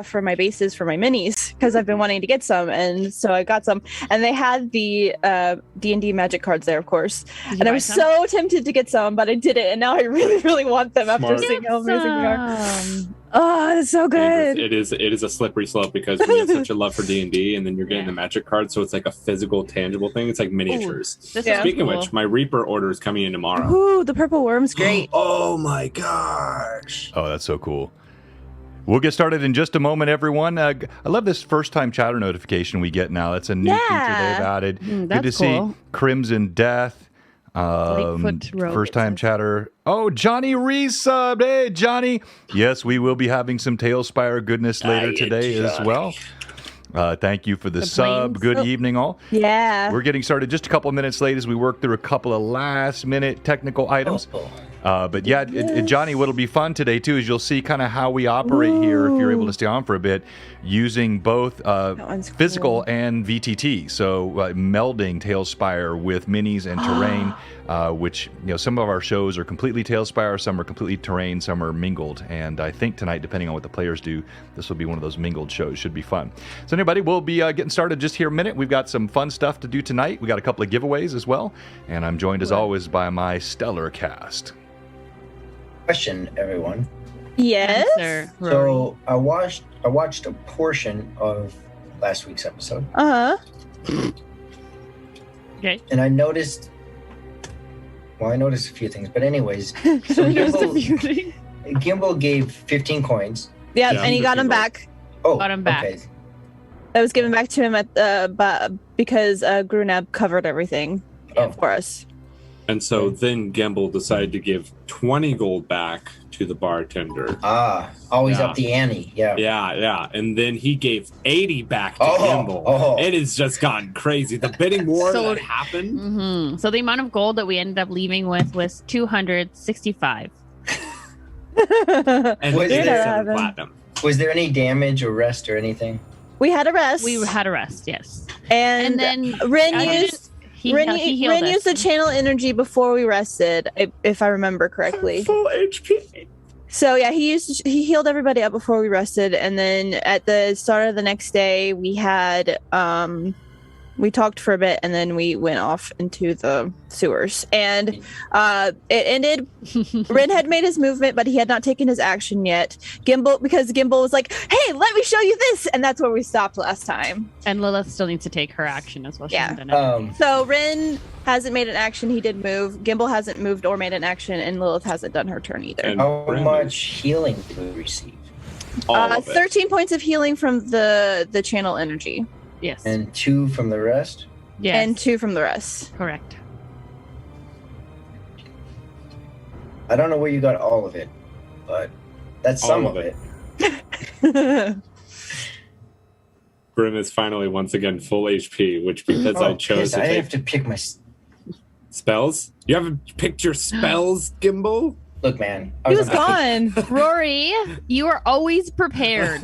for my bases for my minis because I've been wanting to get some, and so I got some. And they had the D&D Magic cards there, of course. And I was so tempted to get some, but I didn't. And now I really, really want them after seeing how amazing they are. Oh, it's so good. It is a slippery slope because we have such a love for D&D, and then you're getting the Magic cards, so it's like a physical, tangible thing. It's like miniatures. Speaking of which, my Reaper order is coming in tomorrow. Ooh, the purple worm's great. Oh my gosh. Oh, that's so cool. We'll get started in just a moment, everyone. I love this first-time chatter notification we get now. That's a new feature they've added. Good to see Crimson Death. First-time chatter. Oh, Johnny resubbed. Hey, Johnny. Yes, we will be having some Tailspire goodness later today as well. Thank you for the sub. Good evening, all. Yeah. We're getting started just a couple minutes late as we work through a couple of last-minute technical items. But Johnny, what'll be fun today, too, is you'll see kind of how we operate here, if you're able to stay on for a bit, using both physical and VTT. So melding Tailspire with minis and terrain, which, some of our shows are completely Tailspire, some are completely terrain, some are mingled. And I think tonight, depending on what the players do, this will be one of those mingled shows. Should be fun. So anybody, we'll be getting started just here a minute. We've got some fun stuff to do tonight. We got a couple of giveaways as well. And I'm joined, as always, by my stellar cast. Question, everyone. Yes. So I watched a portion of last week's episode. Okay. And I noticed a few things, but anyways, so Gimbal gave 15 coins. Yeah, and he got them back. Oh, got him back. Okay. That was given back to him because Grunab covered everything for us. And so then Gimbal decided to give 20 gold back to the bartender. Always up the ante. Yeah. Yeah. And then he gave 80 back to Gimbal. It has just gotten crazy. The bidding war that happened. Mm-hmm. So the amount of gold that we ended up leaving with was 265. And platinum. Was there any damage or rest or anything? We had a rest. We had a rest, yes. And then Ren used... Ren used the channel energy before we rested, if I remember correctly. Full HP. So yeah, he healed everybody up before we rested, and then at the start of the next day, we had we talked for a bit, and then we went off into the sewers. And it ended. Ren had made his movement, but he had not taken his action yet. Because Gimbal was like, "Hey, let me show you this," and that's where we stopped last time. And Lilith still needs to take her action as well. She hasn't done it. So Ren hasn't made an action. He did move. Gimbal hasn't moved or made an action, and Lilith hasn't done her turn either. And how much healing did we receive? 13 points of healing from the channel energy. Yes. And 2 from the rest? Yes. And 2 from the rest. Correct. I don't know where you got all of it, but that's some of it. Grim is finally once again full HP, which because I chose to I have to pick my spells. You haven't picked your spells, Gimbal? Look, man. He was gone. Rory, you are always prepared.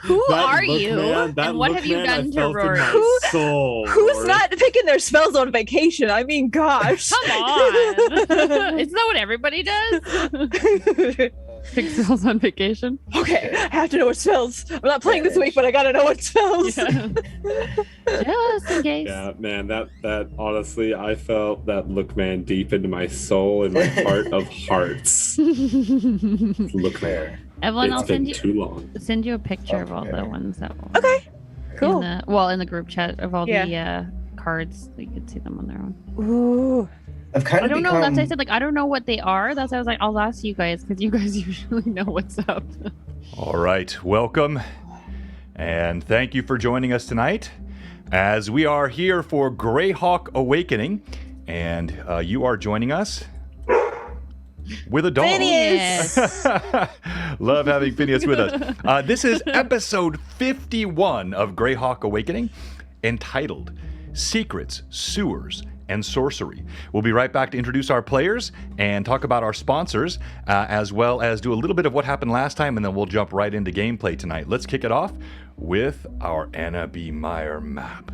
Who are you? Man, and what have you done to Rory? Who's not picking their spells on vacation? I mean, gosh. Come on. Isn't that what everybody does? Pick spells on vacation. Okay, I have to know what spells. I'm not playing this week, but I gotta know what spells. Yeah. Just in case. Yeah, man, that honestly, I felt that look, man, deep into my soul and my heart of hearts. Look, man. Evelyn, I'll send you a picture of all the ones that were cool. In the group chat of all the cards. So you could see them on their own. Ooh. I don't know. That's why I said, I don't know what they are. That's why I was like, I'll ask you guys because you guys usually know what's up. All right. Welcome. And thank you for joining us tonight as we are here for Greyhawk Awakening. And you are joining us with a dog. Phineas! Love having Phineas with us. This is episode 51 of Greyhawk Awakening, entitled Secrets, Sewers, and Sorcery. We'll be right back to introduce our players and talk about our sponsors, as well as do a little bit of what happened last time, and then we'll jump right into gameplay tonight. Let's kick it off with our Anna B. Meyer map.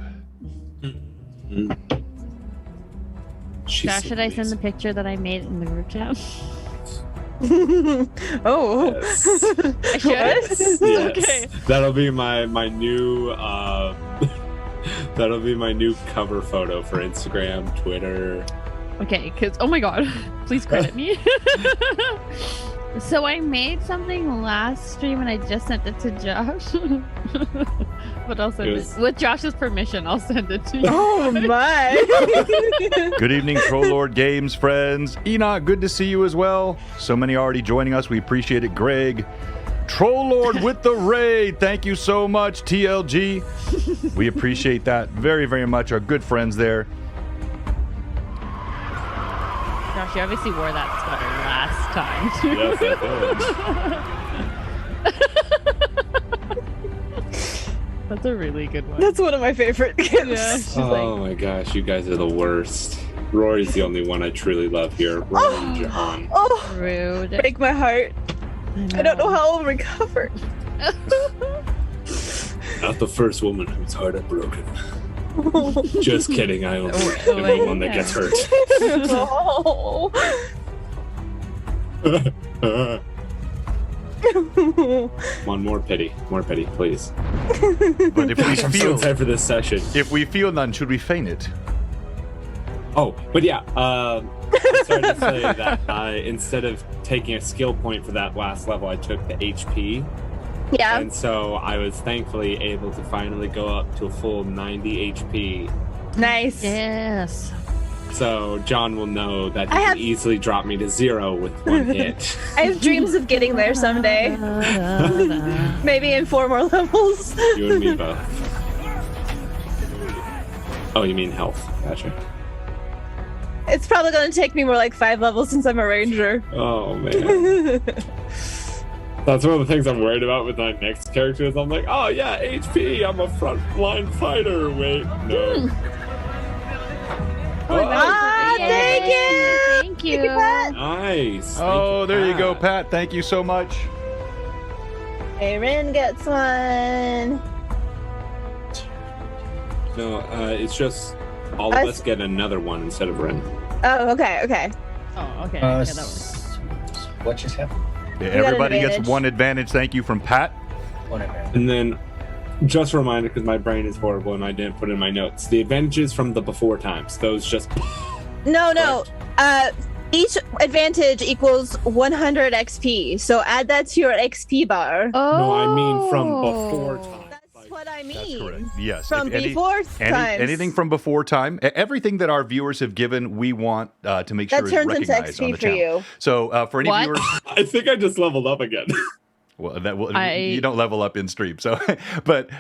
Josh, should I send the picture that I made in the group chat? Oh. Yes. Okay. That'll be my new that'll be my new cover photo for Instagram, Twitter. Okay, because oh my god, please credit me. So I made something last stream and I just sent it to Josh. But I'll send it with Josh's permission. I'll send it to you. Oh my! Good evening, Troll Lord Games friends. Enoch, good to see you as well. So many already joining us. We appreciate it. Greg, Troll Lord with the raid. Thank you so much, TLG. We appreciate that very, very much. Our good friends there. Josh, you obviously wore that sweater last time. Yes, I did. That's a really good one. That's one of my favorite gifts. Yeah. Oh my gosh, you guys are the worst. Rory's the only one I truly love here. Rory and John. Oh, Rude. break my heart. I don't know how I'll recover. Not the first woman whose heart I've broken. Just kidding, I only am the one that gets hurt. Oh. Come on, more pity, please. But if we I'm so feel excited for this session. if we feel none, should we feign it? Oh, but yeah, I'm sorry to say that instead of taking a skill point for that last level, I took the HP. Yeah. And so I was thankfully able to finally go up to a full 90 HP. Nice. Yes. So John will know that he can easily drop me to 0 with one hit. I have dreams of getting there someday. Maybe in 4 more levels. You and me both. Oh, you mean health. Gotcha. It's probably going to take me more like 5 levels since I'm a ranger. Oh, man. That's one of the things I'm worried about with my next character is I'm like, oh, yeah, HP. I'm a frontline fighter. Wait, no. Thank you! Thank you. Pat. Nice. Oh, there you go, Pat. Thank you so much. Aaron gets one. No, it's just all of us get another one instead of Ren. Oh, okay. Oh, okay. Yeah, that works. What just happened? Yeah, everybody gets one advantage. Thank you from Pat. One advantage. And then, just a reminder, because my brain is horrible and I didn't put in my notes, the advantages from the before times. Those just... No. Each advantage equals 100 XP. So add that to your XP bar. Oh. No, I mean from before time. That's what I mean. That's correct. Yes. From before times. Anything from before time. Everything that our viewers have given, we want to make sure that is turns into recognized on XP the for channel. you. So for any viewers... I think I just leveled up again. Well, you don't level up in stream, so but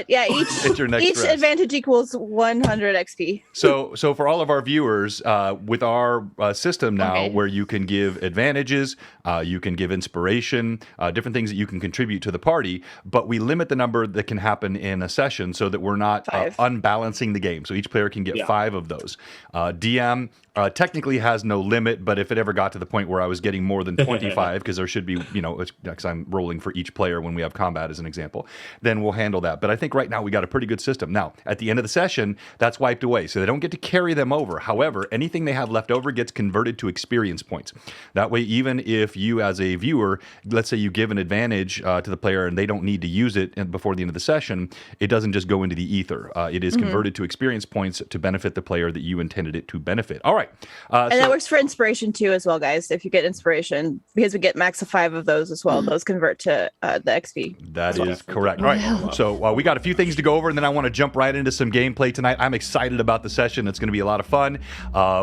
yeah, it's your next each rest. advantage equals 100 XP. So for all of our viewers, with our system now, where you can give advantages, you can give inspiration, different things that you can contribute to the party, but we limit the number that can happen in a session so that we're not unbalancing the game. So each player can get 5 of those. DM technically has no limit, but if it ever got to the point where I was getting more than 25, because there should be, because I'm rolling for each player when we have combat as an example, then we'll handle that. But I think right now we got a pretty good system. Now, at the end of the session, that's wiped away, so they don't get to carry them over. However, anything they have left over gets converted to experience points. That way, even if you as a viewer, let's say you give an advantage to the player and they don't need to use it before the end of the session, it doesn't just go into the ether. It is converted to experience points to benefit the player that you intended it to benefit. All right. And that works for inspiration too as well, guys. If you get inspiration, because we get max of 5 of those as well, those convert to the XP. That is correct. All right. So we got a few things to go over, and then I want to jump right into some gameplay tonight. I'm excited about the session. It's going to be a lot of fun.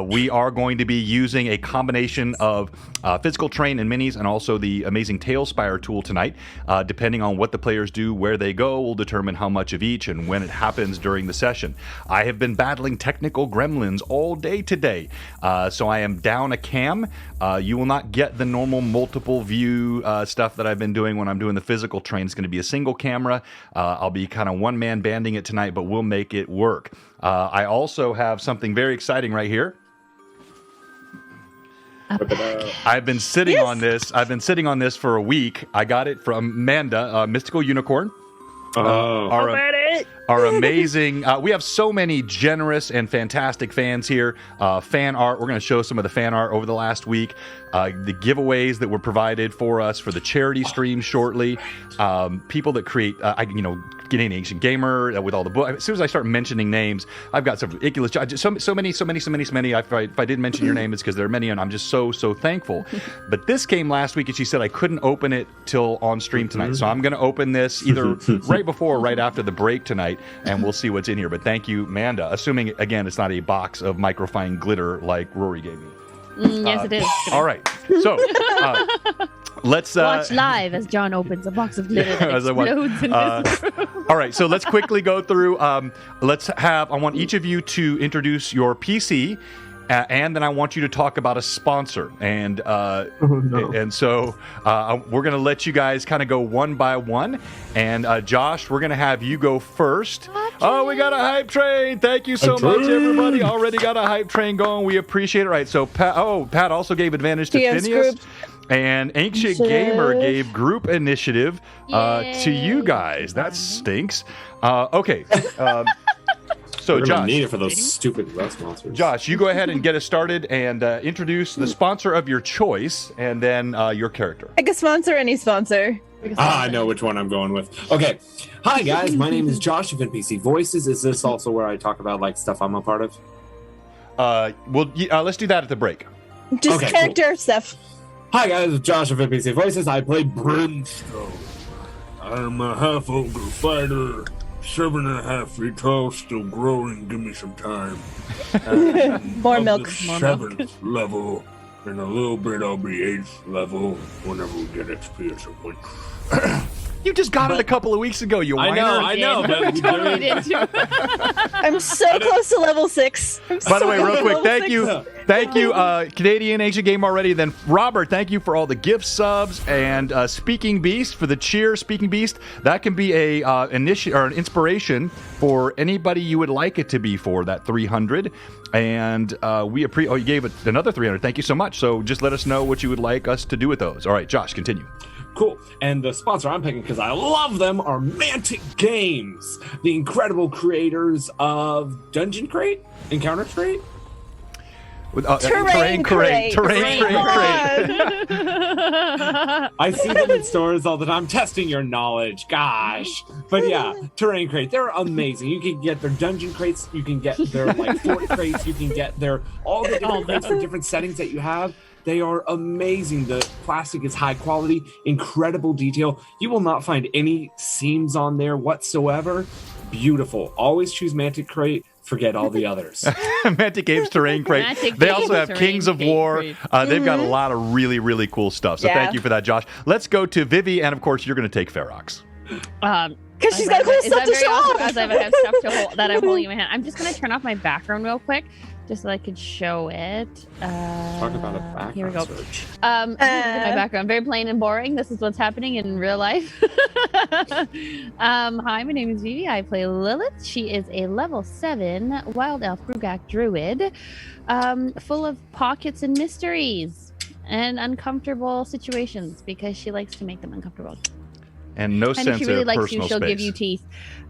We are going to be using a combination of physical terrain and minis, and also the amazing Tailspire tool tonight. Depending on what the players do, where they go, will determine how much of each and when it happens during the session. I have been battling technical gremlins all day today. So I am down a cam. You will not get the normal multiple view stuff that I've been doing when I'm doing the physical train. It's going to be a single camera. I'll be kind of one-man banding it tonight, but we'll make it work. I also have something very exciting right here. I've been sitting on this. I've been sitting on this for a week. I got it from Manda, Mystical Unicorn. Our amazing, we have so many generous and fantastic fans here. Fan art, we're going to show some of the fan art over the last week. The giveaways that were provided for us for the charity stream shortly. People that create, Getting Ancient Gamer with all the books. As soon as I start mentioning names, I've got some ridiculous, so many. If I didn't mention your name, it's because there are many, and I'm just so thankful. But this came last week, and she said I couldn't open it till on stream tonight. So I'm going to open this either right before or right after the break tonight, and we'll see what's in here. But thank you, Manda. Assuming, again, it's not a box of microfine glitter like Rory gave me. Yes, it is. All right. So let's watch live as John opens a box of glitter that explodes in this room. All right. So let's quickly go through. I want each of you to introduce your PC. And then I want you to talk about a sponsor, and so we're going to let you guys kind of go one by one. And Josh, we're going to have you go first. Oh, we got a hype train! Thank you so much, everybody. Already got a hype train going. We appreciate it. Right. So Pat also gave advantage to Phineas. Group. And Ancient Gamer gave group initiative to you guys. That stinks. Okay. So, Josh, need it for those stupid sponsors. Josh, you go ahead and get us started and introduce the sponsor of your choice, and then your character. Pick a sponsor, any sponsor. I know which one I'm going with. Okay. Hi, guys. My name is Josh of NPC Voices. Is this also where I talk about stuff I'm a part of? Let's do that at the break. Just character stuff. Hi, guys. It's Josh of NPC Voices. I play Brimstone. I'm a half-ogre fighter. 7.5 feet tall, still growing. Give me some time. More milk. 7th level. In a little bit, I'll be 8th level whenever we get XP at some point. You just got it a couple of weeks ago, you whiner. I know. I'm so close to level 6. By the way, real quick, thank you, Canadian Ancient Game already. Then Robert, thank you for all the gift subs and Speaking Beast for the cheer. Speaking Beast, that can be an inspiration for anybody you would like it to be for that 300. And you gave it another 300. Thank you so much. So just let us know what you would like us to do with those. All right, Josh, continue. Cool. And the sponsor I'm picking, because I love them, are Mantic Games, the incredible creators of Dungeon Crate, Encounter Crate. Terrain Crate. I see them in stores all the time. Testing your knowledge, gosh. But yeah, Terrain Crate, they're amazing. You can get their dungeon crates, you can get their fort crates, you can get all the different crates for different settings that you have. They are amazing. The plastic is high quality, incredible detail. You will not find any seams on there whatsoever. Beautiful. Always choose Mantic Crate. Forget all the others. Mantic Games Terrain Crate. They also have Kings of War. They've got a lot of really, really cool stuff. So thank you for that, Josh. Let's go to Vivi, and of course, you're going to take Ferox. Because she's got cool stuff to show off. As I have stuff that I'm holding in my hand. I'm just going to turn off my background real quick, just so I could show it. Talk about a background. Here we go. Search. My background, very plain and boring. This is what's happening in real life. Hi, my name is Vivi. I play Lilith. She is a level 7 wild elf Grugak druid, full of pockets and mysteries and uncomfortable situations because she likes to make them uncomfortable. And no sense of personal space. And if she really likes you, she'll give you teeth.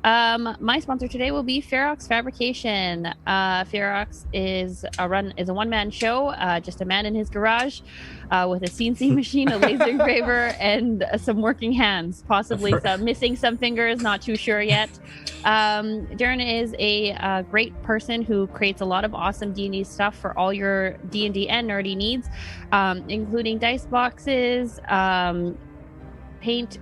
My sponsor today will be Ferox Fabrication. Ferox is a one-man show, just a man in his garage with a CNC machine, a laser engraver, and some working hands, possibly missing some fingers, not too sure yet. Darren is a great person who creates a lot of awesome D&D stuff for all your D&D and nerdy needs, including dice boxes, paint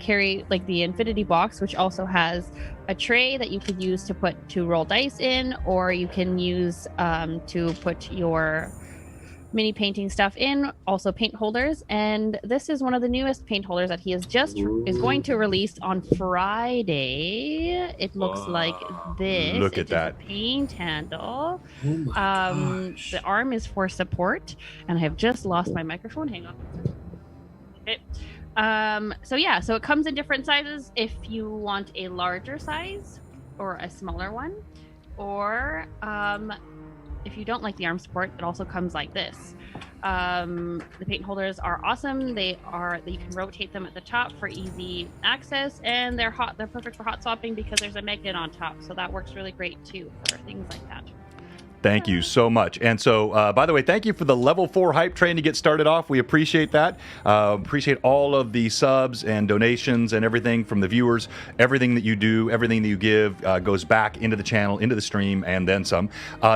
carry, like the Infinity Box, which also has a tray that you could use to roll dice in, or you can use to put your mini painting stuff in. Also paint holders, and this is one of the newest paint holders that he is going to release on Friday. It looks like this. Look at that. A paint handle. The arm is for support, and I have just lost my microphone. Hang on. Okay. So it comes in different sizes if you want a larger size or a smaller one, or if you don't like the arm support, it also comes like this. The paint holders are awesome. You can rotate them at the top for easy access, and they're perfect for hot swapping because there's a magnet on top, so that works really great too for things like that. Thank you so much. And so, by the way, thank you for the level 4 hype train to get started off. We appreciate that. Appreciate all of the subs and donations and everything from the viewers. Everything that you do, everything that you give goes back into the channel, into the stream, and then some.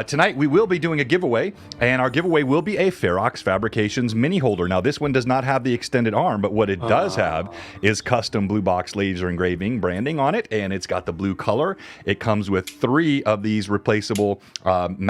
Tonight, we will be doing a giveaway, and our giveaway will be a Ferox Fabrications mini holder. Now, this one does not have the extended arm, but what it does have is custom blue box laser engraving branding on it, and it's got the blue color. It comes with 3 of these replaceable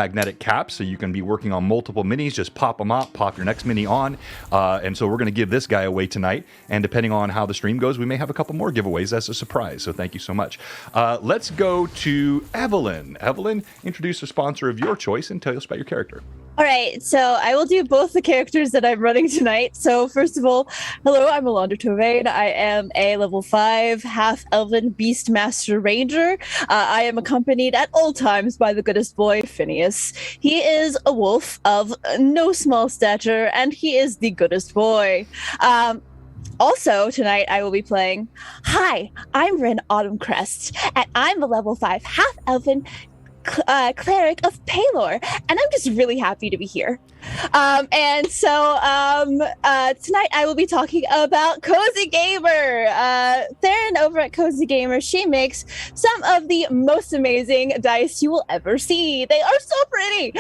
magnetic caps, so you can be working on multiple minis. Just pop them up, pop your next mini on, and so we're going to give this guy away tonight, and depending on how the stream goes, we may have a couple more giveaways as a surprise, so thank you so much. Let's go to Evelyn. Evelyn, introduce a sponsor of your choice and tell us about your character. All right, so I will do both the characters that I'm running tonight. So first of all, hello, I'm Alondra Tovain. I am a level 5 half-elven Beastmaster Ranger. I am accompanied at all times by the goodest boy, Phineas. He is a wolf of no small stature, and he is the goodest boy. Also, tonight I will be playing, hi, I'm Rin Autumncrest, and I'm a level 5 half-elven cleric of Paylor, and I'm just really happy to be here. And so tonight I will be talking about Cozy Gamer. Theron over at Cozy Gamer, she makes some of the most amazing dice you will ever see. They are so pretty.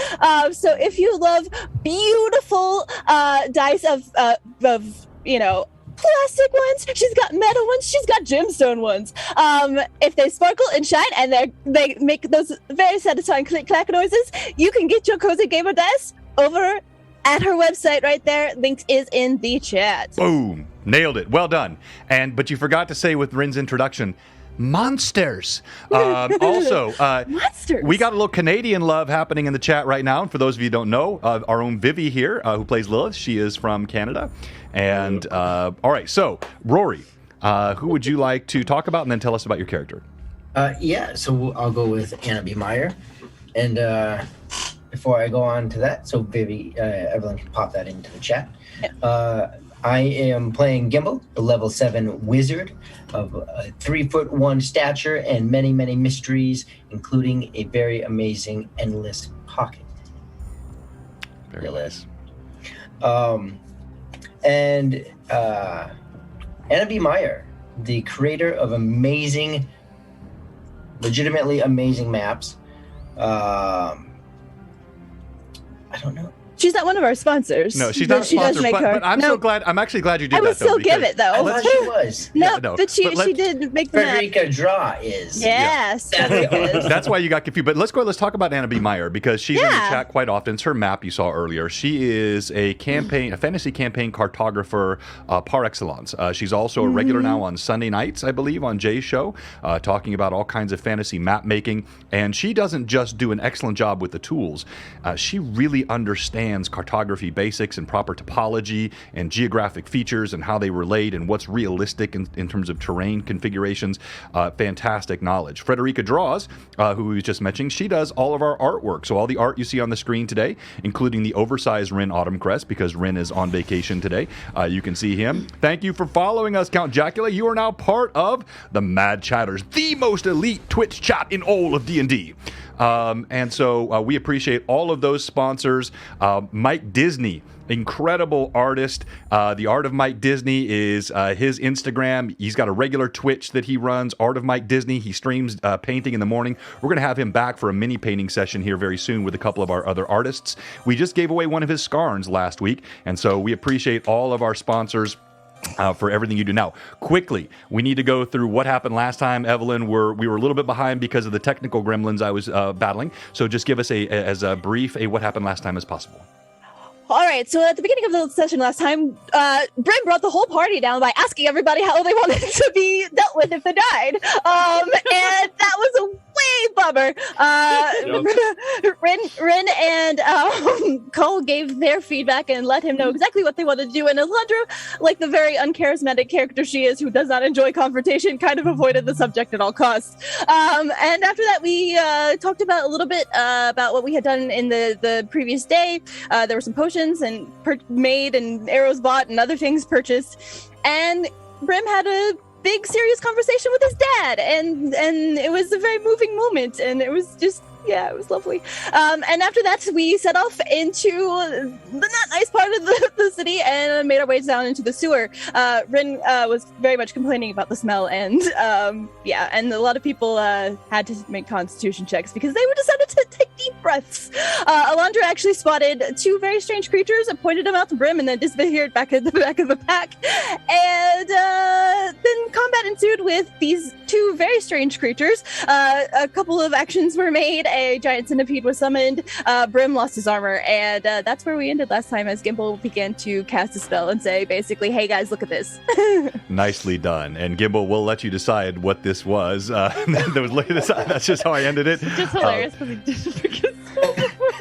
So if you love beautiful dice of plastic ones, she's got metal ones, she's got gemstone ones. If they sparkle and shine and they make those very satisfying click clack noises, you can get your Cozy Gamer dice over at her website right there. Link is in the chat. Boom, nailed it, well done. But you forgot to say with Rin's introduction, monsters. Also, monsters. We got a little Canadian love happening in the chat right now. And for those of you who don't know, our own Vivi here, who plays Lilith, she is from Canada. And all right, so Rory, who would you like to talk about, and then tell us about your character? So I'll go with Anna B. Meyer. And before I go on to that, so Vivi, Evelyn can pop that into the chat. I am playing Gimbal, a level 7 wizard of 3'1" stature and many, many mysteries, including a very amazing endless pocket. Very nice. And Anna B. Meyer, the creator of legitimately amazing maps. I don't know. She's not one of our sponsors. No, she's not a sponsor, but I'm actually glad you did that. I would still give it, though. I thought she was. But she did make the map. Frederica Draw is. Yes. That's why you got confused. But let's talk about Anna B. Meyer, because she's in the chat quite often. It's her map you saw earlier. She is a fantasy campaign cartographer par excellence. She's also a regular now on Sunday nights, I believe, on Jay's show, talking about all kinds of fantasy map making. And she doesn't just do an excellent job with the tools. She really understands cartography basics and proper topology and geographic features and how they relate and what's realistic in terms of terrain configurations. Fantastic knowledge. Frederica Draws, who we was just mentioning, she does all of our artwork. So all the art you see on the screen today, including the oversized Rin Autumncrest, because Rin is on vacation today. You can see him. Thank you for following us, Count Jacula. You are now part of the Mad Chatters, the most elite Twitch chat in all of D&D. And so we appreciate all of those sponsors. Mike Disney, incredible artist. The Art of Mike Disney is his Instagram. He's got a regular Twitch that he runs, Art of Mike Disney. He streams painting in the morning. We're going to have him back for a mini painting session here very soon with a couple of our other artists. We just gave away one of his scarns last week, and so we appreciate all of our sponsors for everything you do. Now, quickly, we need to go through what happened last time. Evelyn, we were a little bit behind because of the technical gremlins I was battling. So just give us as a brief what happened last time as possible. All right, so at the beginning of the session last time, Bryn brought the whole party down by asking everybody how they wanted to be dealt with if they died. And that was a way summer. Rin and Cole gave their feedback and let him know exactly what they wanted to do. And Alondra, like the very uncharismatic character she is, who does not enjoy confrontation, kind of avoided the subject at all costs. And after that, we talked about a little bit about what we had done in the previous day. There were some potions and made and arrows bought and other things purchased. And Brim had a big serious conversation with his dad, and it was a very moving moment, and it was just it was lovely. And after that, we set off into the not nice part of the city and made our way down into the sewer. Rin was very much complaining about the smell, and and a lot of people had to make constitution checks because they decided to take deep breaths. Alondra actually spotted two very strange creatures and pointed them out to Brim and then disappeared back at the back of the pack. And then combat ensued with these two very strange creatures. A couple of actions were made. A giant centipede was summoned. Brim lost his armor, and that's where we ended last time as Gimbal began to cast a spell and say, basically, hey guys, look at this. Nicely done. And Gimbal, we'll let you decide what this was. That's just how I ended it. It's just hilarious because he didn't forget.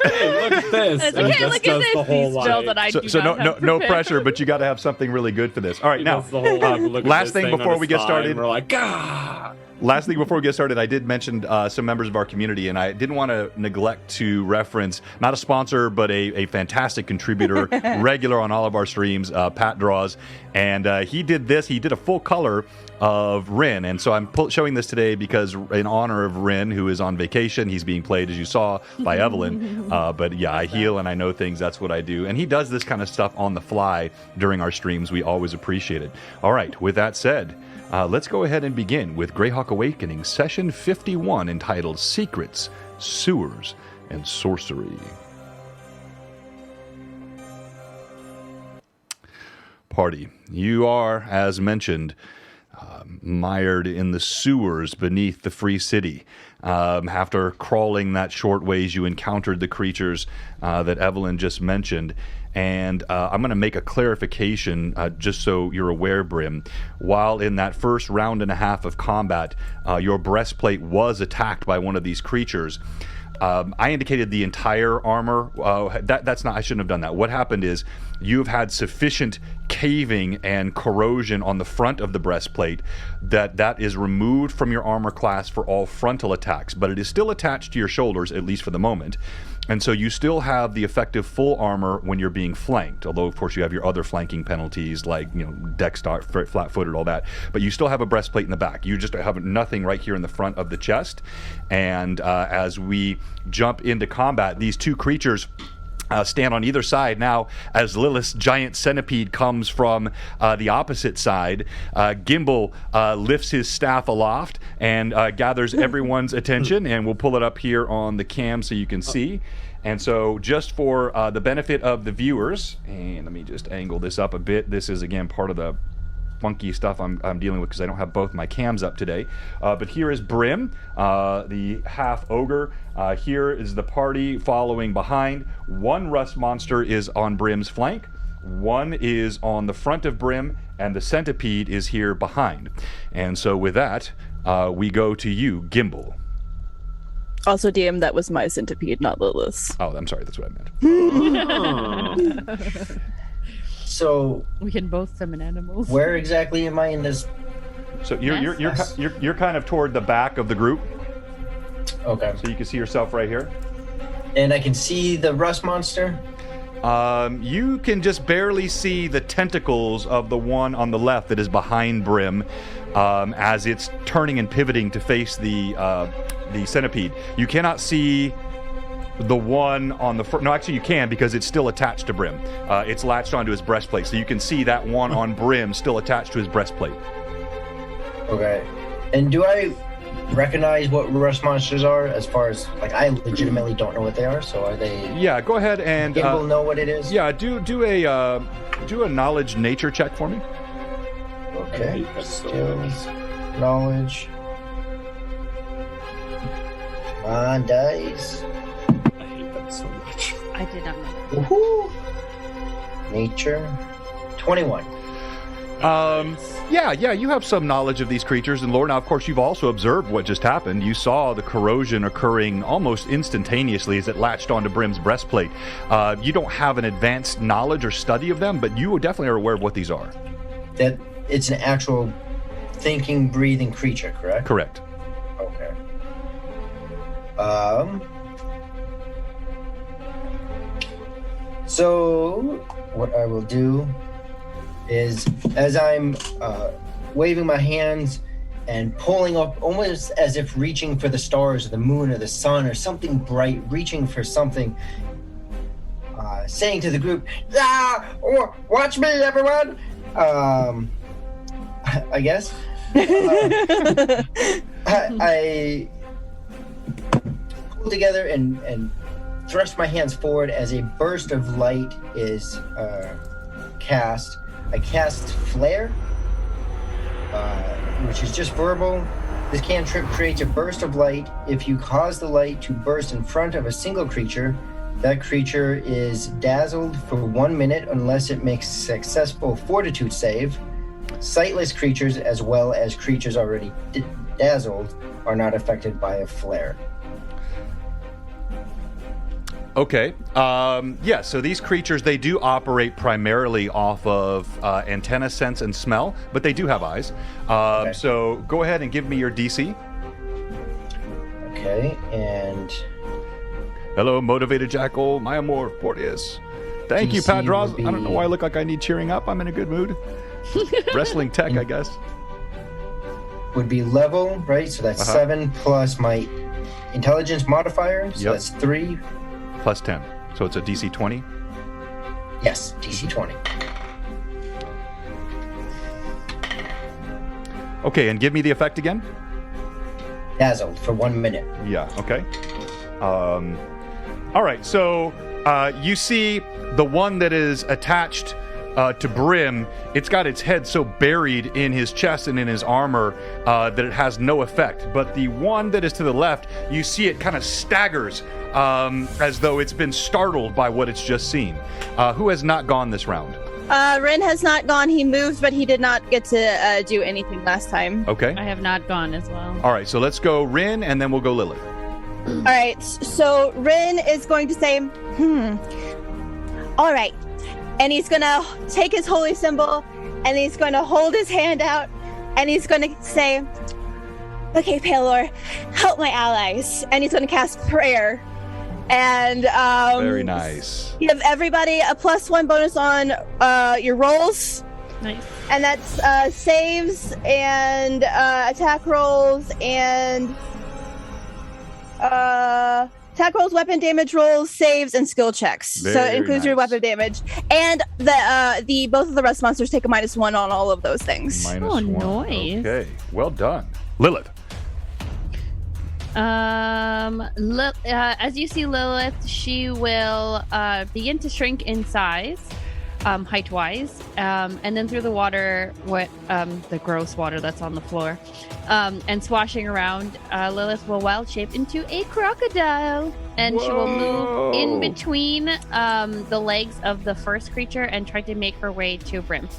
Hey, look at this. It's like, hey, look at this. The whole These spells that I do so not have no prepared. pressure, but you got to have something really good for this. All right, now, last last thing before we get started. We're like, ah. Last thing before we get started, I did mention some members of our community, and I didn't want to neglect to reference, not a sponsor, but a fantastic contributor, regular on all of our streams, Pat Draws. And he did this. He did a full color of Rin. And so I'm showing this today because in honor of Rin, who is on vacation, he's being played, as you saw, by Evelyn. But yeah, I heal and I know things. That's what I do. And he does this kind of stuff on the fly during our streams. We always appreciate it. All right, with that said, let's go ahead and begin with Greyhawk Awakening, Session 51, entitled Secrets, Sewers, and Sorcery. Party, you are, as mentioned, mired in the sewers beneath the Free City. After crawling that short ways, you encountered the creatures that Evelyn just mentioned. And I'm going to make a clarification just so you're aware, Brim. While in that first round and a half of combat, your breastplate was attacked by one of these creatures. I indicated the entire armor. That's not. I shouldn't have done that. What happened is you've had sufficient caving and corrosion on the front of the breastplate that is removed from your armor class for all frontal attacks, but it is still attached to your shoulders, at least for the moment. And so you still have the effective full armor when you're being flanked, although of course you have your other flanking penalties like, dexter, flat-footed, all that. But you still have a breastplate in the back. You just have nothing right here in the front of the chest. And as we jump into combat, these two creatures stand on either side. Now, as Lilith's giant centipede comes from the opposite side, Gimbal lifts his staff aloft and gathers everyone's attention, and we'll pull it up here on the cam so you can see. And so just for the benefit of the viewers, and let me just angle this up a bit. This is, again, part of the funky stuff I'm dealing with because I don't have both my cams up today. But here is Brim, the half ogre. Here is the party following behind. One rust monster is on Brim's flank. One is on the front of Brim, and the centipede is here behind. And so with that, we go to you, Gimbal. Also, DM, that was my centipede, not Lilith's. Oh, I'm sorry, that's what I meant. So We can both summon animals. where exactly am I in this? So you're kind of toward the back of the group, Okay. so you can see yourself right here. And I can see the rust monster. You can just barely see the tentacles of the one on the left that is behind Brim, as it's turning and pivoting to face the centipede. You cannot see the one on the front. No, actually you can, because it's still attached to Brim. It's latched onto his breastplate, so you can see that one on Brim still attached to his breastplate. Okay. And do I recognize what rust monsters are? As far as, like, I legitimately don't know what they are. So are they? Yeah, go ahead and Gimbal know what it is? yeah, do a knowledge nature check for me. Okay. Skills, knowledge. Come on, dice. I hate that so much. I did not know. Woohoo! Nature. 21. Yeah, you have some knowledge of these creatures and lore. Now, of course, you've also observed what just happened. You saw the corrosion occurring almost instantaneously as it latched onto Brim's breastplate. You don't have an advanced knowledge or study of them, but you definitely are aware of what these are. That it's an actual thinking, breathing creature, correct? Correct. Okay. So what I will do is, as I'm waving my hands and pulling up, almost as if reaching for the stars or the moon or the sun or something bright, reaching for something, saying to the group, watch me, everyone! I guess. I pull together and thrust my hands forward as a burst of light is cast. I cast Flare, which is just verbal. This cantrip creates a burst of light. If you cause the light to burst in front of a single creature, that creature is dazzled for 1 minute unless it makes a successful fortitude save. Sightless creatures, as well as creatures already dazzled, are not affected by a flare. Okay. Yeah, so these creatures, they do operate primarily off of antenna sense and smell, but they do have eyes. Okay. So go ahead and give me your DC. Okay, and... Hello, Motivated Jackal, my amor, Porteous. Thank you, DC Padros. would be- I don't know why I look like I need cheering up. I'm in a good mood. Wrestling tech, I guess. would be level, right? So that's 7 plus my intelligence modifier. So Yep. that's 3. Plus 10. So it's a DC 20. Yes, DC 20. Okay, and give me the effect again. Dazzled for 1 minute. Yeah, okay. All right, so you see the one that is attached to Brim, it's got its head so buried in his chest and in his armor that it has no effect. But the one that is to the left, you see it kind of staggers as though it's been startled by what it's just seen. Who has not gone this round? Ren has not gone. He moved, but he did not get to do anything last time. Okay. I have not gone as well. All right, so let's go Rin, and then we'll go Lilith. All right, so Ren is going to say, all right. And he's going to take his holy symbol, and he's going to hold his hand out, and he's going to say, okay, Palor, help my allies. And he's going to cast prayer. And Very nice. give everybody a +1 bonus on your rolls. Nice. And that's saves and attack rolls and attack rolls, weapon damage rolls, saves, and skill checks. So it Very includes your nice. weapon damage. And the both of the rest monsters take a -1 on all of those things. -1. nice. Okay, well done. Lilith. As you see Lilith, she will begin to shrink in size, height-wise, and then through the water, the gross water that's on the floor, and swashing around, Lilith will wild shape into a crocodile, and she will move in between the legs of the first creature and try to make her way to Brim.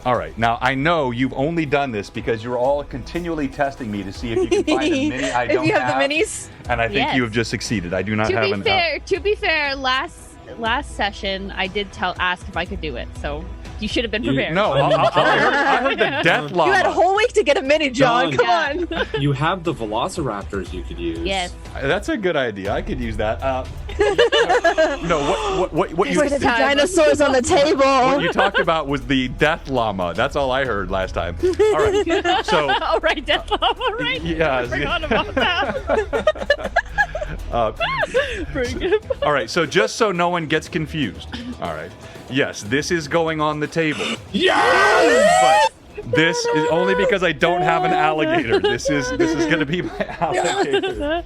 All right. Now, I know you've only done this because you're all continually testing me to see if you can find a mini I don't If you have the minis. And I think Yes. you have just succeeded. I do not have an... To be fair, last session I did ask if I could do it, so you should have been prepared. I heard the death llama. You had a whole week to get a mini, John. John. Come on. You have the velociraptors you could use. Yes. That's a good idea. I could use that. No, what you... Where the dinosaurs on the table. What you talked about was the death llama. That's all I heard last time. All right. So... All right, Death Llama, right? Yeah. I forgot about that. Bring it. All right, so just so no one gets confused. All right. Yes, this is going on the table. Yes! But this is only because I don't have an alligator. This is going to be my alligator.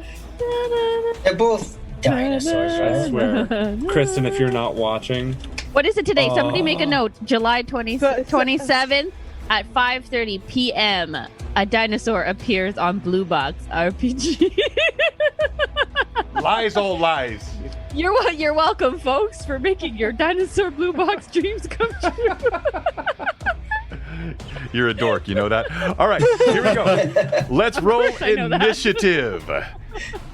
They're both dinosaurs, I right? swear. Kristen, if you're not watching, What is it today? Somebody make a note. July 27th at 5:30 p.m. A dinosaur appears on BlueBoxRPG. Lies, all lies. You're welcome, folks, for making your dinosaur blue box dreams come true. You're a dork, you know that? All right, here we go. Let's roll initiative.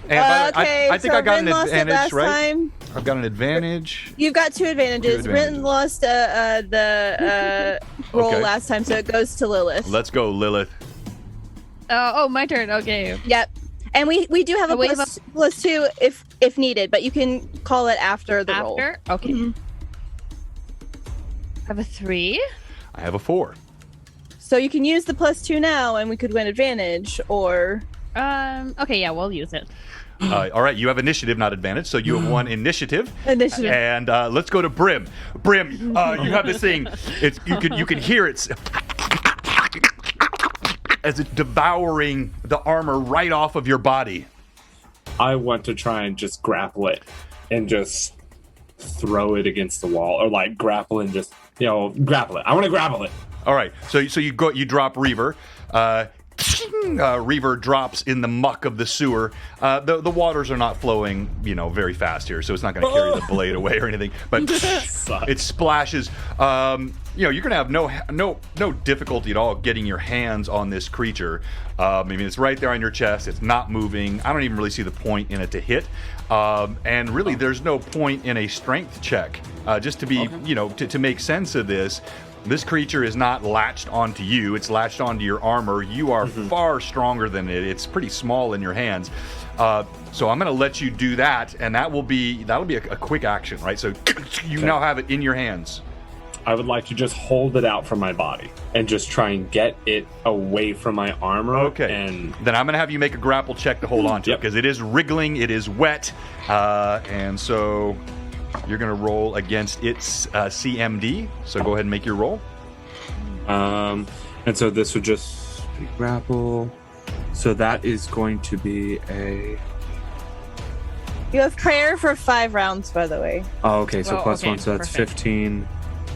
And I think I got Rin an lost it advantage, last right? time. I've got an advantage. You've got 2 advantages. Rin lost the roll Okay. last time, so it goes to Lilith. Let's go, Lilith. Oh, my turn. Okay. Yep. And we do have a we plus 2 if needed, but you can call it after the roll. After? Okay. Mhm. I have a 3. I have a 4. So you can use the plus 2 now, and we could win advantage, or Okay, yeah, we'll use it. All right, you have initiative, not advantage, so you have 1 initiative. initiative. And let's go to Brim. Brim, you have this thing. You can hear it as it's devouring the armor right off of your body. I want to try and just grapple it and just throw it against the wall, or like grapple and just grapple it. I want to grapple it. All right, so you drop Reaver. Reaver drops in the muck of the sewer. The waters are not flowing, very fast here, so it's not going to carry the blade away or anything. But it splashes. You're going to have no difficulty at all getting your hands on this creature. It's right there on your chest. It's not moving. I don't even really see the point in it to hit. And really, there's no point in a strength check. Just to be, to make sense of this. This creature is not latched onto you. It's latched onto your armor. You are far stronger than it. It's pretty small in your hands. So I'm going to let you do that, and that'll be a quick action, right? So you now have it in your hands. I would like to just hold it out from my body and just try and get it away from my armor. Okay. And then I'm going to have you make a grapple check to hold on to it, because it is wriggling, it is wet, and so you're going to roll against its CMD. So go ahead and make your roll. And so this would just be grapple. So that is going to be a... You have prayer for 5 rounds, by the way. Oh, okay. So plus 1, so that's perfect. 15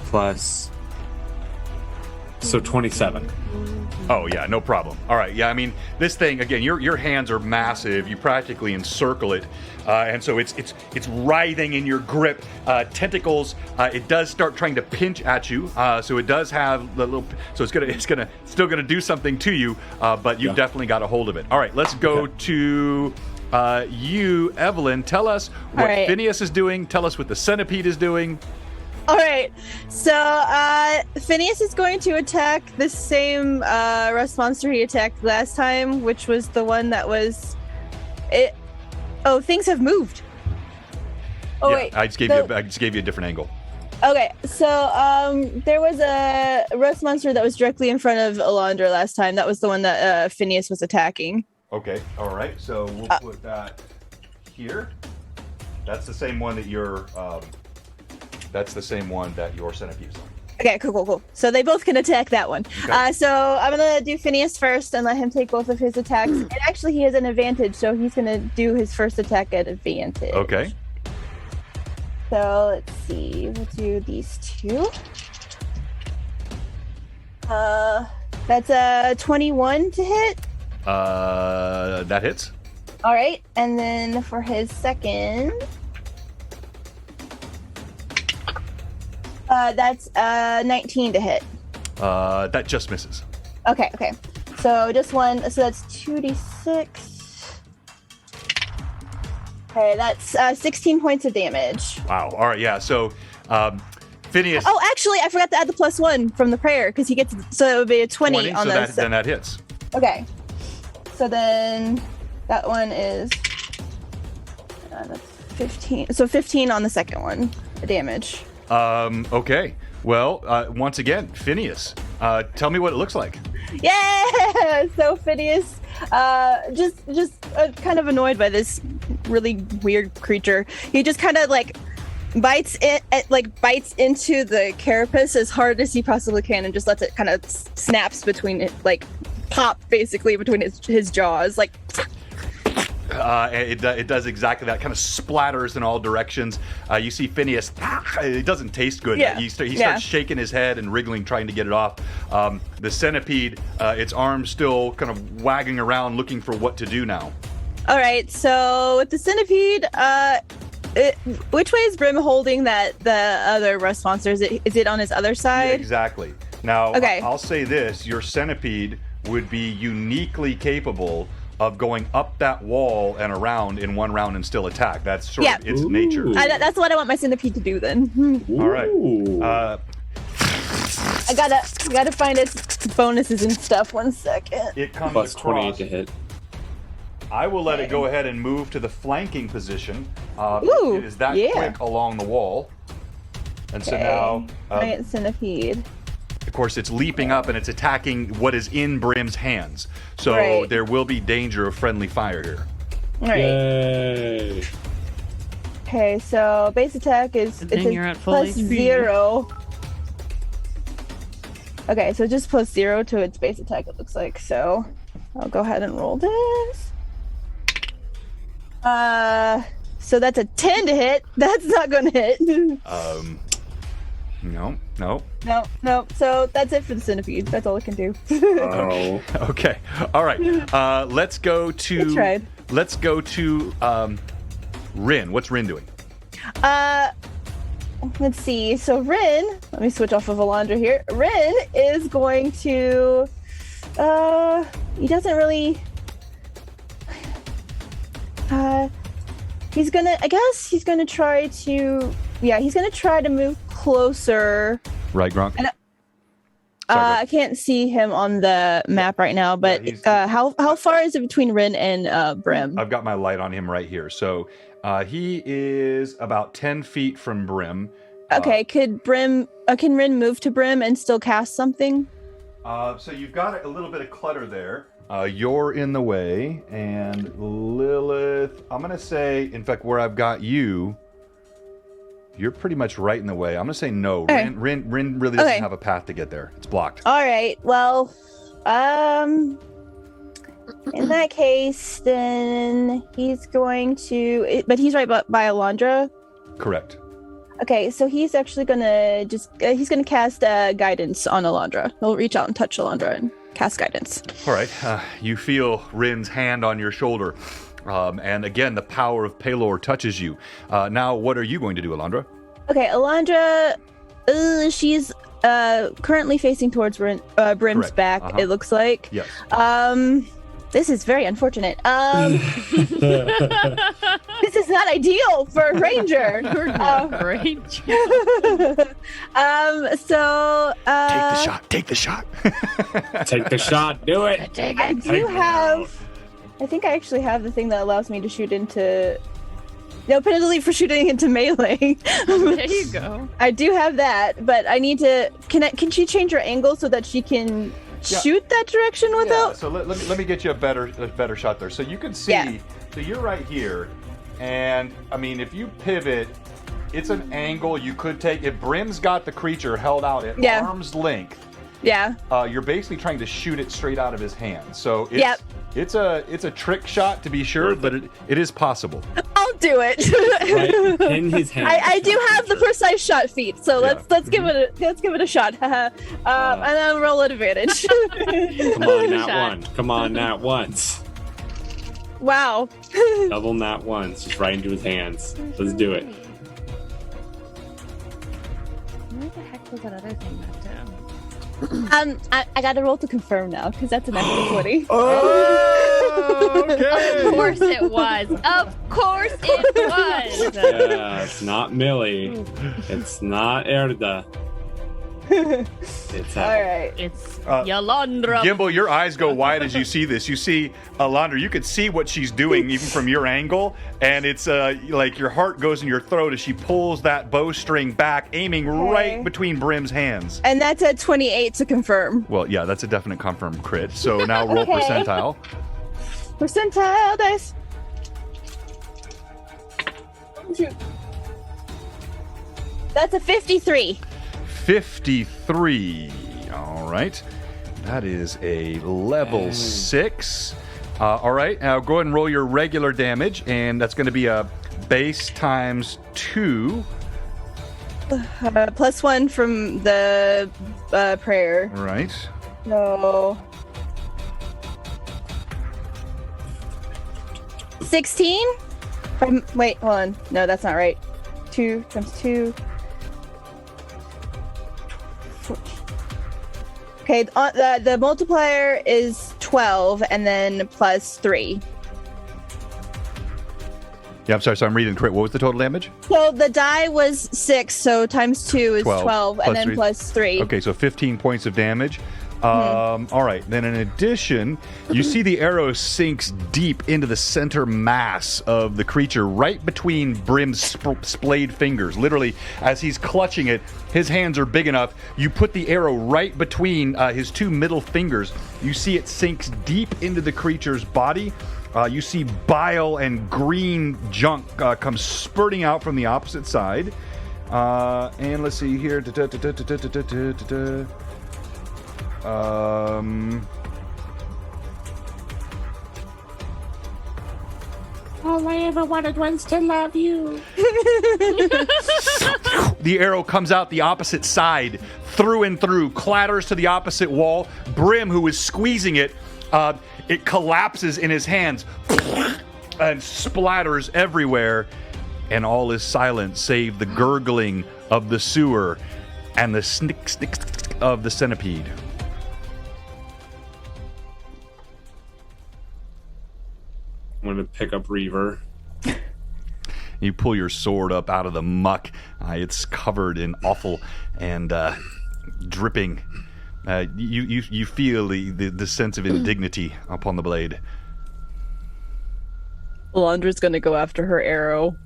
plus... So 27. Oh yeah, no problem. All right, yeah. This thing again. Your hands are massive. You practically encircle it, and so it's writhing in your grip. Tentacles. It does start trying to pinch at you. So it does have the little. So it's still gonna do something to you. But you've definitely got a hold of it. All right, let's go to you, Evelyn. Tell us what Phineas is doing. Tell us what the centipede is doing. All right, so Phineas is going to attack the same rust monster he attacked last time, which was the one that was it. Oh, things have moved. Oh yeah, wait, I just gave you a different angle. Okay, so there was a rust monster that was directly in front of Alondra last time. That was the one that Phineas was attacking. Okay, all right. So we'll put that here. That's the same one that your centipede is on. Okay, cool. So they both can attack that one. Okay. So I'm gonna do Phineas first and let him take both of his attacks. And actually, he has an advantage, so he's gonna do his first attack at advantage. Okay. So let's see. We'll do these 2. That's a 21 to hit. That hits. All right, and then for his second, that's 19 to hit. That just misses. Okay. So just one. So that's 2d6. Okay, that's 16 points of damage. Wow. All right. Yeah. So, Phineas. Oh, actually, I forgot to add the +1 from the prayer because he gets. So it would be a 20 on so those. then that hits. Okay. So then that one is that's 15. So 15 on the second one, the damage. Okay. Well, once again, Phineas, tell me what it looks like. Yeah. So Phineas, just kind of annoyed by this really weird creature. He just kind of bites into the carapace as hard as he possibly can, and just lets it kind of snaps between it, pop basically between his jaws, It does exactly that. Kind of splatters in all directions. You see Phineas. It doesn't taste good. Yeah. He starts shaking his head and wriggling, trying to get it off. The centipede, its arms still kind of wagging around, looking for what to do now. All right. So with the centipede, which way is Brim holding the other rust monster? Is it on his other side? Yeah, exactly. Now, Okay. I'll say this: your centipede would be uniquely capable of going up that wall and around in one round and still attack. That's sort of its nature. That's what I want my centipede to do then. All right. I gotta find its bonuses and stuff. 1 second. It comes Plus across. 28 to hit. I will let it go ahead and move to the flanking position. Ooh, it is that yeah. quick along the wall. And so now, Giant centipede. of course, it's leaping up and it's attacking what is in Brim's hands. So Right. there will be danger of friendly fire here. All right. Yay. Okay, so base attack is Good thing you're at full plus HP. 0. Okay, so just plus 0 to its base attack, it looks like. So I'll go ahead and roll this. So that's a 10 to hit. That's not going to hit. No. No. So that's it for the centipede. That's all it can do. Oh. Okay. All right. Let's go I to. tried. Let's go to Rin. What's Rin doing? Let's see. So Rin, let me switch off of Alondra here. Rin is going to. He doesn't really. He's gonna. I guess he's gonna try to. Yeah, he's gonna try to move closer. Right, Gronk. And, Sorry, I can't see him on the map right now, but he's- how far is it between Rin and Brim? I've got my light on him right here. So he is about 10 feet from Brim. Okay, can Rin move to Brim and still cast something? So you've got a little bit of clutter there. You're in the way, and Lilith, I'm going to say, in fact, where I've got you, you're pretty much right in the way. I'm going to say no. Okay. Rin really doesn't Okay. have a path to get there. It's blocked. All right. Well, in that case, then he's going to. But he's right by Alondra. Correct. Okay, so he's actually gonna he's gonna cast guidance on Alondra. He'll reach out and touch Alondra and cast guidance. All right. You feel Rin's hand on your shoulder. And again, the power of Pelor touches you. Now, what are you going to do, Alondra? Okay, Alondra, she's currently facing towards Brim's Correct. back. Uh-huh. It looks like. Yes. This is very unfortunate. This is not ideal for a ranger. Range. So Take the shot. Take the shot. Do it. I do have. I think I actually have the thing that allows me to shoot into. No penalty for shooting into melee. There you go. I do have that, but I need to. Can she change her angle so that she can shoot that direction Yeah, without? so let me get you a better shot there. So you can see, Yeah. so you're right here, and I mean, if you pivot, it's an angle you could take. If Brim's got the creature held out at Yeah. arm's length, Yeah. you're basically trying to shoot it straight out of his hand. So it's, Yep. it's a trick shot to be sure, Worth but it is possible. I'll do it. Right in his hand. I do have the precise shot feat, so Yeah. let's give it a shot. And I'll roll advantage. Come on, that Shot. one. Come on, that once. Wow. Double that once. Just right into his hands. Let's do it. Where the heck was that other thing that I got to roll to confirm now because that's an extra 20. Oh, Of course it was. Of course it was. Yeah, it's not Millie. It's not Erda. It's All right. It's Yolanda. Gimbal, your eyes go wide as you see this. You see Alondra, you could see what she's doing even from your angle, and it's like your heart goes in your throat as she pulls that bowstring back, aiming right between Brim's hands. And that's a 28 to confirm. Well, yeah, that's a definite confirmed crit. So now roll Okay. percentile. Percentile dice. That's a 53. 53. All right. That is a level 6. All right. Now go ahead and roll your regular damage, and that's going to be a base times 2. Plus 1 from the prayer. Right. So 16? Wait, hold on. No, that's not right. 2 times 2. Okay, the multiplier is 12 and then plus 3. Yeah, I'm sorry. So I'm reading correct. What was the total damage? So the die was 6, so times 2 is 12 and then plus 3. Okay, so 15 points of damage. All right. Then in addition, you see the arrow sinks deep into the center mass of the creature, right between Brim's splayed fingers. Literally, as he's clutching it, his hands are big enough. You put the arrow right between his 2 middle fingers. You see it sinks deep into the creature's body. You see bile and green junk come spurting out from the opposite side. And let's see here. All I ever wanted was to love you. The arrow comes out the opposite side, through and through, clatters to the opposite wall. Brim, who is squeezing it, it collapses in his hands and splatters everywhere, and all is silent save the gurgling of the sewer and the snick of the centipede. I'm going to pick up Reaver. You pull your sword up out of the muck. It's covered in offal and dripping. You feel the sense of indignity upon the blade. Alondra's gonna go after her arrow.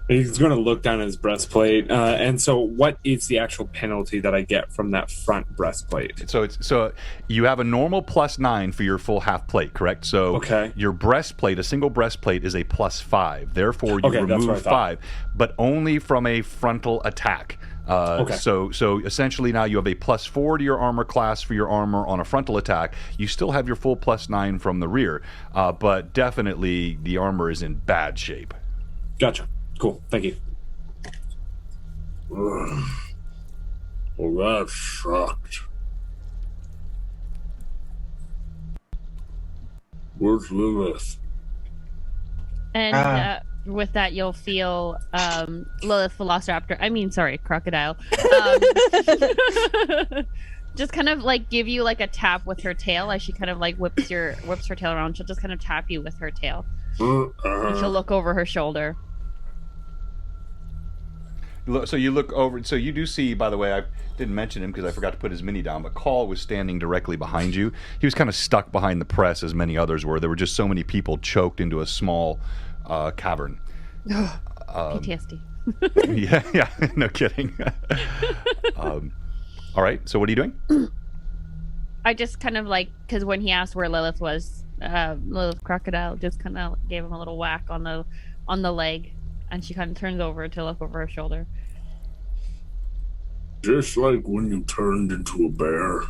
He's going to look down at his breastplate. And so what is the actual penalty that I get from that front breastplate? So you have a normal +9 for your full half plate, correct? So okay. Your breastplate, a single breastplate, is a +5. Therefore, you remove 5, but only from a frontal attack. Okay. So essentially now you have a +4 to your armor class for your armor on a frontal attack. You still have your full +9 from the rear, but definitely the armor is in bad shape. Gotcha. Cool. Thank you. Well, that sucked. Where's Lilith? And with that, you'll feel Lilith Velociraptor. Crocodile. Just kind of like give you like a tap with her tail as she kind of like whips her tail around. She'll just kind of tap you with her tail. And she'll look over her shoulder. So you look over. So you do see, by the way, I didn't mention him because I forgot to put his mini down, but Call was standing directly behind you. He was kind of stuck behind the press, as many others were. There were just so many people choked into a small cavern. PTSD. Yeah, no kidding. All right, so what are you doing? I just kind of like, because when he asked where Lilith was, Lilith Crocodile just kind of gave him a little whack on the leg, and she kind of turns over to look over her shoulder. Just like when you turned into a bear.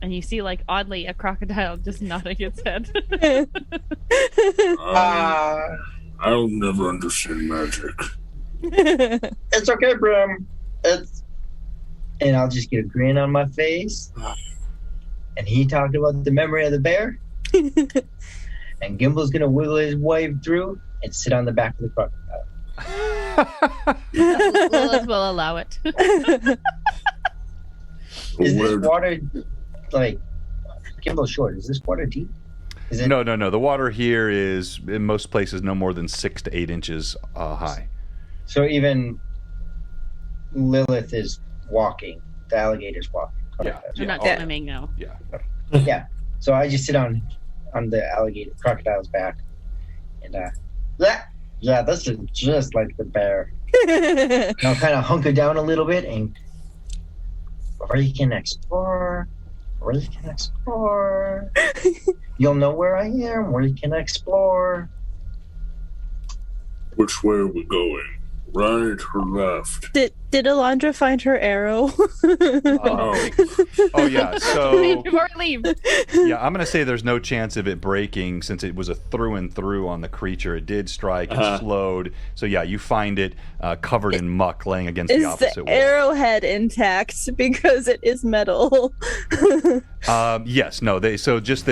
And you see, like, oddly, a crocodile just nodding its head. I'll never understand magic. It's okay, Brim. And I'll just get a grin on my face. And he talked about the memory of the bear. And Gimble's gonna wiggle his way through and sit on the back of the crocodile. Lilith will allow it. Is this water, like, Gimble's short, is this water deep? Is it... No. The water here is, in most places, no more than 6 to 8 inches high. So even Lilith is walking. The alligator's walking. Yeah. They're not swimming now. Yeah. Yeah. So I just sit on the alligator crocodile's back, and yeah, this is just like the bear. And I'll kind of hunker down a little bit, and where you can explore. You'll know where I am. Where you can explore. Which way are we going? Right or left? Did Alondra find her arrow? Oh yeah. So Before we leave. yeah, I'm gonna say there's no chance of it breaking since it was a through and through on the creature. It did strike and slowed. So yeah, you find it covered in muck, laying against the opposite Is the wall. arrowhead intact because it is metal? Yes. No. Okay.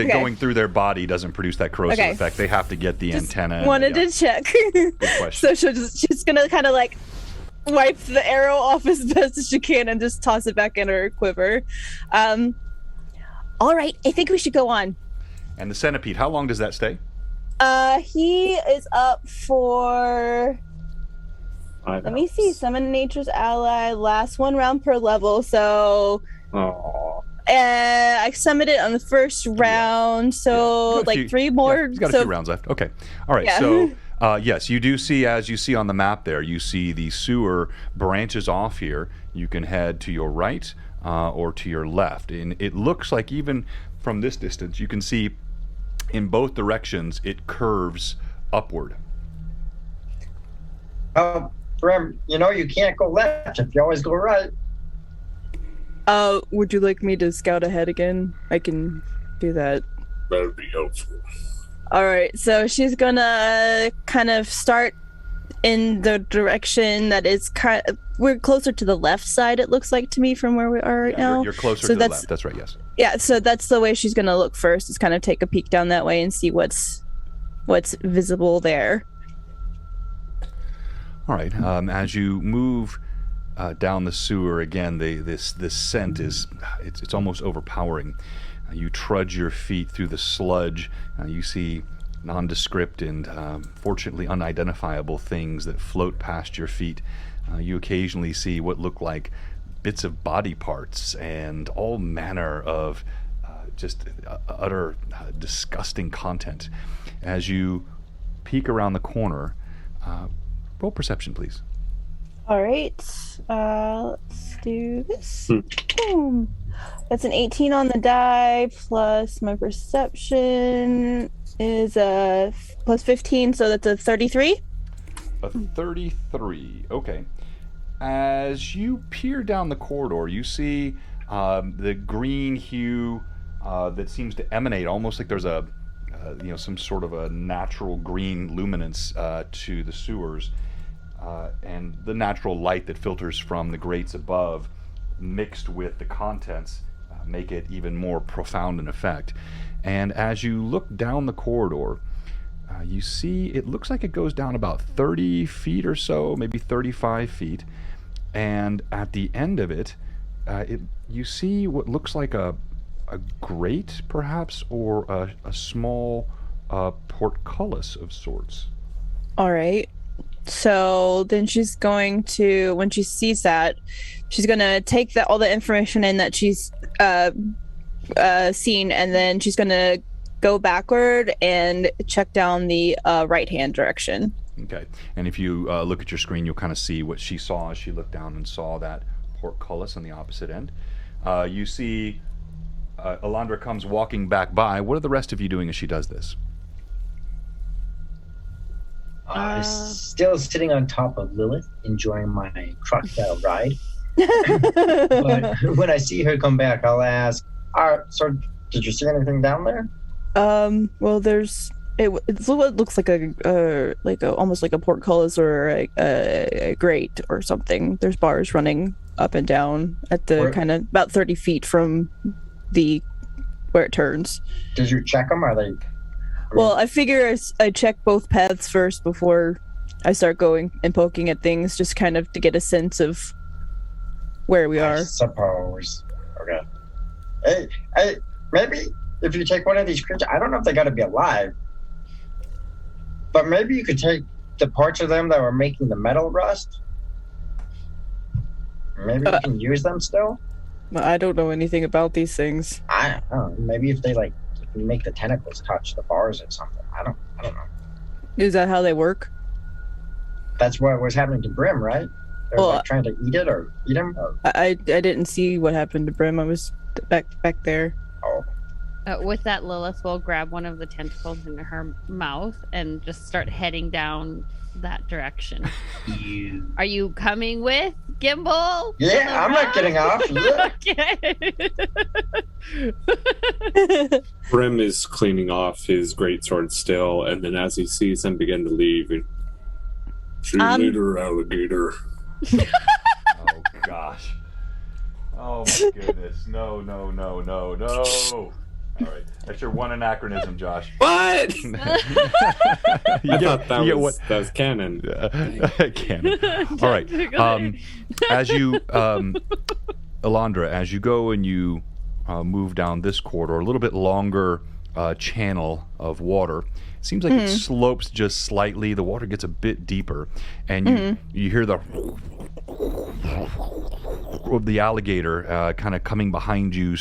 Going through their body doesn't produce that corrosive Okay. effect. They have to get the antenna. Wanted to check. Good question. So she's gonna kind of like wipe the arrow off as best as she can and just toss it back in her quiver. All right, I think we should go on. And the centipede, how long does that stay? He is up for... Let me see. Summon nature's ally. Last one round per level. So... Aww. I summoned it on the first round. So, like, 3 more. Yeah, he's got a few rounds left. Okay. All right. Yeah. So... yes, you do see, as you see on the map there, you see the sewer branches off here. You can head to your right or to your left. And it looks like even from this distance, you can see in both directions, it curves upward. Brim, you know you can't go left if you always go right. Would you like me to scout ahead again? I can do that. That would be helpful. All right, so she's gonna kind of start in the direction that is we're closer to the left side, it looks like to me, from where we are right now. You're closer to the left. That's right. Yes. Yeah, so that's the way she's gonna look first. Is kind of take a peek down that way and see what's visible there. All right. As you move down the sewer again, this scent is it's almost overpowering. You trudge your feet through the sludge. You see nondescript and fortunately unidentifiable things that float past your feet. You occasionally see what look like bits of body parts and all manner of just utter disgusting content. As you peek around the corner, roll perception, please. All right, let's do this. Boom. That's an 18 on the die, plus my perception is plus 15, so that's a 33. A 33, okay. As you peer down the corridor, you see the green hue that seems to emanate, almost like there's a some sort of a natural green luminance to the sewers, and the natural light that filters from the grates above, mixed with the contents, make it even more profound in effect. And as you look down the corridor, you see it looks like it goes down about 30 feet or so, maybe 35 feet. And at the end of it, you see what looks like a grate, perhaps, or a small portcullis of sorts. All right. So then she's going to, when she sees that, she's going to take all the information in that she's seen, and then she's going to go backward and check down the right-hand direction. Okay. And if you look at your screen, you'll kind of see what she saw as she looked down and saw that portcullis on the opposite end. You see Alondra comes walking back by. What are the rest of you doing as she does this? Still sitting on top of Lilith, enjoying my crocodile ride. But when I see her come back, I'll ask, so did you see anything down there? Well, it's what looks like almost like a portcullis or a grate or something. There's bars running up and down at the kind of about 30 feet from where it turns. Did you check them? Are they? Well, I figure I check both paths first before I start going and poking at things, just kind of to get a sense of where we are. I suppose. Okay. Hey, maybe if you take one of these creatures, I don't know if they got to be alive, but maybe you could take the parts of them that were making the metal rust. Maybe you can use them still. I don't know anything about these things. I don't know. Maybe if they make the tentacles touch the bars or something. I don't know. Is that how they work? That's what was happening to Brim, right? They were trying to eat him. Or... I didn't see what happened to Brim. I was back there. Oh. With that, Lilith will grab one of the tentacles in her mouth and just start heading down that direction. Are you coming with, Gimbal? Yeah, I'm not getting off. Okay. Brim is cleaning off his greatsword still, and then as he sees him begin to leave, see you later, alligator. Oh gosh. Oh my goodness. No. All right. That's your one anachronism, Josh. What? I thought that was canon. Canon. All right. As you, Alondra, as you go and you move down this corridor, a little bit longer channel of water. It seems like it slopes just slightly. The water gets a bit deeper, and you hear the of the alligator kind of coming behind you,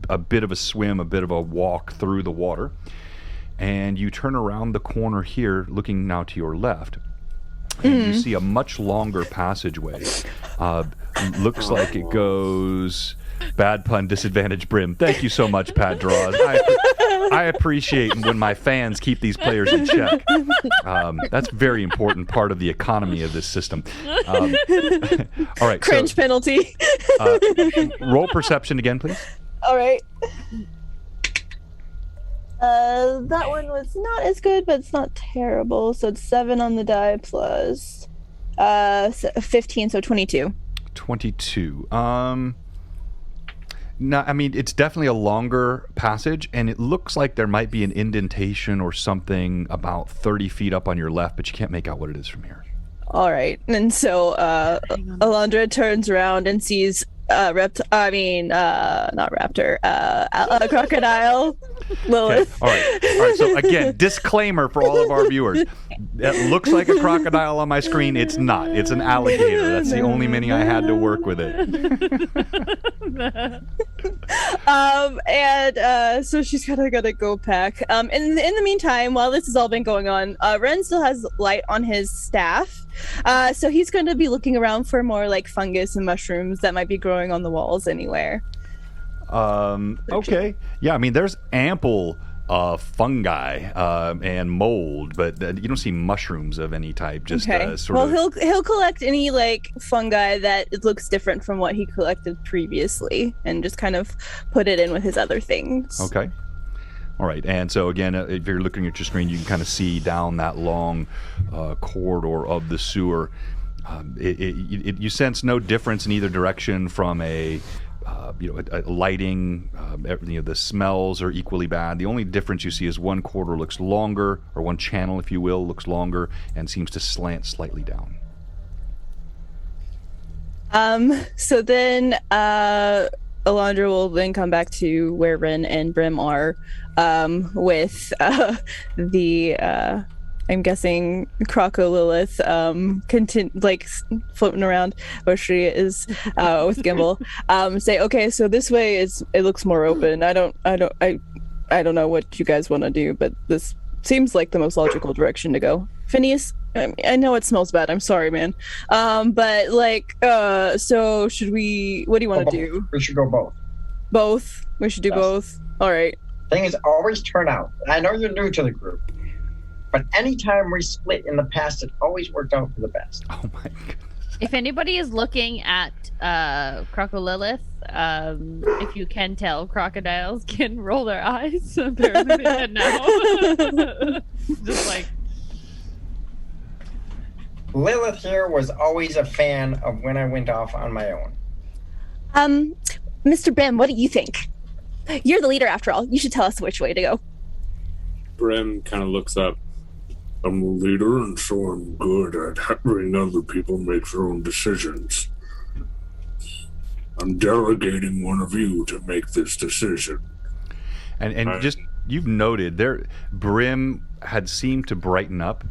a bit of a swim, a bit of a walk through the water. And you turn around the corner here, looking now to your left, and you see a much longer passageway. Looks like it goes... Bad pun, disadvantage Brim. Thank you so much, Pat Draws. I appreciate when my fans keep these players in check. That's a very important part of the economy of this system. All right. Cringe penalty. Roll perception again, please. All right. That one was not as good, but it's not terrible. So it's 7 on the die plus 15, so 22. 22. No, I mean, it's definitely a longer passage, and it looks like there might be an indentation or something about 30 feet up on your left, but you can't make out what it is from here. All right. And so Alondra turns around and sees not raptor, a crocodile, Lilith. Okay. All right. So again, disclaimer for all of our viewers. It looks like a crocodile on my screen. It's not. It's an alligator. That's the only mini I had to work with it. So she's gonna go pack. In the meantime, while this has all been going on, Ren still has light on his staff. So he's going to be looking around for more like fungus and mushrooms that might be growing on the walls anywhere. Okay. Yeah, I mean, there's ample fungi and mold, but you don't see mushrooms of any type. Just he'll collect any like fungi that it looks different from what he collected previously, and just kind of put it in with his other things. Okay. All right, and so again, if you're looking at your screen, you can kind of see down that long corridor of the sewer. You sense no difference in either direction from a lighting. The smells are equally bad. The only difference you see is one corridor looks longer, or one channel, if you will, looks longer and seems to slant slightly down. So then Alondra will then come back to where Ren and Brim are, with I'm guessing Croco Lilith floating around where she is with Gimbal. Say, okay, so this way it looks more open. I don't know what you guys want to do, but this seems like the most logical direction to go. Phineas, I know it smells bad. I'm sorry, man. But so should we? What do you want to do? We should go both. Both. We should do both. All right. Things always turn out. I know you're new to the group, but anytime we split in the past, it always worked out for the best. Oh my goodness. If anybody is looking at Croco Lilith, if you can tell, crocodiles can roll their eyes. Apparently they can now. Just like... Lilith here was always a fan of when I went off on my own. Mr. Brim, what do you think? You're the leader after all. You should tell us which way to go. Brim kind of looks up. I'm the leader, and so I'm good at having other people make their own decisions. I'm delegating one of you to make this decision. And just, you've noted, Brim had seemed to brighten up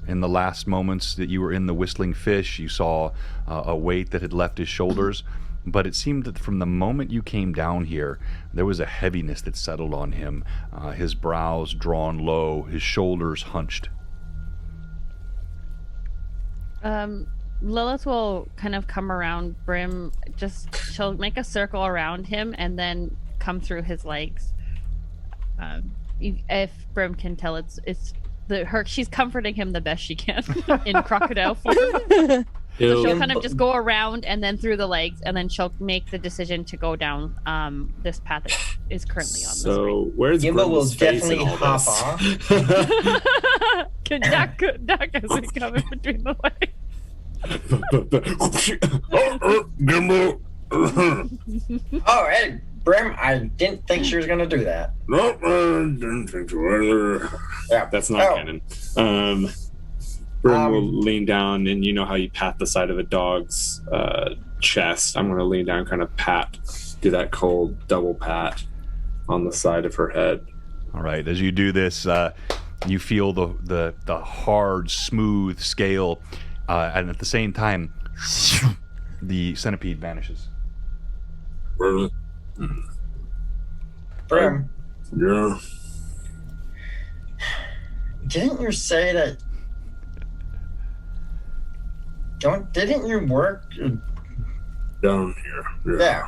in the last moments that you were in the Whistling Fish. You saw a weight that had left his shoulders. But it seemed that from the moment you came down here, there was a heaviness that settled on him. His brows drawn low, his shoulders hunched. Lilith will kind of come around Brim. She'll make a circle around him and then come through his legs. If Brim can tell, she's comforting him the best she can in crocodile form. So she'll kind of just go around and then through the legs, and then she'll make the decision to go down this path that is currently on the screen. So where's Gimbo will Brim's face definitely in all hop this? off. Dak doesn't come in between the legs. Gimbo. Oh, hey, Brim, I didn't think she was going to do that. Nope, didn't think so either. Yeah. That's not canon. Brim will lean down, and you know how you pat the side of a dog's chest. I'm going to lean down, kind of do that cold double pat on the side of her head. All right. As you do this, you feel the hard, smooth scale, and at the same time, the centipede vanishes. Really? Brim, Yeah. didn't you say that... Didn't you work... Down here. Yeah.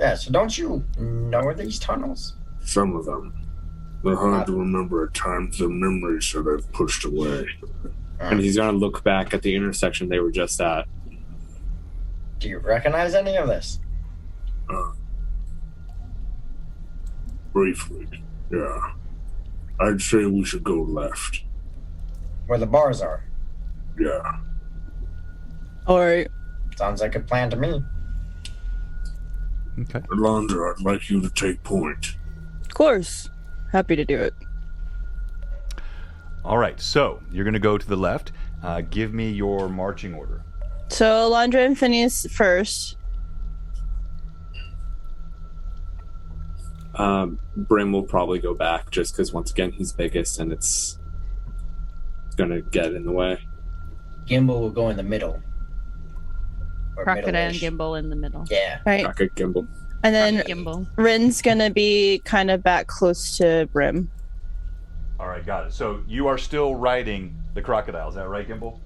Yeah, so don't you know these tunnels? Some of them. They're hard to remember at times. They're memories that I've pushed away. And he's going to look back at the intersection they were just at. Do you recognize any of this? Briefly, yeah. I'd say we should go left. Where the bars are? Yeah. All right. Sounds like a plan to me. Okay. Alondra, I'd like you to take point. Of course. Happy to do it. All right. So you're going to go to the left. Give me your marching order. So Alondra and Phineas first. Brim will probably go back just because, once again, he's biggest and it's going to get in the way. Gimbal will go in the middle. Or Crocodile and middle-ish. Gimbal in the middle. Yeah. Right. Rocket Gimbal. And then Gimbal. Rin's gonna be kind of back close to Brim. All right. Got it. So you are still riding the crocodile. Is that right, Gimbal?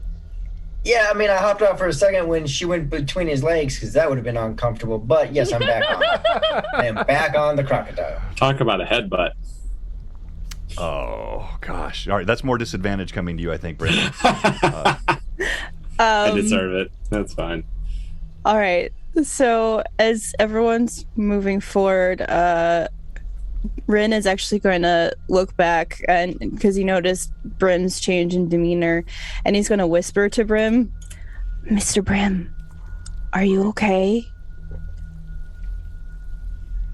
Yeah, I mean, I hopped off for a second when she went between his legs because that would have been uncomfortable. But yes, I'm back on. I am back on the crocodile. Talk about a headbutt. Oh, gosh. All right. That's more disadvantage coming to you, I think, Brandon. I deserve it. That's fine. All right. So as everyone's moving forward, Rin is actually going to look back, and because he noticed Brim's change in demeanor, and he's going to whisper to Brim, "Mr. Brim, are you okay?"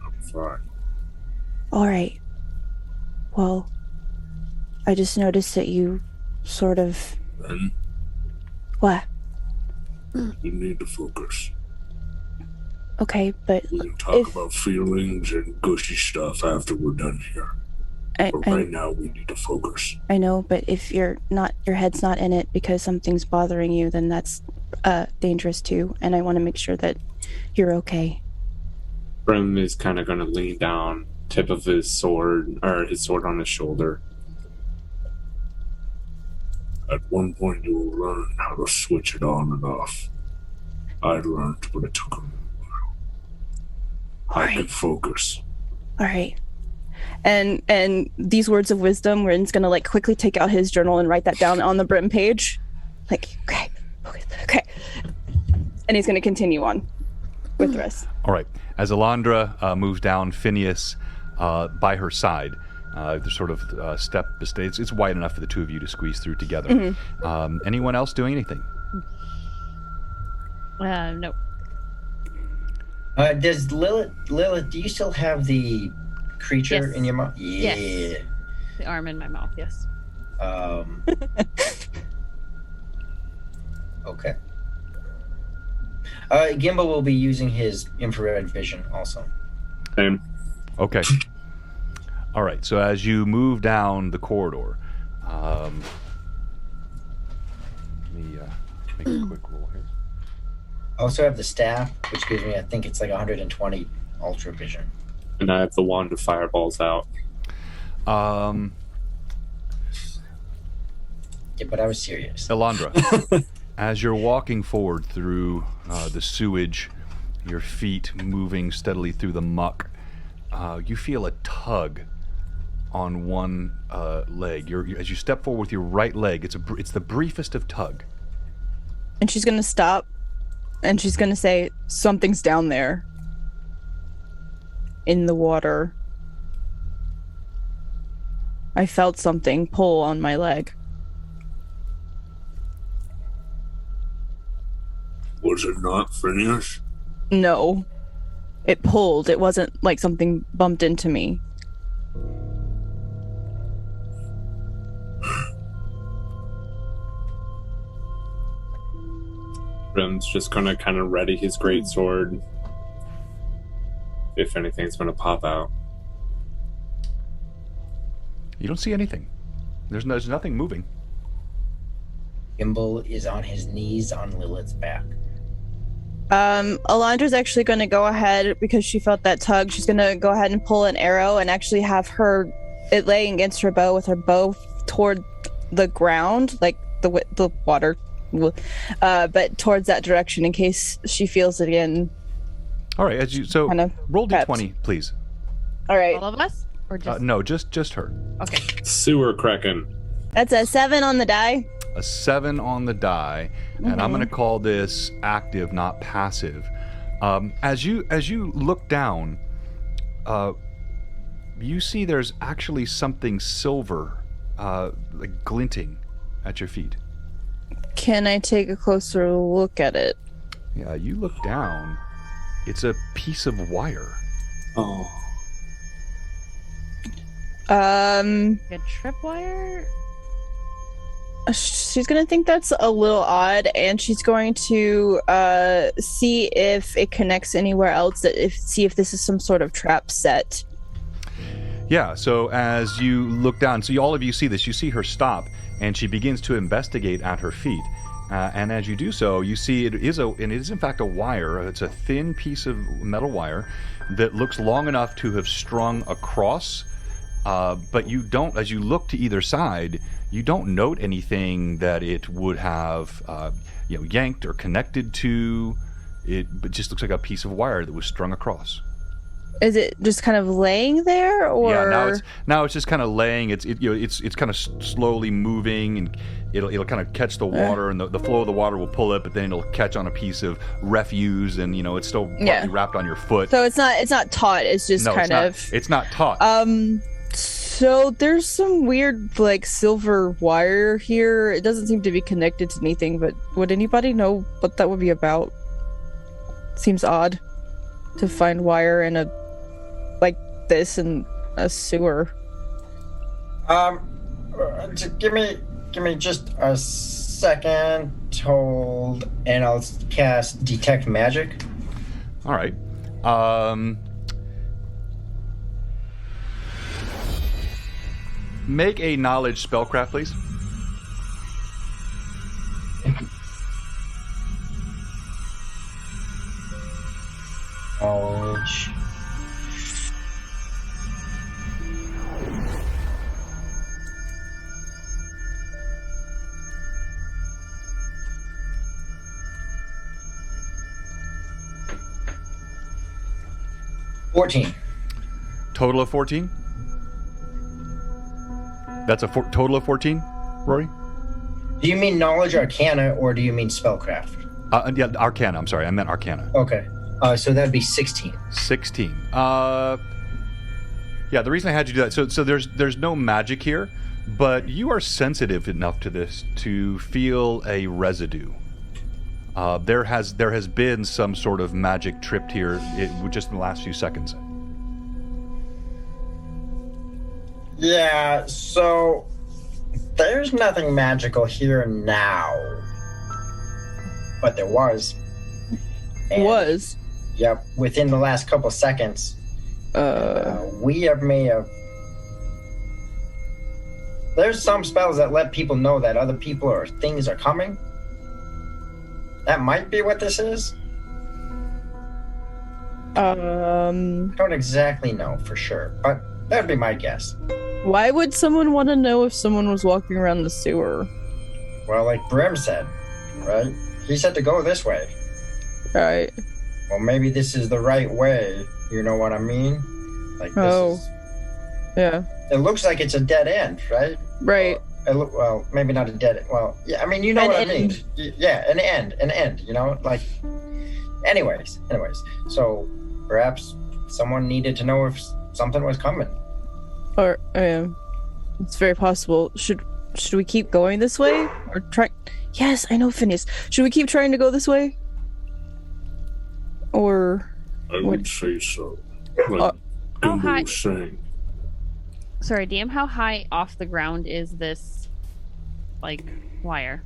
I'm fine. All right. Well, I just noticed that you sort of... Then What? you need to focus. Okay, but We can talk If- about feelings and gushy stuff after we're done here. But right now, we need to focus. I know, but if your head's not in it because something's bothering you, then that's dangerous too. And I want to make sure that you're okay. Brim is kind of going to lean down, tip of his sword, or his sword on his shoulder. At one point, you will learn how to switch it on and off. I learned, but it took a while. All I can right, focus. all right. And these words of wisdom, Rin's gonna like quickly take out his journal and write that down on the Brim page. Like, okay. And he's gonna continue on with the rest. All right. As Alondra moves down, Phineas by her side. They're sort of step. It's wide enough for the two of you to squeeze through together. Mm-hmm. Anyone else doing anything? No. Does Lilith, do you still have the creature Yes. in your mouth? Yeah. Yes. The arm in my mouth, yes. Okay. Gimbal will be using his infrared vision also. Same. Okay. All right. So as you move down the corridor, let me make a quick roll here. I also have the staff, which gives me, I think it's like 120 ultra vision. And I have the wand of fireballs out. Yeah, but I was serious. Alondra, as you're walking forward through the sewage, your feet moving steadily through the muck, you feel a tug on one leg. As you step forward with your right leg, it's the briefest of tug. And she's gonna stop, and she's gonna say, "Something's down there in the water. I felt something pull on my leg." Was it not Phineas? No. it pulled. It wasn't like something bumped into me. Brim's just gonna kind of ready his great sword. If anything's gonna pop out. You don't see anything. There's nothing moving. Gimbal is on his knees on Lilith's back. Alondra's actually going to go ahead because she felt that tug. She's going to go ahead and pull an arrow and actually have it laying against her bow with her bow toward the ground, like the water, but towards that direction in case she feels it again. All right, roll d20, please. All right. All of us? Or just... No, just her. Okay. Sewer Kraken. That's a 7 on the die. A 7 on the die, and I'm going to call this active, not passive. As you look down, you see there's actually something silver, like glinting, at your feet. Can I take a closer look at it? Yeah, you look down. It's a piece of wire. Oh. A tripwire? She's gonna think that's a little odd, and she's going to see if it connects anywhere else. See if this is some sort of trap set. Yeah. So as you look down, all of you see this. You see her stop, and she begins to investigate at her feet. And as you do so, you see it is in fact a wire. It's a thin piece of metal wire that looks long enough to have strung across. But you don't, as you look to either side, you don't note anything that it would have, yanked or connected to. It just looks like a piece of wire that was strung across. Is it just kind of laying there, or? Yeah, now it's just kind of laying. It's kind of slowly moving, and it'll kind of catch the water, and the flow of the water will pull it, but then it'll catch on a piece of refuse, and it's still partly wrapped on your foot. So it's not taut. It's just it's not taut. So there's some weird like silver wire here. It doesn't seem to be connected to anything, but would anybody know what that would be about? Seems odd to find wire in a like this in a sewer. Give me just a second, hold, and I'll cast Detect Magic. All right. Make a knowledge spellcraft, please. Knowledge. $14. Total of 14? That's a total of 14, Rory? Do you mean Knowledge Arcana, or do you mean Spellcraft? Yeah, Arcana. I'm sorry. I meant Arcana. Okay. So that'd be 16. 16. Yeah, the reason I had you do that, so there's no magic here, but you are sensitive enough to this to feel a residue. There has been some sort of magic tripped here just in the last few seconds. Yeah, so there's nothing magical here now. But there was. And, yep, within the last couple seconds. May have... There's some spells that let people know that other people or things are coming. That might be what this is. I don't exactly know for sure, but that would be my guess. Why would someone want to know if someone was walking around the sewer? Well, like Brim said, right? He said to go this way. Right. Well, maybe this is the right way. You know what I mean? Like this is... Yeah. It looks like it's a dead end, right? Right. Well, maybe not a dead end. Well, yeah, I mean, you know what I mean. Yeah, an end, like... Anyways. So, perhaps someone needed to know if something was coming. Or, it's very possible. Should we keep going this way? Or try... Yes, I know, Phineas. Should we keep trying to go this way? Or... I would say so. Like How Gimble high- was saying. Sorry, DM, how high off the ground is this, like, wire?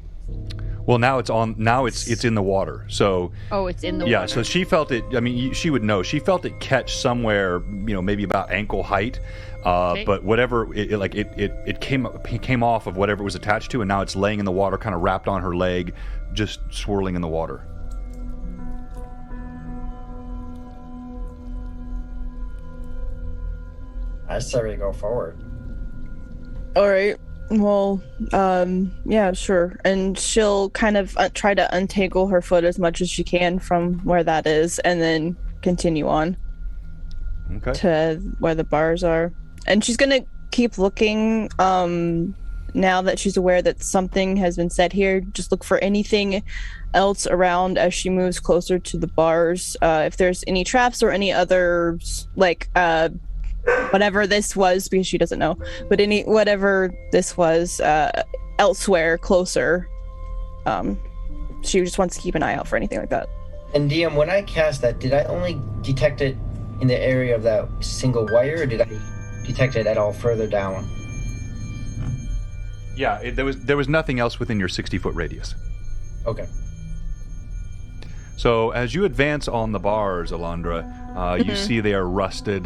Well, now it's on. Now it's in the water. So Oh, it's in the yeah. water. So she felt it. I mean, she would know. She felt it catch somewhere. Maybe about ankle height. Okay. But whatever, it came off of whatever it was attached to, and now it's laying in the water, kind of wrapped on her leg, just swirling in the water. I say we go forward. All right. Well, yeah, sure. And she'll kind of try to untangle her foot as much as she can from where that is, and then continue on Okay. to where the bars are. And she's gonna keep looking. Now that she's aware that something has been said here, just look for anything else around as she moves closer to the bars. If there's any traps or any other whatever this was, because she doesn't know, but whatever this was elsewhere closer, she just wants to keep an eye out for anything like that. And DM, when I cast that, did I only detect it in the area of that single wire, or did I detect it at all further down? Yeah. There was nothing else within your 60-foot radius. Okay. So as you advance on the bars, Alondra, you see they are rusted.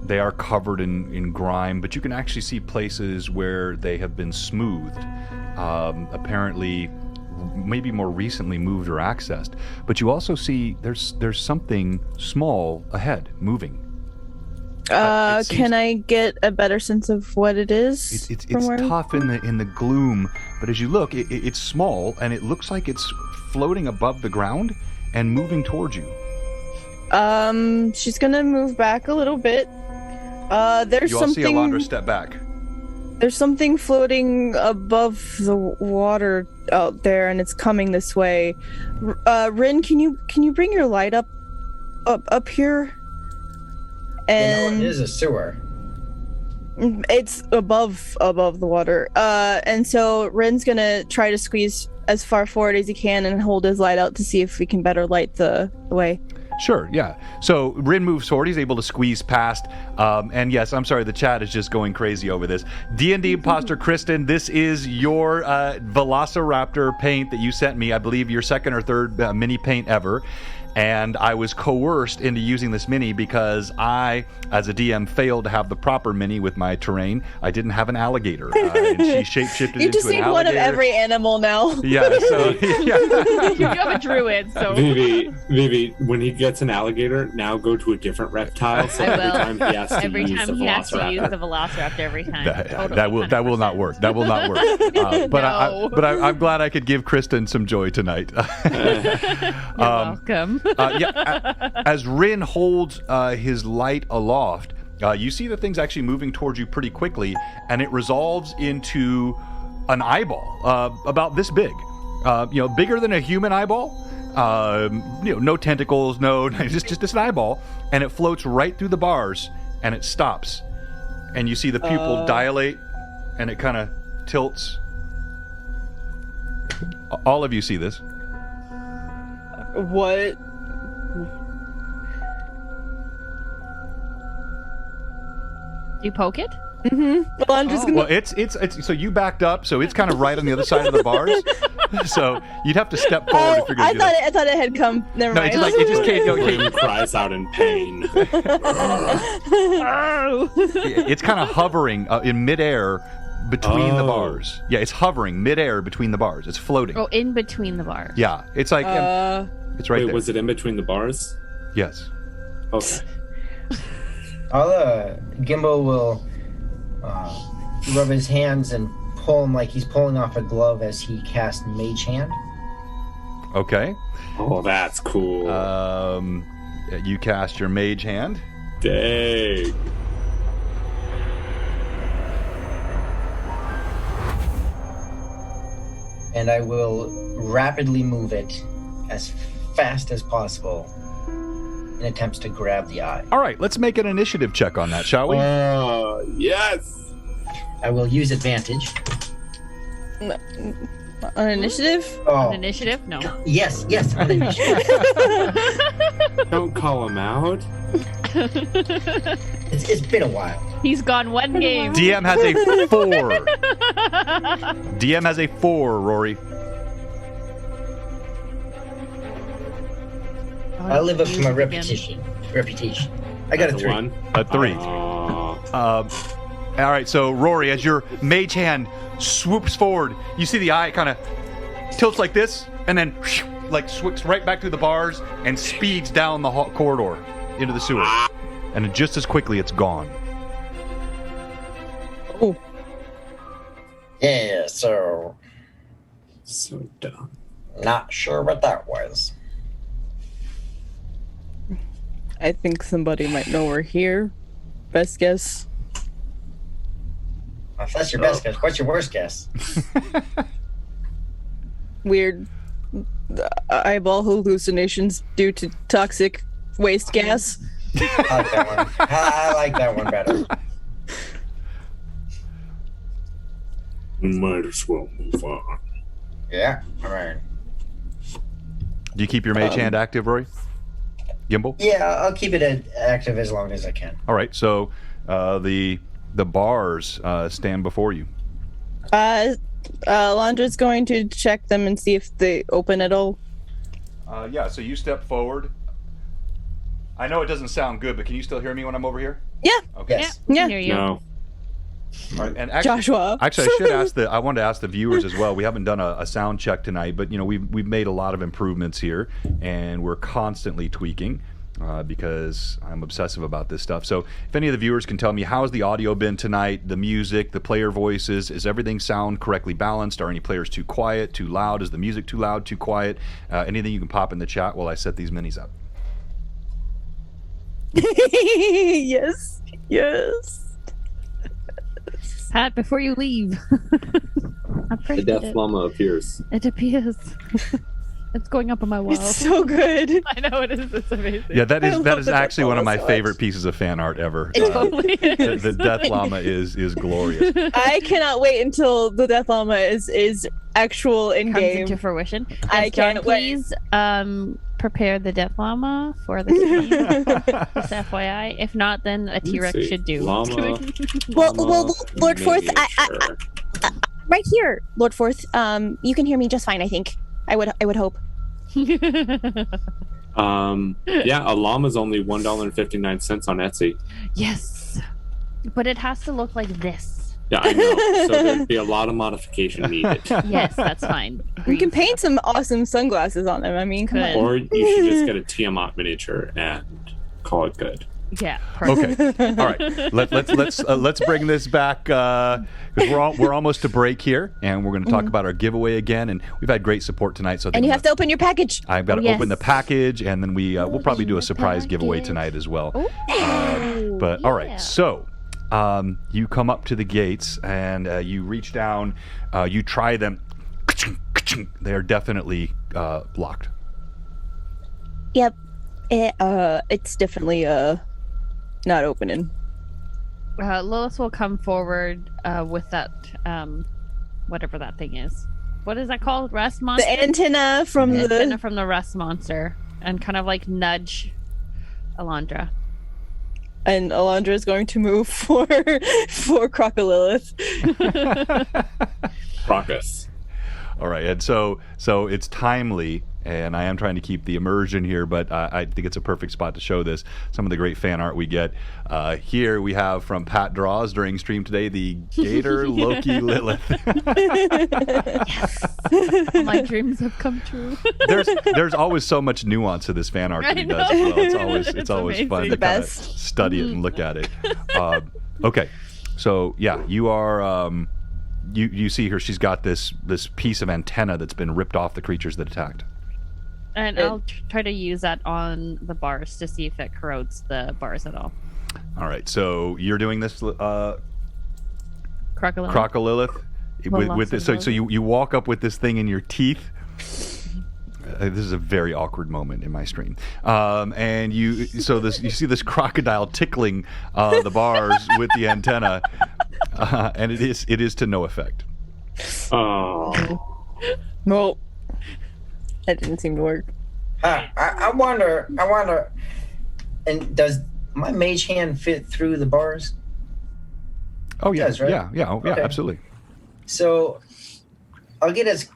They are covered in grime, but you can actually see places where they have been smoothed. Apparently, maybe more recently moved or accessed. But you also see there's something small ahead, moving. Can I get a better sense of what it is? It's from where- tough in the gloom, but as you look, it's small and it looks like it's floating above the ground and moving towards you. She's gonna move back a little bit. There's You all see something. Alondra step back. There's something floating above the water out there, and it's coming this way. Rin, can you bring your light up here? And it is a sewer. it's above the water. And so Rin's gonna try to squeeze as far forward as he can and hold his light out to see if we can better light the way. Sure, yeah. So Rin moves forward. He's able to squeeze past. And yes, I'm sorry, the chat is just going crazy over this. D&D imposter Kristen, this is your Velociraptor paint that you sent me. I believe your second or third mini paint ever. And I was coerced into using this mini because I, as a DM, failed to have the proper mini with my terrain. I didn't have an alligator. And she shapeshifted You into just an need alligator. one of every animal now. Yeah, so yeah. You have a druid, so Vivi, when he gets an alligator, now go to a different reptile. So I every will. time he has to every use time the he has to Velociraptor. use the Velociraptor every time. That will not work. That will not work. But No. I'm glad I could give Kristen some joy tonight. You're welcome. As Rin holds his light aloft, you see the thing's actually moving towards you pretty quickly, and it resolves into an eyeball about this big. Bigger than a human eyeball. No tentacles, just an eyeball, and it floats right through the bars, and it stops, and you see the pupil dilate, and it kind of tilts. All of you see this. What? Do you poke it? Well, I'm just gonna. Well, it's so you backed up, so it's kind of right on the other side of the bars. So you'd have to step forward if you're going to do that. I thought it had come. Never No, mind. it just came. Rin cries out in pain. It's kind of hovering in midair between the bars. Yeah, it's hovering midair between the bars. It's floating. Oh, in between the bars. Yeah, it's like it's right Wait, there. was it in between the bars? Yes. Okay. Gimbo will rub his hands and pull him like he's pulling off a glove as he casts Mage Hand. Okay. Oh, that's cool. You cast your Mage Hand. Dang. And I will rapidly move it as fast as possible in attempts to grab the eye. All right, let's make an initiative check on that, shall we? Yes. I will use advantage. On initiative? Oh, An initiative? No. yes, on initiative. Don't call him out. It's been a while. He's gone one game. DM has a 4. DM has a 4, Rory. I live up to my Again. reputation. I got a 3. One. A 3. Aw. All right, so Rory, as your mage hand swoops forward, you see the eye kind of tilts like this, and then like swoops right back through the bars and speeds down the corridor into the sewer. And just as quickly, it's gone. Oh. Yeah, so So dumb. not sure what that was. I think somebody might know we're here. Best guess. If that's your best guess, what's your worst guess? Weird eyeball hallucinations due to toxic waste gas. I like that one. I like that one better. We might as well move on. Yeah, all right. Do you keep your mage hand active, Rory? Gimbal? Yeah, I'll keep it active as long as I can. All right, so the bars stand before you. Londra's going to check them and see if they open at all. Yeah, so you step forward. I know it doesn't sound good, but can you still hear me when I'm over here? Yeah. Okay. Yes. Yeah. Hear you. No. All right. And actually, Joshua. Actually, I wanted to ask the viewers as well. We haven't done a sound check tonight, but we've made a lot of improvements here, and we're constantly tweaking because I'm obsessive about this stuff. So, if any of the viewers can tell me how's the audio been tonight, the music, the player voices, is everything sound correctly balanced? Are any players too quiet, too loud? Is the music too loud, too quiet? Anything you can pop in the chat while I set these minis up. Yes. Pat, before you leave. The death llama appears. It appears. It's going up on my wall. It's so good. I know it is. It's amazing. Yeah, that I is love the actually Death one of my Llama so favorite much. pieces of fan art ever. It totally is. The Death Llama is glorious. I cannot wait until the Death Llama is actual in Comes game. into fruition. I Yes, John, can't wait. please prepare the death llama for the game. Just FYI. If not, then a T-Rex see. should do. Llama. Well, Llama Lord Forth, miniature. right here, Lord Forth. You can hear me just fine. I think. I would hope. Yeah, a llama's only $1.59 on Etsy. Yes. But it has to look like this. Yeah, I know. So there'd be a lot of modification needed. Yes, that's fine. You can paint some awesome sunglasses on them. I mean, come Good. on. Or you should just get a Tiamat miniature and call it good. Yeah. Perfect. Okay. All right. Let's bring this back because we're almost to break here, and we're going to talk about our giveaway again. And we've had great support tonight. So I think And you have to open your package. I've got to Yes. open the package, and then we'll probably do a the surprise giveaway package. tonight as well. Ooh, But all right, yeah. so you come up to the gates and you reach down. You try them. They are definitely locked. Yep. It's definitely not opening. Lilith will come forward with that, whatever that thing is. What is that called? Rust monster? The antenna from The antenna the from the rust monster. And kind of like nudge Alondra. and Alondra is going to move for Crocodilith. Crocus. All right, and so it's timely, and I am trying to keep the immersion here, but I think it's a perfect spot to show this. Some of the great fan art we get. Here we have from Pat Draws during stream today, the Gator Loki Lilith. My dreams have come true. There's always so much nuance to this fan art that he I does as know. well. It's It's always fun amazing. to kind of best. study it and look at it. Okay, so yeah, you are. You see her. She's got this piece of antenna that's been ripped off the creatures that attacked. And I'll try to use that on the bars to see if it corrodes the bars at all. All right, so you're doing this, Crocodile. Crocodilith, with this. So you walk up with this thing in your teeth. This is a very awkward moment in my stream, and you see this crocodile tickling the bars with the antenna, and it is to no effect. Oh. Well, that didn't seem to work. I wonder. And does my mage hand fit through the bars? Oh yeah, It does, right? yeah, Okay. absolutely. So I'll get as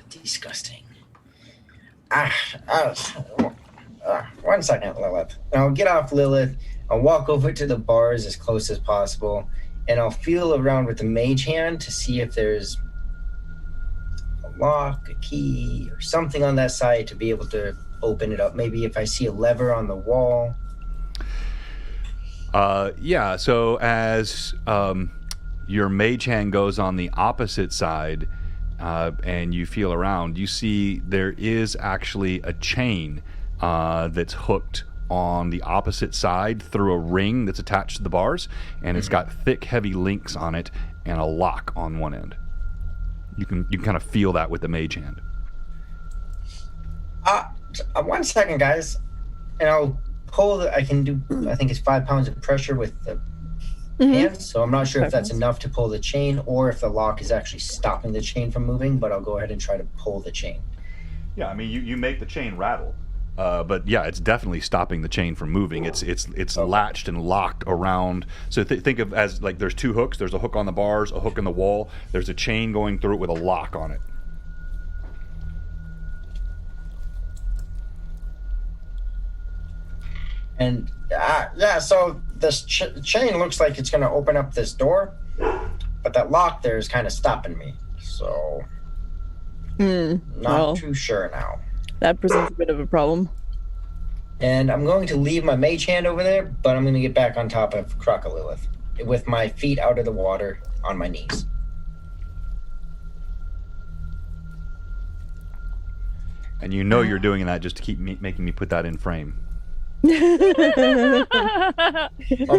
disgusting. 1 second, Lilith. And I'll get off Lilith. I'll walk over to the bars as close as possible, and I'll feel around with the mage hand to see if there's a lock, a key, or something on that side to be able to open it up. Maybe if I see a lever on the wall. Yeah, so as your mage hand goes on the opposite side and you feel around, you see there is actually a chain that's hooked on the opposite side through a ring that's attached to the bars, and it's got thick, heavy links on it and a lock on one end. You can kind of feel that with the mage hand. 1 second, guys, and I'll pull. I can do. I think it's 5 pounds of pressure with the hands. So I'm not sure if that's enough to pull the chain, or if the lock is actually stopping the chain from moving. But I'll go ahead and try to pull the chain. Yeah, I mean, you make the chain rattle, but yeah, it's definitely stopping the chain from moving. It's latched and locked around. So think of as like there's two hooks. There's a hook on the bars, a hook in the wall. There's a chain going through it with a lock on it. And so this chain looks like it's going to open up this door, but that lock there is kind of stopping me. So not too sure now. That presents a bit of a problem. And I'm going to leave my mage hand over there, but I'm going to get back on top of Crocalilith with my feet out of the water on my knees. And you know you're doing that just to keep making me put that in frame. I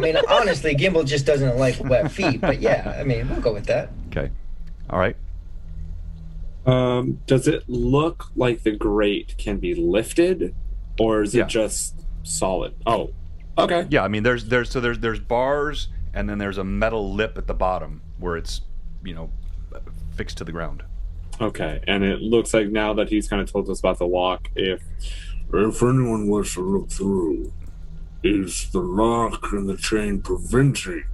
mean, honestly, Gimbal just doesn't like wet feet, but yeah, I mean, we'll go with that. Okay. All right. Does it look like the grate can be lifted, or is it just solid? Oh, okay. Yeah, I mean, there's bars, and then there's a metal lip at the bottom where it's, fixed to the ground. Okay, and it looks like now that he's kind of told us about the lock, if anyone wants to look through, is the lock and the chain preventing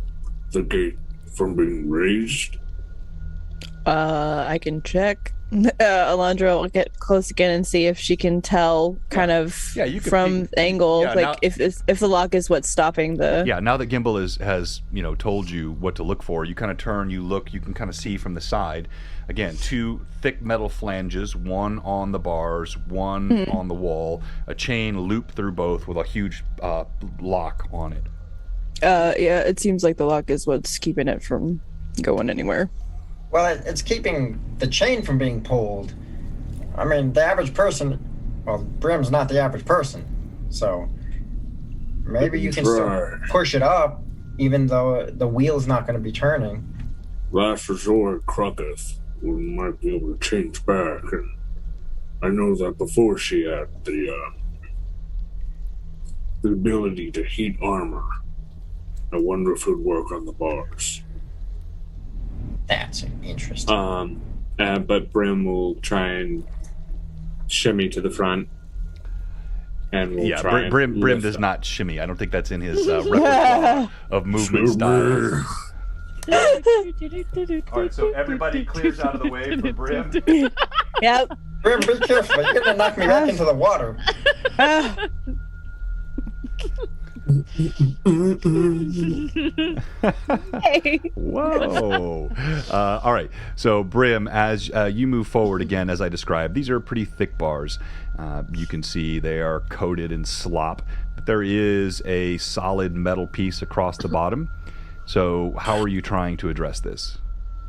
the gate from being raised? I can check. Alondra will get close again and see if she can tell kind of from angle, if the lock is what's stopping the... Yeah, now that Gimbal has told you what to look for, you kind of turn, you look, you can kind of see from the side. Again, two thick metal flanges, one on the bars, one on the wall, a chain looped through both with a huge lock on it. Yeah, it seems like the lock is what's keeping it from going anywhere. Well, it's keeping the chain from being pulled. I mean, the average person, well, Brim's not the average person, so maybe you can still push it up, even though the wheel's not going to be turning. Last resort, Crocus, we might be able to change back, and I know that before she had the ability to heat armor. I wonder if it would work on the bars. That's interesting. But Brim will try and shimmy to the front, and we'll try. Brim does not shimmy. I don't think that's in his repertoire of movement styles. All right, so everybody clears out of the way for Brim. Yep. Brim, be careful. You're going to knock me back into the water. Whoa. All right, so Brim, as you move forward again, as I described, these are pretty thick bars. You can see they are coated in slop, but there is a solid metal piece across the bottom. So how are you trying to address this?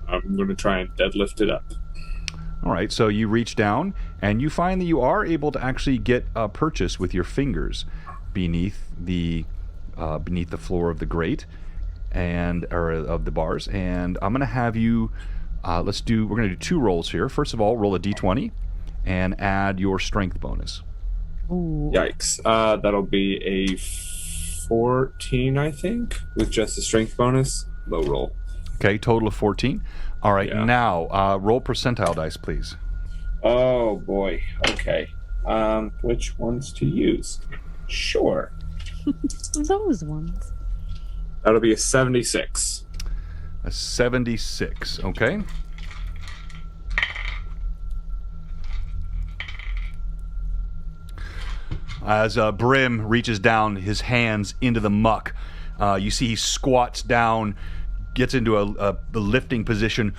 I'm going to try and deadlift it up. All right, so you reach down and you find that you are able to actually get a purchase with your fingers beneath the floor of the grate or of the bars. And I'm going to have you we're going to do 2 rolls here. First of all, roll a d20 and add your strength bonus. Ooh. Yikes. That'll be a 14, I think, with just a strength bonus. Low roll. Okay, total of 14. All right, Yeah. now roll percentile dice, please. Oh boy. Okay. Which ones to use? Sure. Those ones. That'll be a 76. A 76, okay. As Brim reaches down his hands into the muck, you see he squats down, gets into a lifting position.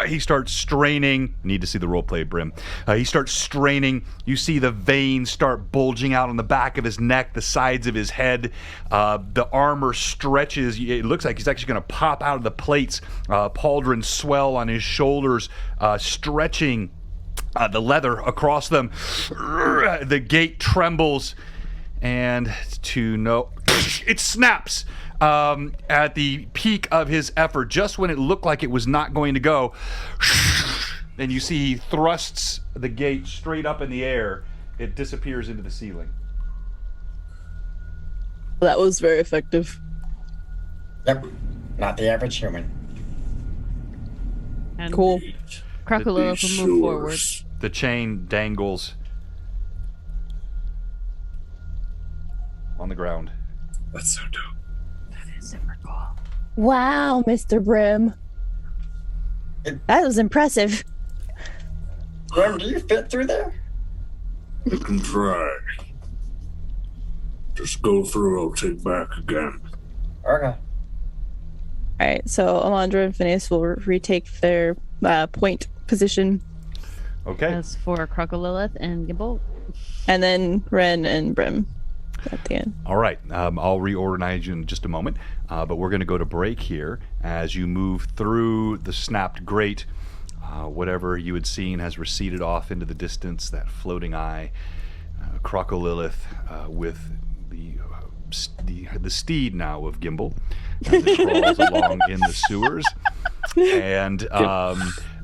He starts straining. Need to see the role play, Brim. He starts straining. You see the veins start bulging out on the back of his neck, the sides of his head. The armor stretches. It looks like he's actually going to pop out of the plates. Pauldrons swell on his shoulders, stretching the leather across them. The gate trembles, and it snaps. At the peak of his effort, just when it looked like it was not going to go, and you see he thrusts the gate straight up in the air. It disappears into the ceiling. That was very effective. Yep. Not the average human. And Cool. Crocodile will move forward. The chain dangles on the ground. That's so dope. Super cool. Wow, Mr. Brim. That was impressive. Grim, do you fit through there? I can try. Just go through, I'll take back again. Okay. All right, so Alondra and Phineas will retake their point position, Okay. As for Crocodilith and Gimble, and then Ren and Brim at the end. All right. I'll reorganize you in just a moment, but we're going to go to break here as you move through the snapped grate. Whatever you had seen has receded off into the distance, that floating eye. Crocodilith with the steed now of Gimble as it crawls along in the sewers. And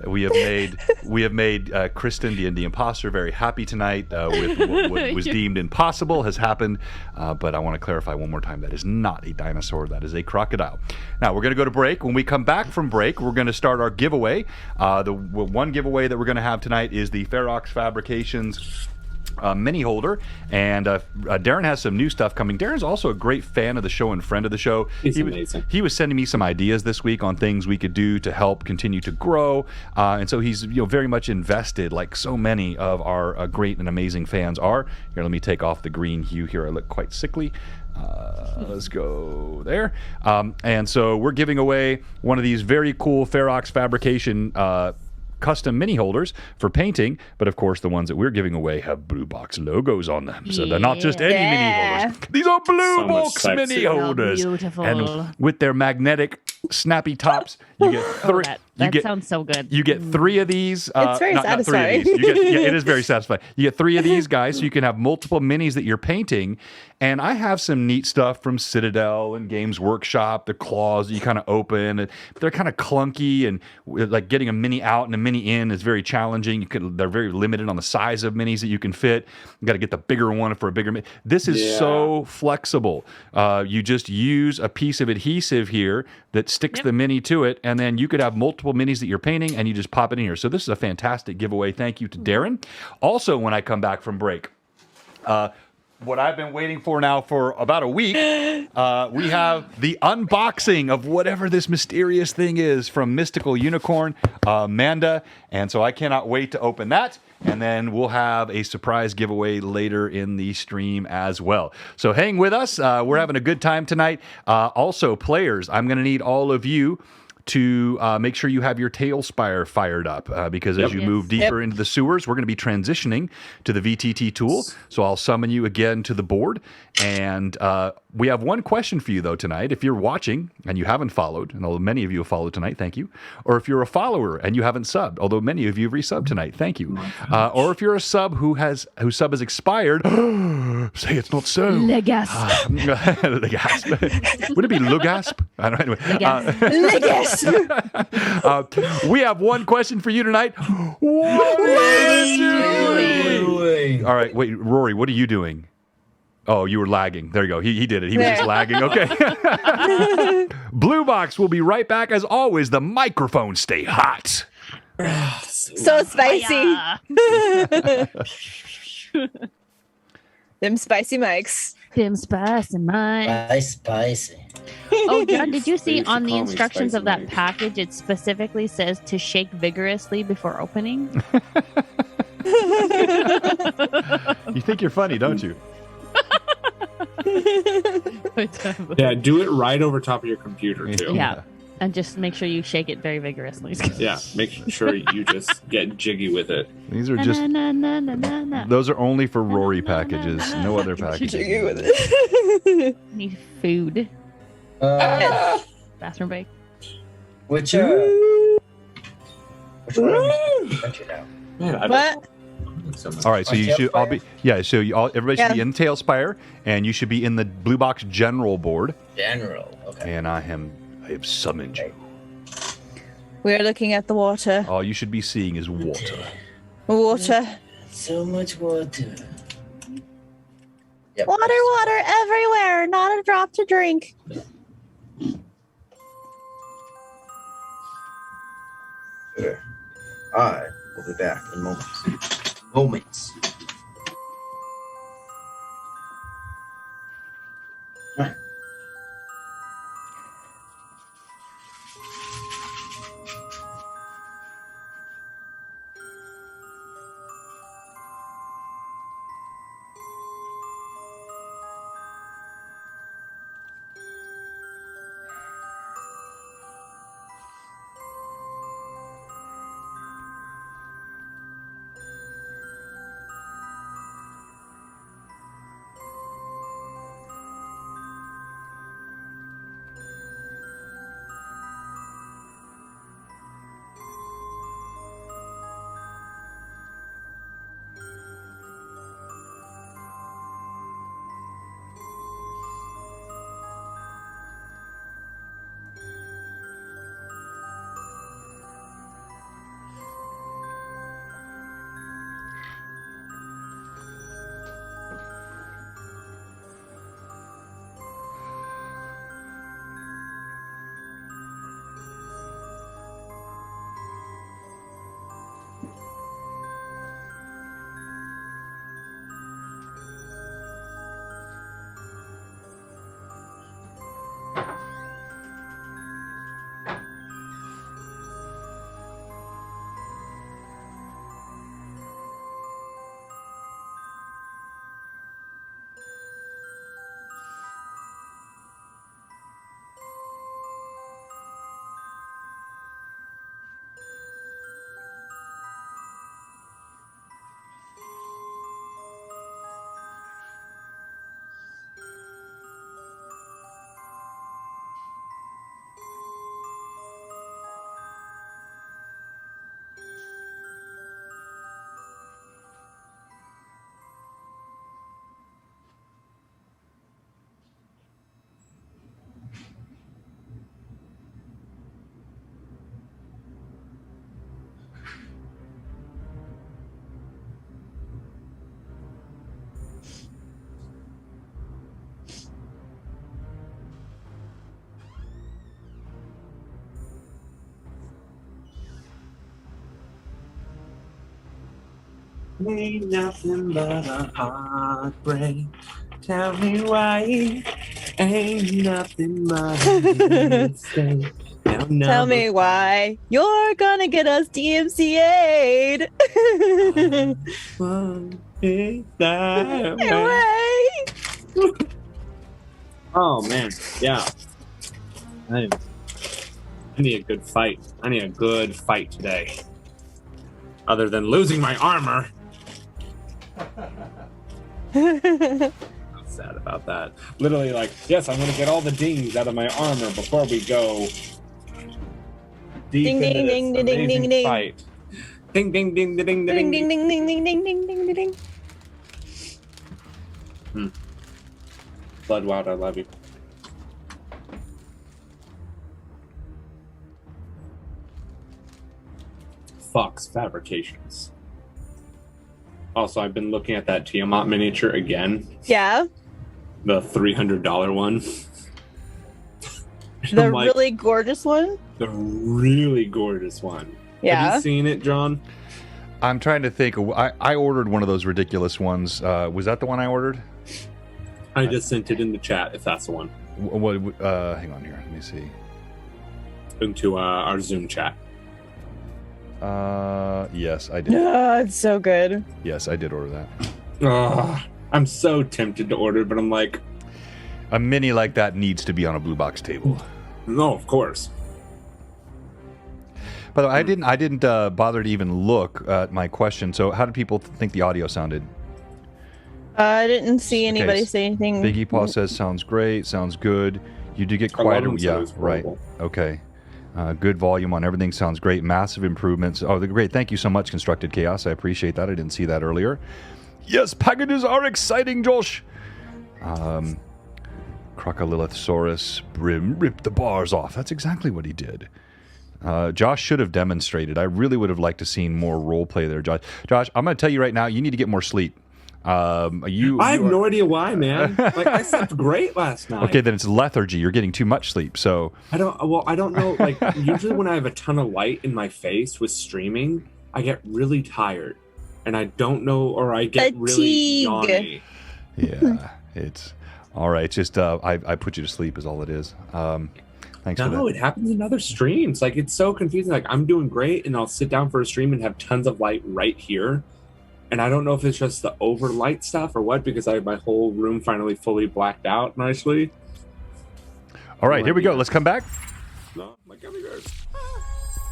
we have made Kristen, the imposter, very happy tonight with what was deemed impossible has happened. But I want to clarify one more time: that is not a dinosaur; that is a crocodile. Now we're going to go to break. When we come back from break, we're going to start our giveaway. The one giveaway that we're going to have tonight is the Ferox Fabrications mini holder, and Darren has some new stuff coming. Darren's also a great fan of the show and friend of the show. He's amazing. He was sending me some ideas this week on things we could do to help continue to grow, and so he's very much invested, like so many of our great and amazing fans are. Here, let me take off the green hue here. I look quite sickly. Let's go there. And so we're giving away one of these very cool Ferox Fabrication custom mini holders for painting, but of course the ones that we're giving away have Blue Box logos on them, so they're not just any mini holders. These are Blue So much Box mini sexier. holders, Beautiful. and with their magnetic snappy tops, you get three. That sounds so good. You get 3 of these. It's very not 3 of satisfying. these. It is very satisfying. You get 3 of these guys, so you can have multiple minis that you're painting. And I have some neat stuff from Citadel and Games Workshop. The claws that you kind of open, but they're kind of clunky, and like getting a mini out and a mini in is very challenging. They're very limited on the size of minis that you can fit. You got to get the bigger one for a bigger mini. This is so flexible. You just use a piece of adhesive here that sticks the mini to it, and then you could have multiple minis that you're painting, and you just pop it in here. So this is a fantastic giveaway. Thank you to Darren. Also, when I come back from break, what I've been waiting for now for about a week, we have the unboxing of whatever this mysterious thing is from Mystical Unicorn, Amanda, and so I cannot wait to open that. And then we'll have a surprise giveaway later in the stream as well. So hang with us. We're having a good time tonight. Also, players, I'm going to need all of you to make sure you have your Tailspire fired up because as you move deeper into the sewers, we're going to be transitioning to the VTT tool. So I'll summon you again to the board. And we have one question for you, though, tonight. If you're watching and you haven't followed, and although many of you have followed tonight, thank you. Or if you're a follower and you haven't subbed, although many of you have resubbed tonight, thank you. Or if you're a sub whose sub has expired, say it's not so. Legasp. Legasp. Would it be Lugasp? I don't know. Legasp. We have one question for you tonight. What are you doing? All right, wait, Rory, what are you doing? Oh, you were lagging. There you go. He did it. He was just lagging. Okay. Blue Box will be right back. As always, the microphones stay hot. So spicy. Them spicy mics. Them spicy mics. Spicy. Oh, John, did you see They should on the call me instructions Spicy of that Mike. package, it specifically says to shake vigorously before opening? You think you're funny, don't you? Yeah, do it right over top of your computer too. Yeah. And just make sure you shake it very vigorously. Yeah, make sure you just get jiggy with it. These are just. Those are only for Rory packages. No other packages. Jiggy with it. Need food. Uh, Bathroom break. which one are we country now? Man, I What? All right, so you should all be So everybody should be Yeah. in Tailspire, and you should be in the Blue Box General board. General. Okay. And I have summoned you. We're looking at the water. All you should be seeing is water. Water. So much water. Yep. Water everywhere. Not a drop to drink. Sure. I will be back in moments. Right. Ain't nothing but a heartbreak. Tell me why. Ain't nothing but a mistake. Tell me why you're gonna get us DMCA'd. Away. Oh man, yeah. I need a good fight. I need a good fight today. Other than losing my armor. I'm sad about that. Literally, like, yes, I'm gonna get all the dings out of my armor before we go deep Ding, into ding, this ding, ding, ding, amazing ding. fight. Ding ding ding ding ding Ding ding ding ding ding ding ding ding ding ding. Bloodwild, I love you. Fox Fabrications. Also, I've been looking at that Tiamat miniature again. Yeah. The $300 one. The like, really gorgeous one? The really gorgeous one. Yeah. Have you seen it, John? I'm trying to think. I ordered one of those ridiculous ones. Was that the one I ordered? I just sent it in the chat, if that's the one. Hang on here. Let me see. Into our Zoom chat. Yes, I did. It's so good. Yes, I did order that. I'm so tempted to order, but I'm like, a mini like that needs to be on a blue box table. no, of course. By the way, I didn't bother to even look at my question. So, how did people think the audio sounded? I didn't see anybody Okay, say anything. Biggie Paw says sounds great, sounds good. You do get A lot of quieter, them said yeah, it was right. horrible. Okay, good volume on everything. Sounds great. Massive improvements. Oh, they're great. Thank you so much, Constructed Chaos. I appreciate that. I didn't see that earlier. Yes, packages are exciting, Josh. Crocodilithosaurus Brim ripped the bars off. That's exactly what he did. Josh should have demonstrated. I really would have liked to seen more role play there, Josh. Josh, I'm going to tell you right now, you need to get more sleep. I have no idea why, man. Like, I slept great last night. Okay, then it's lethargy. You're getting too much sleep. So I don't know. Like, usually when I have a ton of light in my face with streaming, I get really tired, and I don't know, or I get really yawny. yeah, it's all right. It's just I put you to sleep is all it is. Thanks for that. No, it happens in other streams. Like, it's so confusing. Like, I'm doing great, and I'll sit down for a stream and have tons of light right here. And I don't know if it's just the overlight stuff or what, because I have my whole room finally fully blacked out nicely. All right, here we go. Let's come back. No, my gummy bears.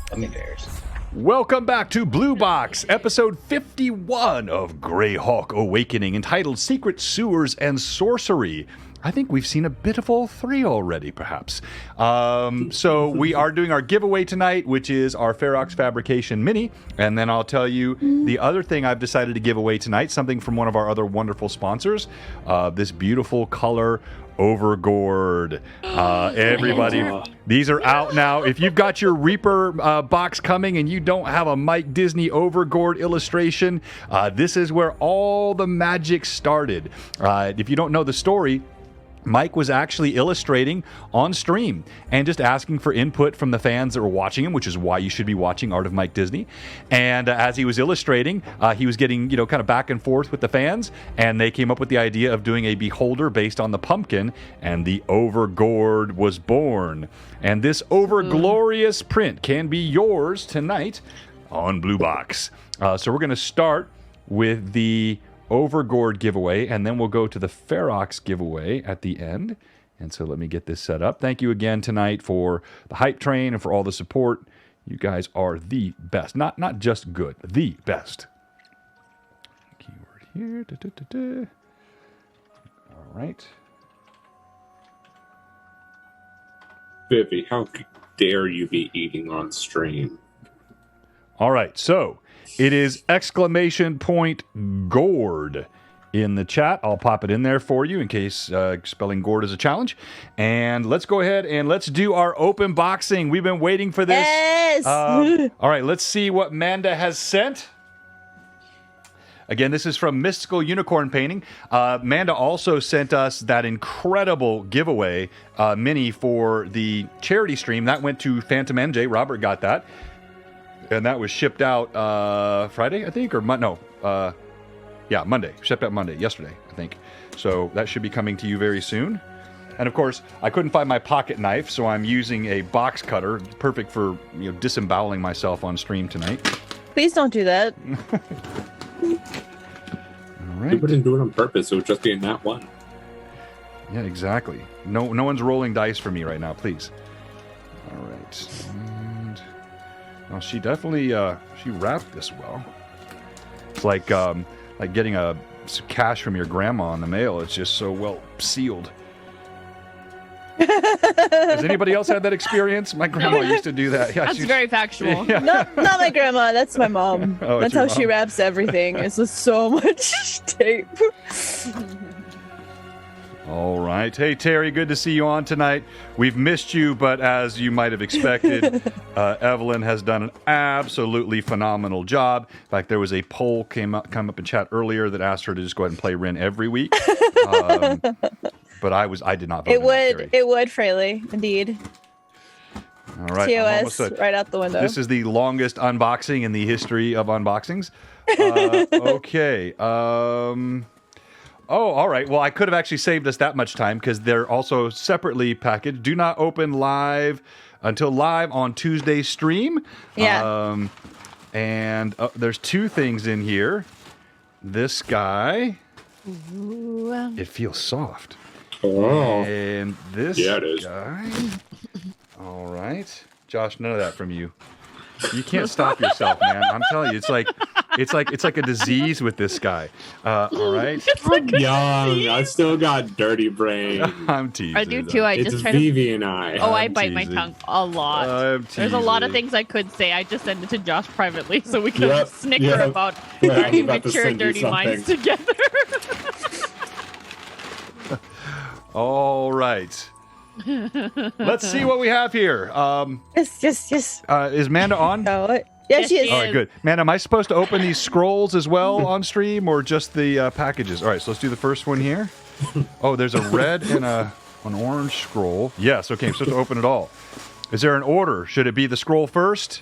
Gummy bears. Welcome back to Blue Box, episode 51 of Greyhawk Awakening, entitled Secret Sewers and Sorcery. I think we've seen a bit of all three already, perhaps. So we are doing our giveaway tonight, which is our Ferox Fabrication Mini. And then I'll tell you the other thing I've decided to give away tonight, something from one of our other wonderful sponsors, this beautiful color Overgourd. Everybody, these are out now. If you've got your Reaper box coming and you don't have a Mike Disney Overgourd illustration, this is where all the magic started. If you don't know the story, Mike was actually illustrating on stream and just asking for input from the fans that were watching him, which is why you should be watching Art of Mike Disney. And as he was illustrating, he was getting, kind of back and forth with the fans, and they came up with the idea of doing a beholder based on the pumpkin, and the Overgourd was born. And this overglorious print can be yours tonight on Blue Box. So we're going to start with the Overgourd giveaway, and then we'll go to the Ferox giveaway at the end. And so let me get this set up. Thank you again tonight for the hype train and for all the support. You guys are the best. Not just good, the best. Keyword here. All right. Vivi, how dare you be eating on stream? All right, so it is !gourd in the chat. I'll pop it in there for you in case spelling gourd is a challenge. And let's go ahead and let's do our open boxing. We've been waiting for this. Yes! All right, let's see what Manda has sent. Again, this is from Mystical Unicorn Painting. Manda also sent us that incredible giveaway mini for the charity stream. That went to Phantom NJ. Robert got that. And that was shipped out Friday, I think, or Monday. Shipped out Monday, yesterday, I think. So that should be coming to you very soon. And of course, I couldn't find my pocket knife, so I'm using a box cutter, perfect for disemboweling myself on stream tonight. Please don't do that. All right. People didn't do it on purpose. It was just being that one. Yeah, exactly. No one's rolling dice for me right now, please. All right. And well, she definitely she wrapped this well. It's like getting some cash from your grandma in the mail. It's just so well sealed. Has anybody else had that experience? My grandma used to do that. Yeah, That's very factual. Yeah. Not my grandma. That's my mom. Oh, that's it's how your she mom. wraps everything. It's just so much tape. All right. Hey, Terry, good to see you on tonight. We've missed you, but as you might have expected, Evelyn has done an absolutely phenomenal job. In fact, there was a poll come up in chat earlier that asked her to just go ahead and play Rin every week. But I did not vote. It would, Fraley, indeed. All right. I'm almost TOS done. right out the window. This is the longest unboxing in the history of unboxings. Okay. Oh, all right. Well, I could have actually saved us that much time because they're also separately packaged. Do not open live until live on Tuesday's stream. Yeah. And there's two things in here. This guy, Ooh. it feels soft. Oh. And this Yeah, it is. guy. All right. Josh, none of that from you. You can't stop yourself, man. I'm telling you, it's like a disease with this guy. All right. I'm young. I still got dirty brain. I'm teasing. I do too. I It's just try to. Vivi and I. Oh, I I'm bite my teasing. tongue a lot. I'm There's a lot of teasing. things I could say. I just send it to Josh privately so we can Yep, snicker yep. about Yeah, our I'm about to immature, send you dirty minds something. together. All right. Let's see what we have here. Yes. Is Manda on? Oh, yes, Yes, she is. she All right, good. Man, am I supposed to open these scrolls as well on stream or just the packages? All right, so let's do the first one here. Oh, there's a red and an orange scroll. Yes, okay, I'm supposed to open it all. Is there an order? Should it be the scroll first?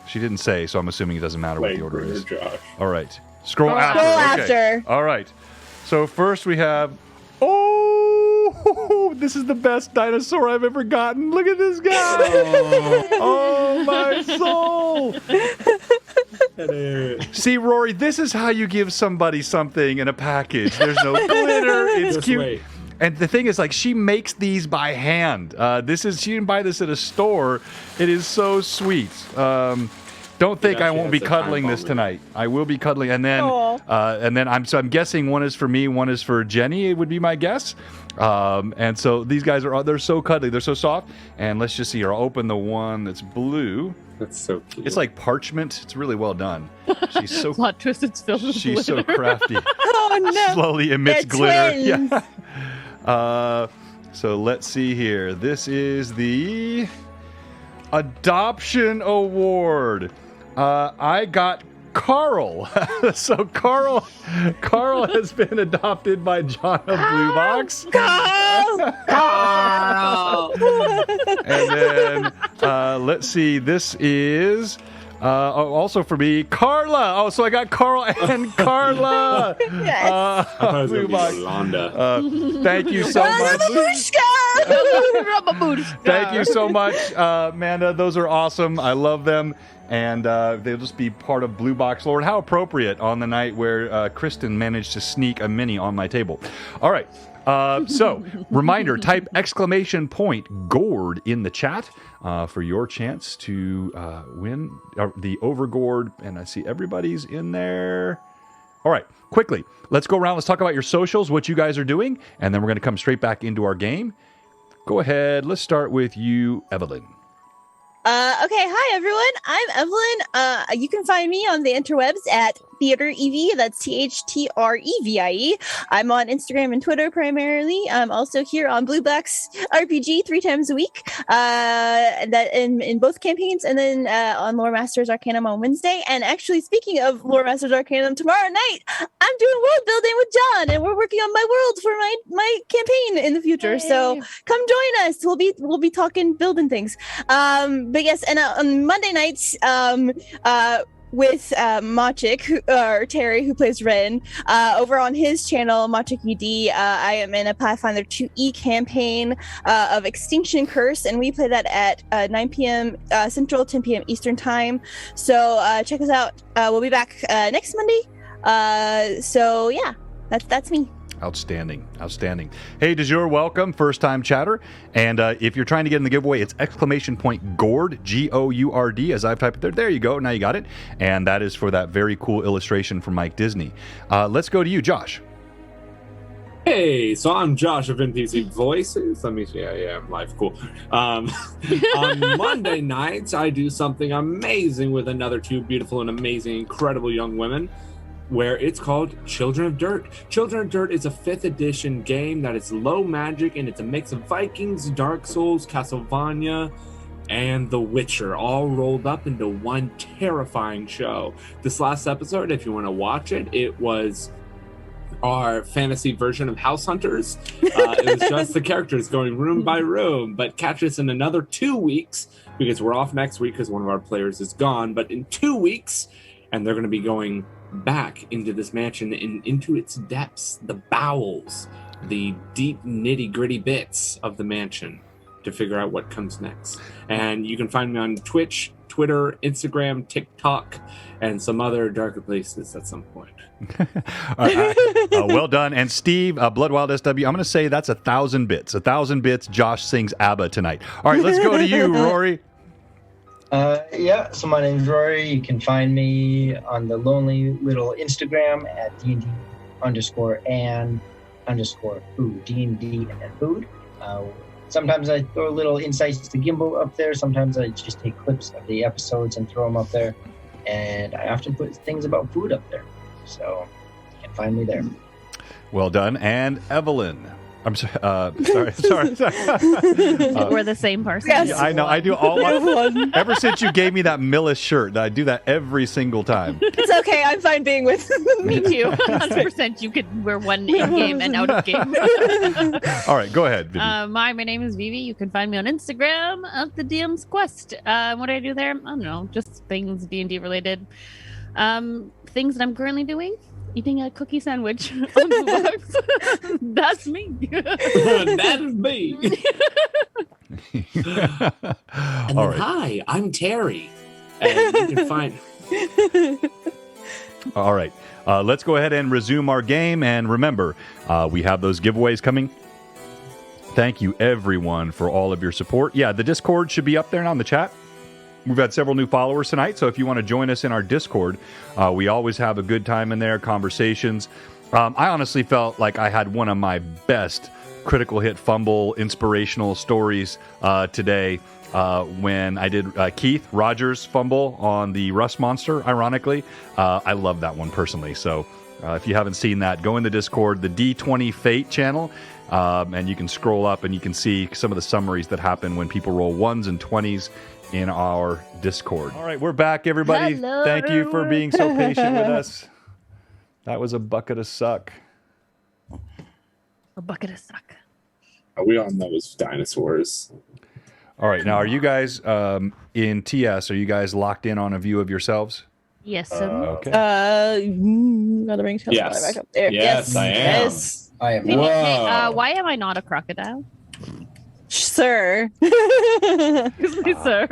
She didn't say, so I'm assuming it doesn't matter what Wait, the order where's is. Josh? All right. Scroll Scroll after. Okay. after. All right. So first we have. Oh, this is the best dinosaur I've ever gotten. Look at this guy. Oh, my soul. See, Rory, this is how you give somebody something in a package. There's no glitter. It's Just cute. wait. And the thing is, like, she makes these by hand. She didn't buy this at a store. It is so sweet. Don't think Yeah, I she won't has be the cuddling time this bomb. tonight. I will be cuddling, and then Aw. I'm guessing one is for me, one is for Jenny. It would be my guess. And so these guys they're so cuddly, they're so soft. And let's just see here. I'll open the one that's blue. That's so cute. It's like parchment. It's really well done. She's so Plot twist, it's filled with she's so glitter. crafty. Oh no. Slowly emits They're glitter. twins. Yeah. So let's see here. This is the Adoption Award. I got Carl. So Carl has been adopted by John of Blue Box. And then let's see. This is also for me, Carla. Oh, so I got Carl and Carla. Yes. I thought it was Blue gonna be Box. Yolanda. Thank you so much. Thank you so much, Amanda. Those are awesome. I love them. And they'll just be part of Blue Box Lord. How appropriate on the night where Kristen managed to sneak a mini on my table. All right. So, reminder, type !GORD in the chat for your chance to win the Overgourd. And I see everybody's in there. All right, quickly, let's go around. Let's talk about your socials, what you guys are doing, and then we're going to come straight back into our game. Go ahead. Let's start with you, Evelyn. Okay, hi everyone. I'm Evelyn. You can find me on the interwebs at TheatreEV. That's TheatreVie. I'm on Instagram and Twitter primarily. I'm also here on BlueBoxRPG 3 times a week. That in both campaigns, and then on Lore Masters Arcanum on Wednesday. And actually, speaking of Lore Masters Arcanum, tomorrow night I'm doing world building with John, and we're working on my world for my campaign in the future. So come join us. We'll be talking building things. But yes, and on Monday nights, with Machik, or Terry, who plays Ren, over on his channel, Machik UD, I am in a Pathfinder 2E campaign of Extinction Curse, and we play that at 9 p.m. Central, 10 p.m. Eastern Time. So check us out. We'll be back next Monday. So yeah, that's me. Outstanding. Hey, de jour, welcome, first-time chatter. And if you're trying to get in the giveaway, it's !GORD, G-O-U-R-D, as I've typed it there. There you go. Now you got it. And that is for that very cool illustration from Mike Disney. Let's go to you, Josh. Hey, so I'm Josh of NPC Voices. Let me see. Yeah, I'm live. Cool. On Monday nights, I do something amazing with another two beautiful and amazing, incredible young women, where it's called Children of Dirt. Children of Dirt is a 5th edition game that is low magic, and it's a mix of Vikings, Dark Souls, Castlevania, and The Witcher, all rolled up into one terrifying show. This last episode, if you want to watch it, it was our fantasy version of House Hunters. It was just the characters going room by room, but catch us in another 2 weeks because we're off next week because one of our players is gone. But in 2 weeks, and they're going to be going back into this mansion and into its depths, the bowels, the deep nitty-gritty bits of the mansion to figure out what comes next. And you can find me on Twitch, Twitter, Instagram, TikTok, and some other darker places at some point. Well done. And Steve, Bloodwild SW, I'm going to say that's 1,000 bits. 1,000 bits. Josh sings ABBA tonight. All right, let's go to you, Rory. So my name's Rory. You can find me on the lonely little Instagram at D&D_and_food, D&D and food. Sometimes I throw little insights to Gimbal up there. Sometimes I just take clips of the episodes and throw them up there. And I often put things about food up there. So you can find me there. Well done. And Evelyn. I'm sorry. Sorry. We're the same person. Yes. I know. I do all my... Ever since you gave me that Millis shirt, I do that every single time. It's okay. I'm fine being with Me too. 100%. You could wear one in-game and out-of-game. All right. Go ahead, Vivi. My name is Vivi. You can find me on Instagram at the DM's Quest. What do I do there? I don't know. Just things D&D related. Things that I'm currently doing. Eating a cookie sandwich on BlueBox. That's me. That is me. And All then, right. hi, I'm Terry. And you can find... All right. Let's go ahead and resume our game. And remember, we have those giveaways coming. Thank you, everyone, for all of your support. Yeah, the Discord should be up there on the chat. We've had several new followers tonight, so if you want to join us in our Discord, we always have a good time in there, conversations. I honestly felt like I had one of my best critical hit fumble inspirational stories today when I did Keith Rogers' fumble on the Rust Monster, ironically. I love that one personally, so if you haven't seen that, go in the Discord, the D20 Fate channel, and you can scroll up and you can see some of the summaries that happen when people roll 1s and 20s in our Discord. All right, we're back, everybody. Hello. Thank you for being so patient with us. That was a bucket of suck. A bucket of suck. Are we on those dinosaurs? All right, now are you guys in TS? Are you guys locked in on a view of yourselves? Yes. Okay. Gotta bring Yes. back up there. Yes, I am. Yes, I am. Hey, Whoa. why am I not a crocodile? sir. Excuse me, sir.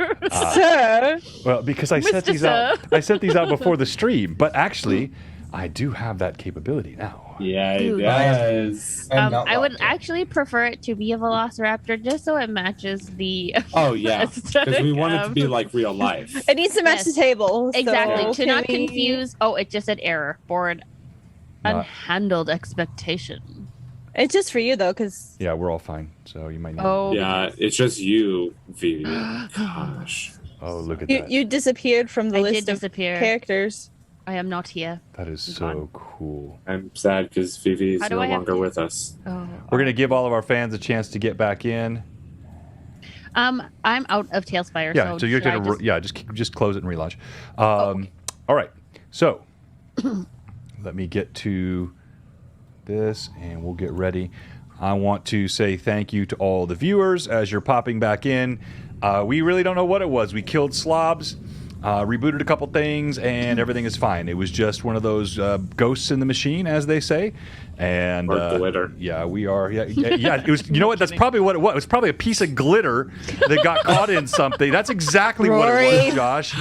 Sir. Well, because I set Mr. these out. I set these out before the stream, but actually, I do have that capability now. Yeah, it Dude. does. I'm not I would locked in. actually prefer it to be a velociraptor just so it matches the Oh, yeah. Because aesthetic we want it to of- be like real life. It needs to match Yes. the table. Exactly. So To not can we- confuse. Oh, it just said error. Board. Not- Unhandled expectation. It's just for you though, because Yeah, we're all fine. So you might need. Oh. Yeah, it's just you, Vivi. Gosh. Oh, look at you, that. you disappeared from the I list did of disappear. characters. I am not here. That is so cool. I'm sad because Vivi is How do no I have longer to- with us. Oh. We're gonna give all of our fans a chance to get back in. I'm out of Tailspire. Yeah, so you're should I gonna just close it and relaunch. All right, so let me get to this and we'll get ready. I want to say thank you to all the viewers as you're popping back in. We really don't know what it was. We killed slobs, rebooted a couple things, and everything is fine. It was just one of those ghosts in the machine, as they say. And Or glitter. Yeah, we are. Yeah. It was. You know what? That's probably what it was. It was probably a piece of glitter that got caught in something. That's exactly what it Rory. was, Josh.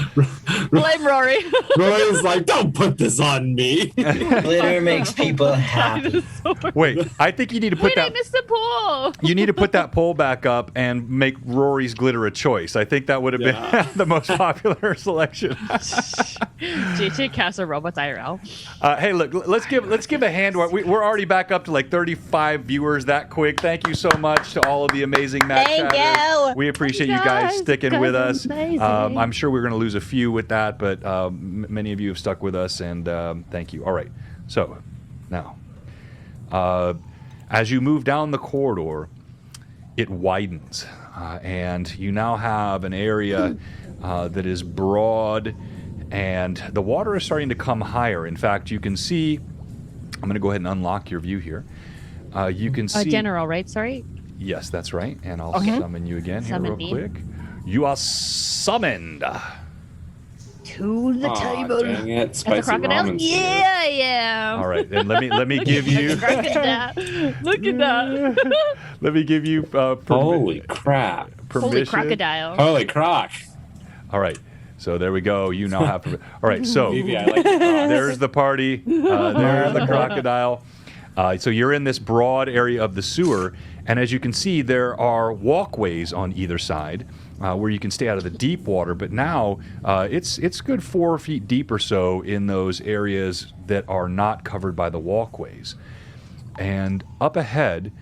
blame Rory. Roy's like, don't put this on me. Glitter makes people happy. Wait, I think you need to put Wait, I that. missed the poll. You need to put that poll back up and make Rory's glitter a choice. I think that would have Yeah. been the most popular selection. JJ Castle Robots IRL. Hey, look, let's give a hand. We're already back up to like 35 viewers that quick. Thank you so much to all of the amazing Mac Thank chatters. you. We appreciate you Thank guys you guys. sticking You with guys us. are amazing. I'm sure we're going to lose a few with that, but many of you have stuck with us, and thank you. All right, so now, as you move down the corridor, it widens, and you now have an area that is broad, and the water is starting to come higher. In fact, you can see I'm going to go ahead and unlock your view here. You can see... General, right? Sorry? Yes, that's right. And I'll summon you again here Summon real me. quick. You are summoned. To the table. Dang it. As a Spicy crocodile? ramen Yeah, I am. All right, then let me give you... Look at that. Look at that. Let me give you Holy crap. permission. Holy crocodile. Holy croc. All right, so there we go. You now have... All right, so Phoebe, I like the croc. there's the party. There's the crocodile. So you're in this broad area of the sewer, and as you can see, there are walkways on either side where you can stay out of the deep water. But now it's good 4 feet deep or so in those areas that are not covered by the walkways. And up ahead,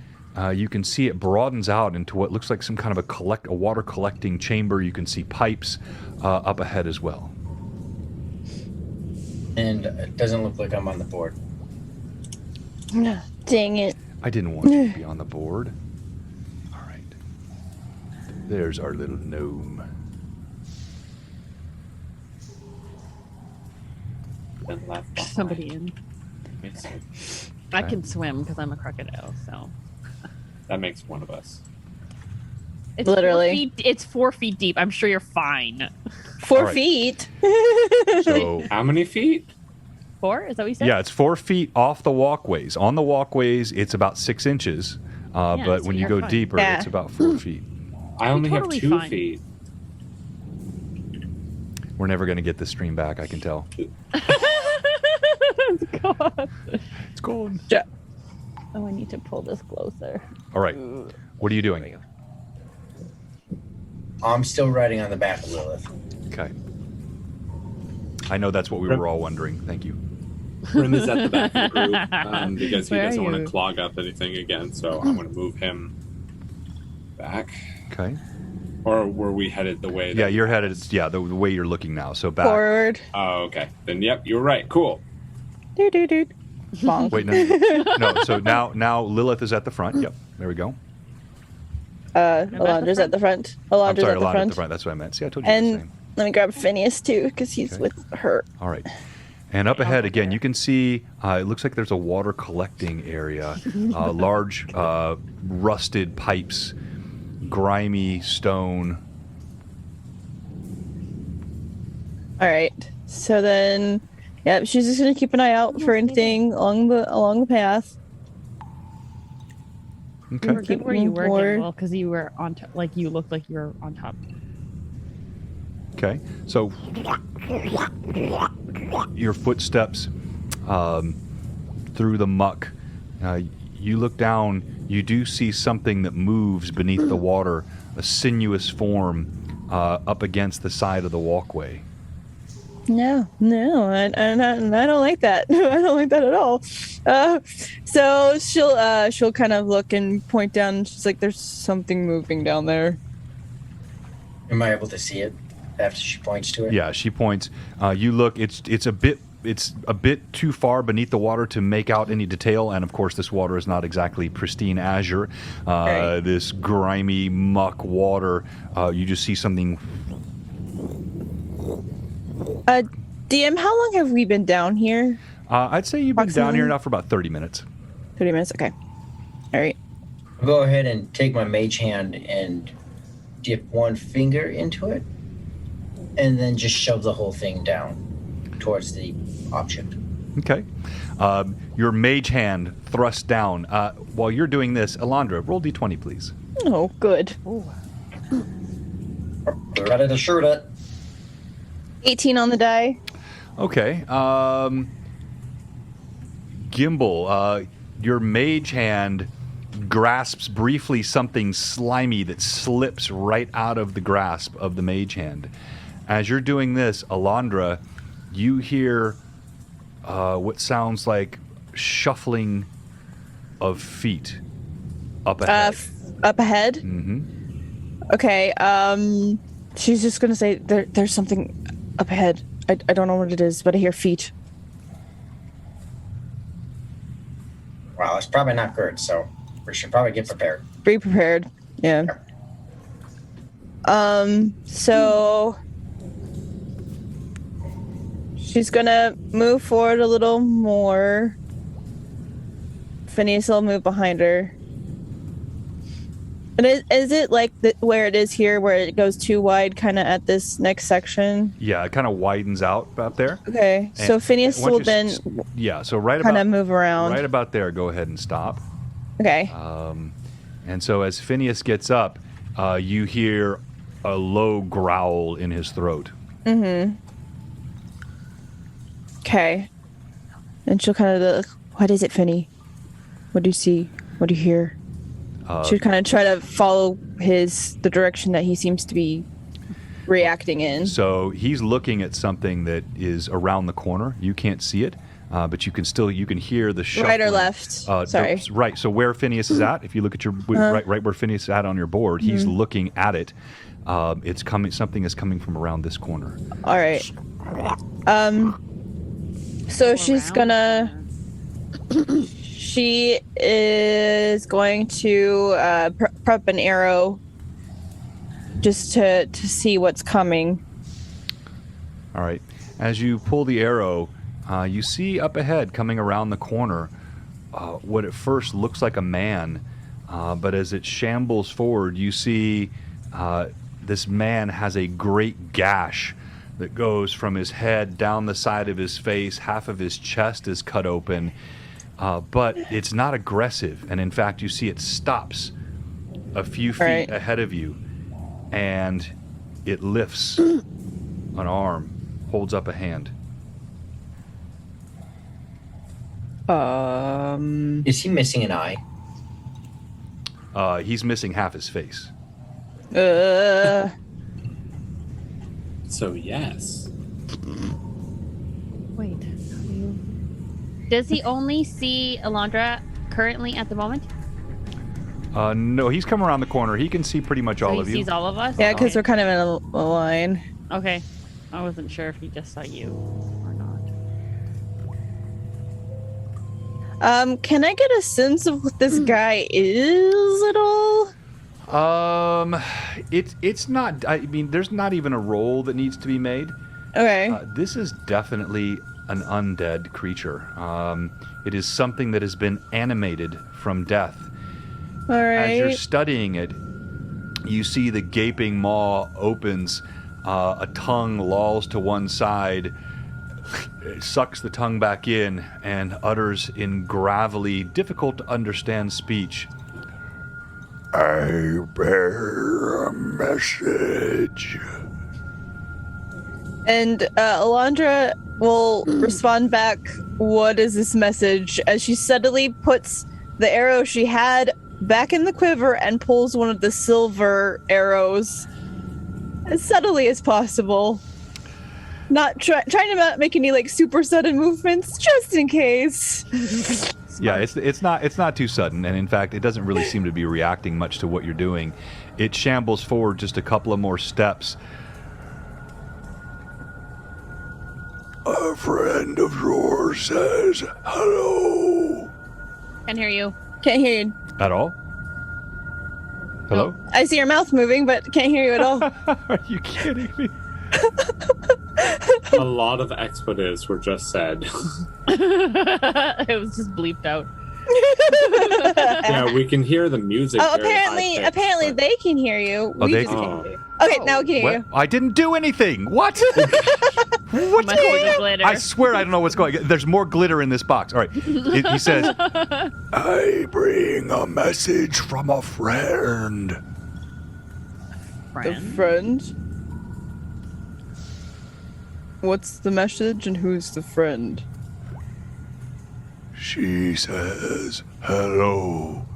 you can see it broadens out into what looks like some kind of a water collecting chamber. You can see pipes up ahead as well. And it doesn't look like I'm on the board. Dang it. I didn't want you to be on the board. All right. There's our little gnome. Been left behind. Somebody in. I can swim because I'm a crocodile, so. That makes one of us. It's Literally. It's 4 feet deep. I'm sure you're fine. 4 All right. feet. So How many feet? 4? Is that what you said? yeah, it's 4 feet off the walkways. On the walkways, it's about 6 inches. But so when you you're go fine. deeper, Yeah. it's about 4 feet. I only totally have 2 fine. feet. We're never going to get this stream back, I can tell. God. It's gone. Oh, I need to pull this closer. All right. What are you doing? I'm still riding on the back of Lilith. Okay. I know that's what we were all wondering. Thank you. Brim is at the back of the group because he Where are doesn't want you? to clog up anything again, so I'm going to move him back. Okay. Or were we headed the way that... Yeah, you're headed, the way you're looking now. So back. Forward. Oh, okay. Then, yep, you're right. Cool. Doo doo doo. Bonk. Wait, no. So now Lilith is at the front. Yep. There we go. Alondra's at the front. I'm Alondra's sorry, at the Alana front. at the front. That's what I meant. See, I told you the And same. let me grab Phineas too, because he's Okay. with her. All right. And up ahead, again, you can see it looks like there's a water collecting area. Large rusted pipes, grimy stone. All right. So then, yeah, she's just gonna keep an eye out for anything along the path. Okay. We're good where you were, Or- Gimbal, because you were on top. Like, you looked like you were on top. Okay. So your footsteps through the muck. You look down. You do see something that moves beneath the water, a sinuous form up against the side of the walkway. No, I don't like that. I don't like that at all. So she'll kind of look and point down. And she's like, "There's something moving down there." Am I able to see it after she points to it? Yeah, she points. You look. It's a bit too far beneath the water to make out any detail, and of course, this water is not exactly pristine azure. Right. This grimy muck water. You just see something. DM, how long have we been down here? I'd say you've been down Approximately? here now for about 30 minutes. 30 minutes. Okay. All right. I'll go ahead and take my mage hand and dip one finger into it, and then just shove the whole thing down towards the object. Okay. Your mage hand thrust down. While you're doing this, Alondra, roll d20, please. Oh, good. Ready to shoot it. 18 on the die. Okay. Gimbal, your mage hand grasps briefly something slimy that slips right out of the grasp of the mage hand. As you're doing this, Alondra, you hear what sounds like shuffling of feet up ahead. Up ahead. Mm-hmm. Okay. She's just gonna say there's something up ahead. I don't know what it is, but I hear feet. Well, it's probably not good, so we should probably get prepared. Be prepared. Yeah. So she's gonna move forward a little more, Phineas will move behind her. And is it like where it is here, where it goes too wide, kind of at this next section? Yeah, it kind of widens out about there. Okay, so Phineas will then so right kind about of move around. right about there. Go ahead and stop. Okay. And so as Phineas gets up, you hear a low growl in his throat. Mm-hmm. Okay. And she'll kind of look, what is it, Finny? What do you see? What do you hear? She'll kind of try to follow the direction that he seems to be reacting in. So he's looking at something that is around the corner. You can't see it, but you can hear the shuffling. Right or left? Sorry. Right. So where Phineas is at, if you look at your right where Phineas is at on your board, he's looking at it. It's coming. Something is coming from around this corner. All right. So she's gonna. She is going to prep an arrow just to see what's coming. All right. As you pull the arrow, you see up ahead, coming around the corner, what at first looks like a man, but as it shambles forward, you see this man has a great gash that goes from his head down the side of his face. Half of his chest is cut open. But it's not aggressive, and in fact, you see it stops a few feet ahead of you, and it lifts an arm, holds up a hand. Is he missing an eye? He's missing half his face. So yes. Wait. Does he only see Alondra currently at the moment? No, he's come around the corner. He can see pretty much all of you. He sees all of us? Yeah, because we're kind of in a line. Okay. I wasn't sure if he just saw you or not. Can I get a sense of what this guy is at all? It's not. I mean, there's not even a roll that needs to be made. Okay. This is definitely an undead creature. It is something that has been animated from death. All right. As you're studying it, you see the gaping maw opens, a tongue lolls to one side, sucks the tongue back in, and utters in gravelly, difficult to understand speech, "I bear a message." And Alondra will respond back, what is this message? As she suddenly puts the arrow she had back in the quiver and pulls one of the silver arrows as subtly as possible. Not trying to not make any like super sudden movements, just in case. Yeah, it's not too sudden, and in fact, it doesn't really seem to be reacting much to what you're doing. It shambles forward just a couple of more steps. "A friend of yours says hello." Can't hear you. Can't hear you. At all? Hello? I see your mouth moving, but can't hear you at all. Are you kidding me? A lot of expletives were just said. It was just bleeped out. Yeah, we can hear the music. Oh, very high-pitched, apparently but- they can hear you. Oh, We they just can- can't hear you. Okay, now we can hear What? you. I didn't do anything. What? What's Must going be on? glitter. I swear I don't know what's going on. There's more glitter in this box. All right. He says, "I bring a message from a friend." The friend? What's the message and who's the friend? She says, "Hello,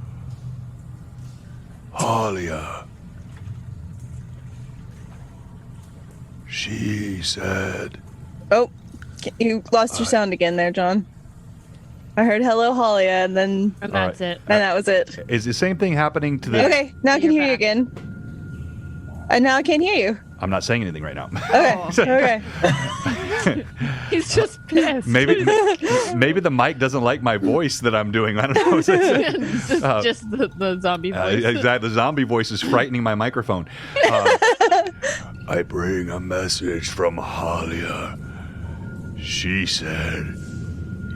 Halia." She said, Oh, you lost your sound again there, John. I heard hello, Halia, and then And that's it. that was it. "Is the same thing happening to the?" Okay, now I can You're hear you back. again. And now I can't hear you. I'm not saying anything right now. Okay, okay. He's just pissed. maybe the mic doesn't like my voice that I'm doing. I don't know. just the zombie voice. Exactly. The zombie voice is frightening my microphone. "I bring a message from Halia. She said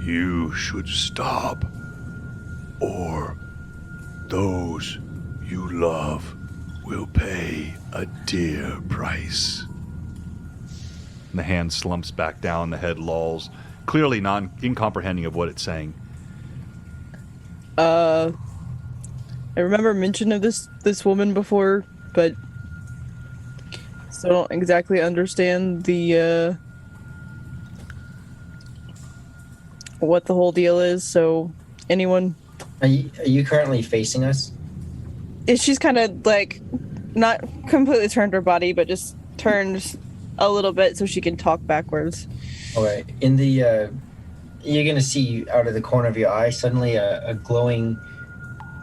you should stop or those you love will pay a dear price. And the hand slumps back down, the head lolls, clearly incomprehending of what it's saying. I remember mention of this woman before, but still don't exactly understand the what the whole deal is. So, anyone? Are you currently facing us? She's kind of like not completely turned her body, but just turned a little bit so she can talk backwards. All right. In the you're gonna see out of the corner of your eye suddenly a glowing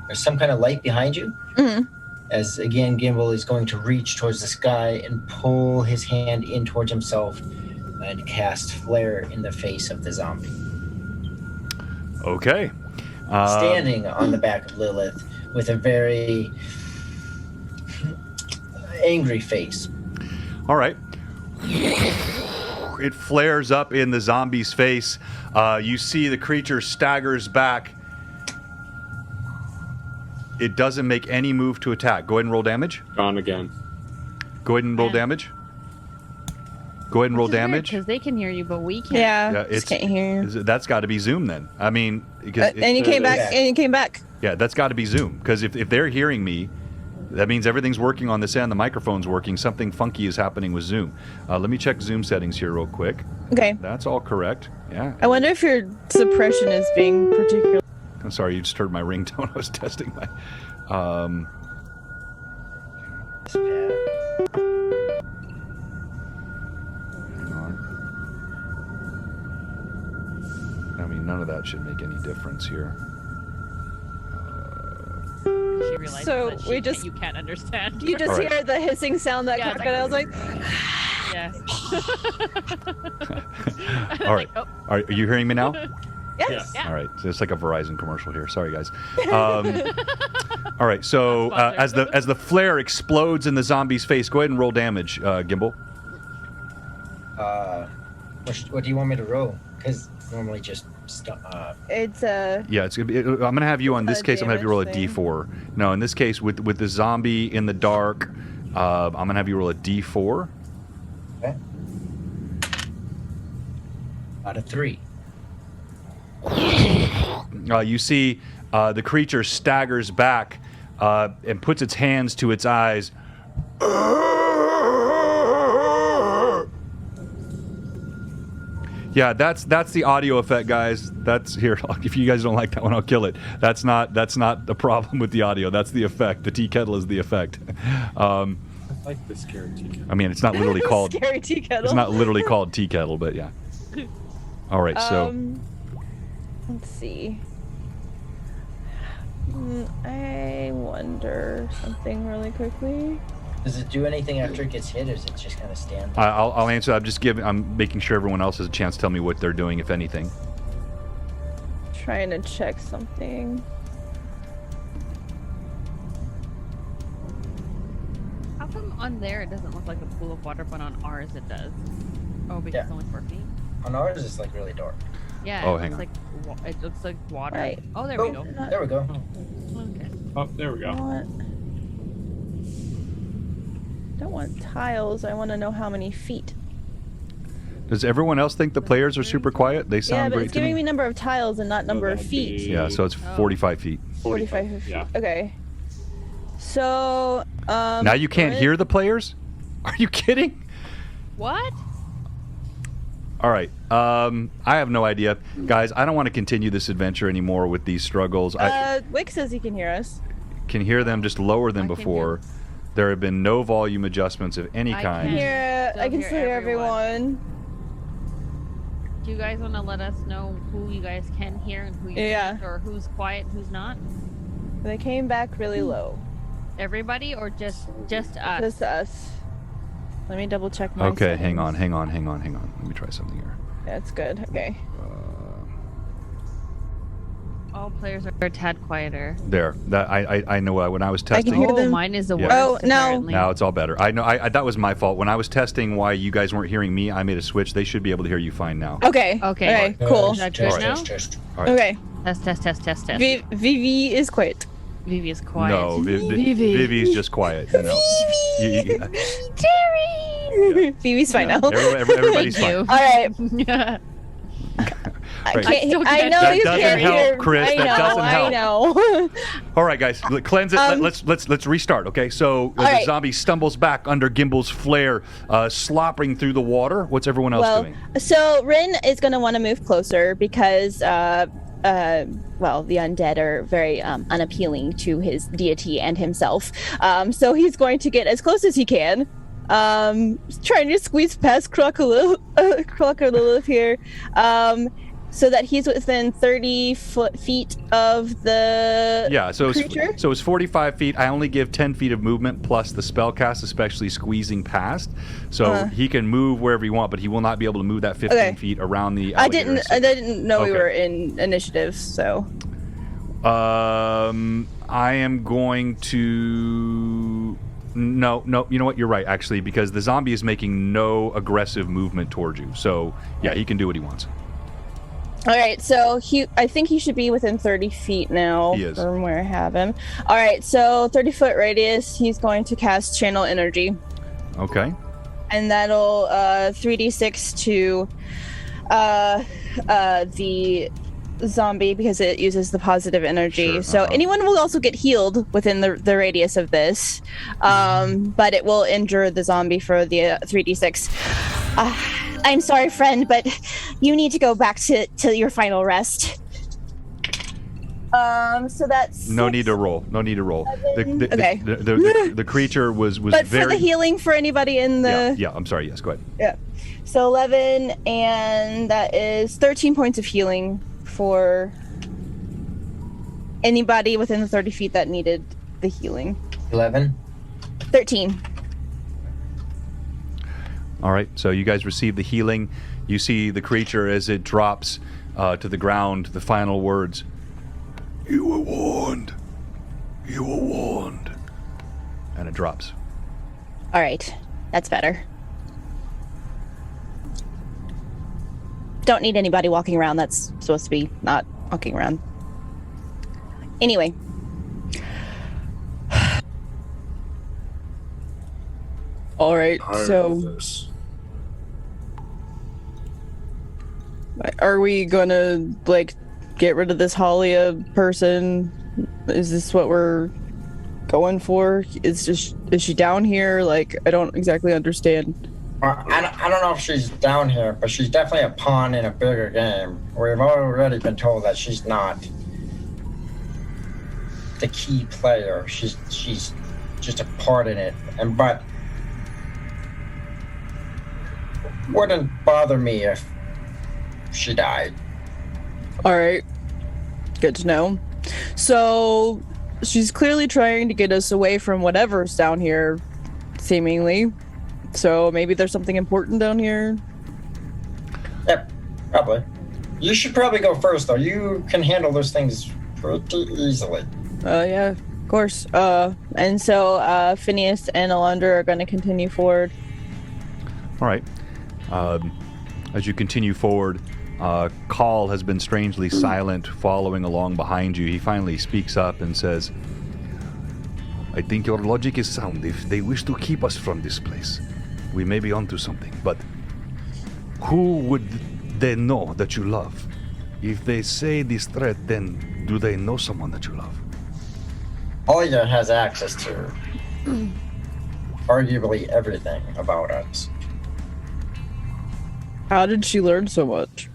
or some kind of light behind you. Mm-hmm. As again, Gimbal is going to reach towards the sky and pull his hand in towards himself and cast Flare in the face of the zombie. Okay. Standing on the back of Lilith with a very angry face. All right. It flares up in the zombie's face. You see the creature staggers back. It doesn't make any move to attack. Go ahead and roll damage. Gone again. Go ahead and roll damage. Go ahead and roll damage. Because they can hear you, but we can't. Yeah, just can't hear you. That's got to be Zoom then. I mean, and you came back. And you came back. Yeah, that's got to be Zoom. Because if they're hearing me, that means everything's working on this end. The microphone's working. Something funky is happening with Zoom. Let me check Zoom settings here real quick. Okay. That's all correct. Yeah. I wonder if your suppression is being particularly... I'm sorry, you just heard my ringtone. I was testing my... Hang on. I mean, none of that should make any difference here. She realizes So that you can't understand. You just All right. hear the hissing sound that crocodile was like... Yes. All right. Oh. Are you hearing me now? Yes. Yeah. All right. So it's like a Verizon commercial here. Sorry, guys. All right. So as the flare explodes in the zombie's face, go ahead and roll damage, Gimbal. What do you want me to roll? Because normally just It's Yeah, I'm gonna have you on this case. I'm gonna have you roll a D4. No, in this case, with the zombie in the dark, I'm gonna have you roll a D4. Okay. Out of 3. You see the creature staggers back and puts its hands to its eyes. Yeah, that's the audio effect, guys. That's here. If you guys don't like that one, I'll kill it. That's not the problem with the audio. That's the effect. The tea kettle is the effect. I like the scary tea kettle. I mean, it's not literally called scary tea kettle. It's not literally called tea kettle, but yeah. All right, so let's see. I wonder something really quickly. Does it do anything after it gets hit, or is it just kind of stand there? I'll answer. I'm making sure everyone else has a chance to tell me what they're doing, if anything. Trying to check something. How come on there it doesn't look like a pool of water, but on ours it does? Oh, because it's only 4 feet. On ours, it's like really dark. Yeah. Oh, it hang looks on. like it looks like water. Right. Oh, there we go. There we go. Okay. Oh, there we go. Don't want tiles. I want to know how many feet. Does everyone else think the players are super quiet? They Yeah, sound but great it's to giving me. me number of tiles and not number of that'd feet. be- Yeah, so it's 45 feet. 45 feet. Yeah. Okay. So, Now you can't hear the players? Are you kidding? What? All right. I have no idea. Guys, I don't want to continue this adventure anymore with these struggles. I Wick says he can hear us. can hear them just lower than I can before. There have been no volume adjustments of any I kind. can. I can still hear everyone. Do you guys want to let us know who you guys can hear and who you Yeah. can't, or who's quiet and who's not? They came back really low. Everybody, or just us? Just us. Let me double check my Okay, hang settings. on. Let me try something here. That's good. Okay. All players are a tad quieter. There. That I know when I was I can testing. hear Oh, them. mine is the Yeah. worst. Oh, no. apparently. Now it's all better. I know. That was my fault. When I was testing why you guys weren't hearing me, I made a switch. They should be able to hear you fine now. Okay. Okay. Okay. Cool. Is that good Alright. now? Just. All right. Okay. Test. Vivi is quiet. Vivi is quiet. No, Vivi. Vivi's just quiet. No. Terry! Vivi's fine now. Everybody's Thank fine. you. All right. Right. I know That you doesn't can't help, hear. Chris. I know, That doesn't help. I know. All right, guys, cleanse it. Let's restart. Okay, so the right. zombie stumbles back under Gimble's flare, slopping through the water. What's everyone else doing? So Rin is going to want to move closer because, the undead are very unappealing to his deity and himself. So he's going to get as close as he can. Trying to squeeze past Crocodile here. So that he's within 30 feet of the creature? So it's 45 feet. I only give 10 feet of movement plus the spell cast, especially squeezing past. So he can move wherever he wants, but he will not be able to move that 15 feet around the alligator. I didn't know we were in initiative, so. I am going to... No, you know what? You're right, actually, because the zombie is making no aggressive movement towards you. So, yeah, he can do what he wants. All right, so I think he should be within 30 feet now He is. from where I have him. All right, so 30-foot radius, he's going to cast Channel Energy. Okay. And that'll 3d6 to the zombie because it uses the positive energy. Sure, so anyone will also get healed within the radius of this, but it will injure the zombie for the 3d6. I'm sorry, friend, but you need to go back to your final rest. So that's No need to roll. Okay. The creature was but very... for the healing for anybody in the... Yeah, I'm sorry. Yes, go ahead. Yeah. So 11, and that is 13 points of healing for anybody within the 30 feet that needed the healing. 11. 13. All right, so you guys receive the healing. You see the creature as it drops to the ground, the final words. You were warned. You were warned. And it drops. All right. That's better. Don't need anybody walking around. That's supposed to be not walking around. Anyway. All right, so are we gonna get rid of this Halia person? Is this what we're going for? Is she down here? I don't exactly understand. I don't know if she's down here, but she's definitely a pawn in a bigger game. We've already been told that she's not the key player. She's just a part in it, but wouldn't bother me if she died. All right, good to know. So she's clearly trying to get us away from whatever's down here, seemingly. So maybe there's something important down here. Yep, probably. You should probably go first, though. You can handle those things pretty easily. Yeah, of course. And so Phineas and Alondra are going to continue forward. All right. As you continue forward, Call has been strangely silent, following along behind you. He finally speaks up and says, I think your logic is sound. If they wish to keep us from this place, we may be onto something. But who would they know that you love? If they say this threat, then do they know someone that you love? Alia has access to arguably everything about us. How did she learn so much?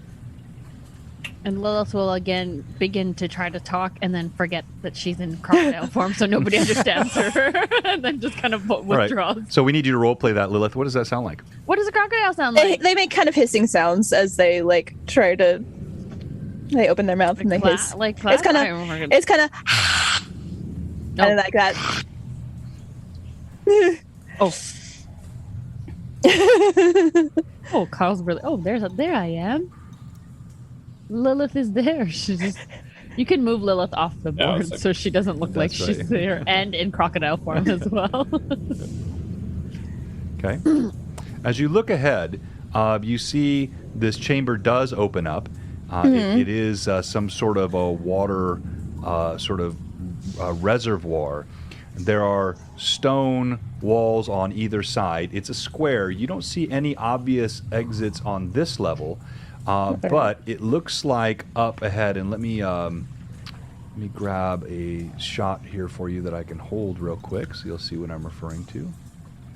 And Lilith will again begin to try to talk and then forget that she's in crocodile form, so nobody understands her, and then just kind of withdraws. Right. So we need you to roleplay that, Lilith. What does that sound like? What does a crocodile sound like? They make kind of hissing sounds as they try to. They open their mouth and they hiss. It's kind of. It's kind of. And like that. Oh. Oh, Carl's really. Oh, there I am. Lilith is there. She's just. You can move Lilith off the board so she doesn't look like she's there and in crocodile form as well. Okay. As you look ahead, you see this chamber does open up, It is some sort of a water reservoir. There are stone walls on either side. It's a square. You don't see any obvious exits on this level, but it looks like up ahead. And let me grab a shot here for you that I can hold real quick, so you'll see what I'm referring to.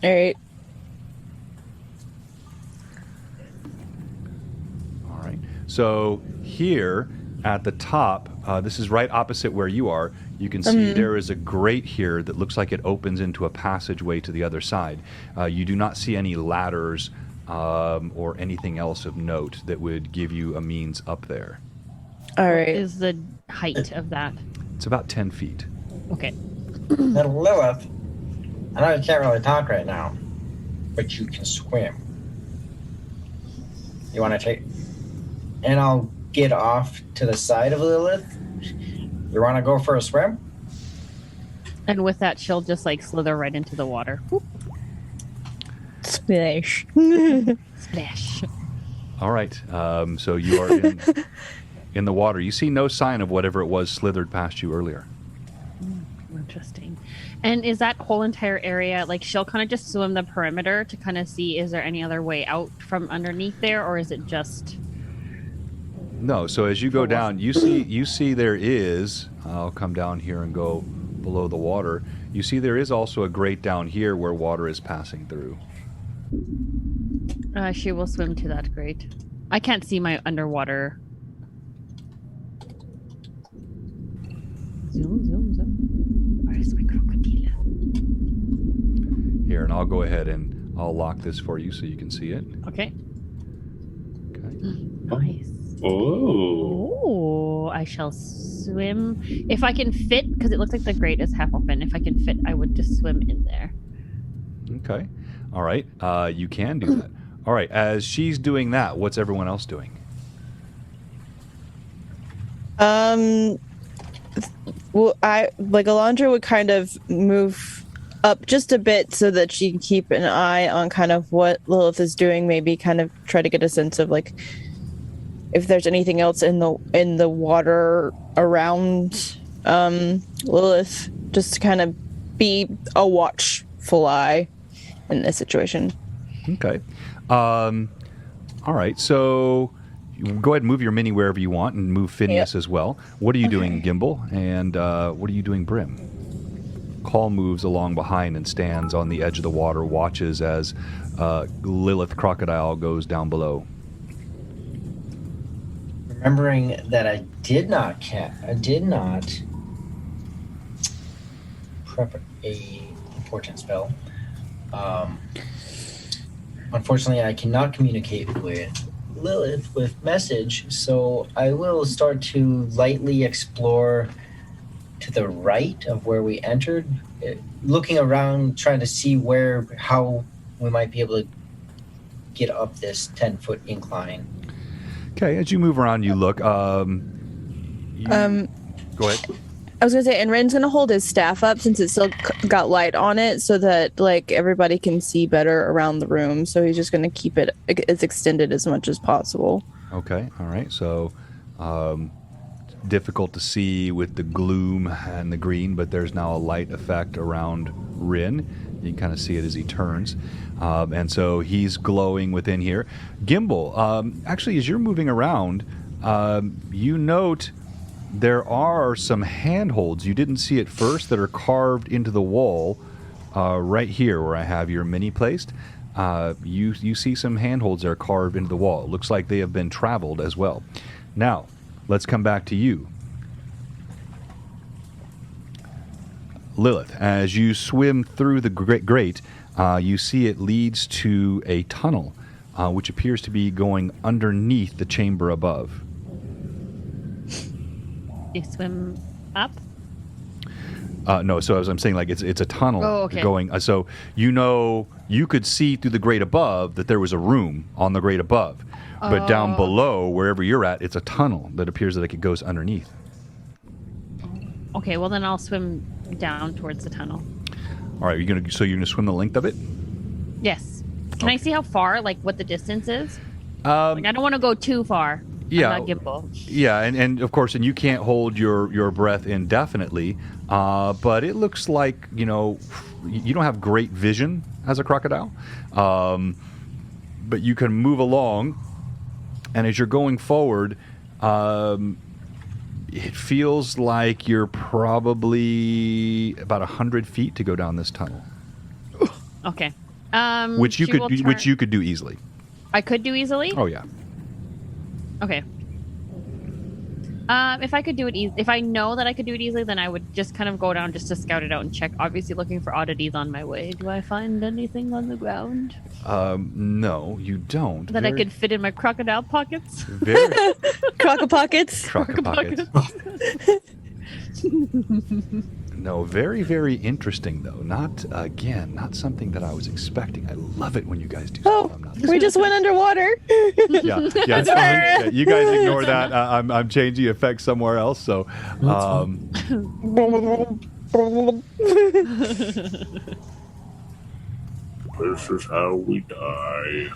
All right. All right. So here at the top, this is right opposite where you are. You can see there is a grate here that looks like it opens into a passageway to the other side. You do not see any ladders or anything else of note that would give you a means up there. All right. What is the height of that? It's about 10 feet. Okay. Now, Lilith, I know you can't really talk right now, but you can swim. You want to take... And I'll get off to the side of Lilith. You want to go for a swim? And with that, she'll just like slither right into the water. Whoop. Splash. Splash. All right. So you are in the water. You see no sign of whatever it was slithered past you earlier. Interesting. And is that whole entire area, like she'll kind of just swim the perimeter to kind of see, is there any other way out from underneath there, or is it just... No, so as you go down, you see there is, I'll come down here and go below the water. You see there is also a grate down here where water is passing through. She will swim to that grate. I can't see my underwater. Zoom, zoom, zoom. Where's my crocodile? Here, and I'll go ahead and I'll lock this for you so you can see it. Okay. Okay. Nice. Oh. Oh, I shall swim. If I can fit, because it looks like the grate is half open. If I can fit, I would just swim in there. Okay. All right. You can do that. All right. As she's doing that, what's everyone else doing? Well, Alondra would kind of move up just a bit so that she can keep an eye on kind of what Lilith is doing. Maybe kind of try to get a sense of like if there's anything else in the water around Lilith, just to kind of be a watchful eye in this situation. Okay. All right. So go ahead and move your mini wherever you want, and move Phineas as well. What are you doing, Gimbal? And what are you doing, Brim? Call moves along behind and stands on the edge of the water, watches as Lilith Crocodile goes down below. Remembering that I did not prep a important spell. Unfortunately, I cannot communicate with Lilith with message, so I will start to lightly explore to the right of where we entered, looking around, trying to see how we might be able to get up this 10-foot incline. Okay, as you move around, you look. Go ahead. I was gonna say, and Ren's gonna hold his staff up since it's still got light on it, so that like everybody can see better around the room. So he's just gonna keep it as extended as much as possible. Okay, all right. So difficult to see with the gloom and the green, but there's now a light effect around Rin. You can kind of see it as he turns. And so he's glowing within here. Gimbal, actually, as you're moving around, you note there are some handholds. You didn't see at first that are carved into the wall right here where I have your mini placed. You see some handholds that are carved into the wall. It looks like they have been traveled as well. Now, let's come back to you. Lilith, as you swim through the grate, you see it leads to a tunnel, which appears to be going underneath the chamber above. You swim up? No, so as I'm saying, like it's a tunnel going. So you could see through the grate above that there was a room on the grate above, but down below, wherever you're at, it's a tunnel that appears that it goes underneath. Okay, well then I'll swim down towards the tunnel. All right, you're gonna swim the length of it? Yes. Can I see how far, like what the distance is? Like, I don't want to go too far. Yeah, I'm not gimbal. yeah, and of course, and you can't hold your breath indefinitely. But it looks like you don't have great vision as a crocodile, but you can move along, and as you're going forward, it feels like you're probably about 100 feet to go down this tunnel. Okay. Which you could do easily. I could do easily? Oh yeah. Okay. If I could do it if I know that I could do it easily, then I would just kind of go down just to scout it out and check. Obviously, looking for oddities on my way. Do I find anything on the ground? No, you don't. That I could fit in my crocodile pockets? Very Croco pockets. pockets. No, very, very interesting though. Not something that I was expecting. I love it when you guys do Oh, stuff I'm not. we just went underwater. Yeah, it's fine. Yeah, you guys ignore that. I'm changing effects somewhere else. So, This is how we die.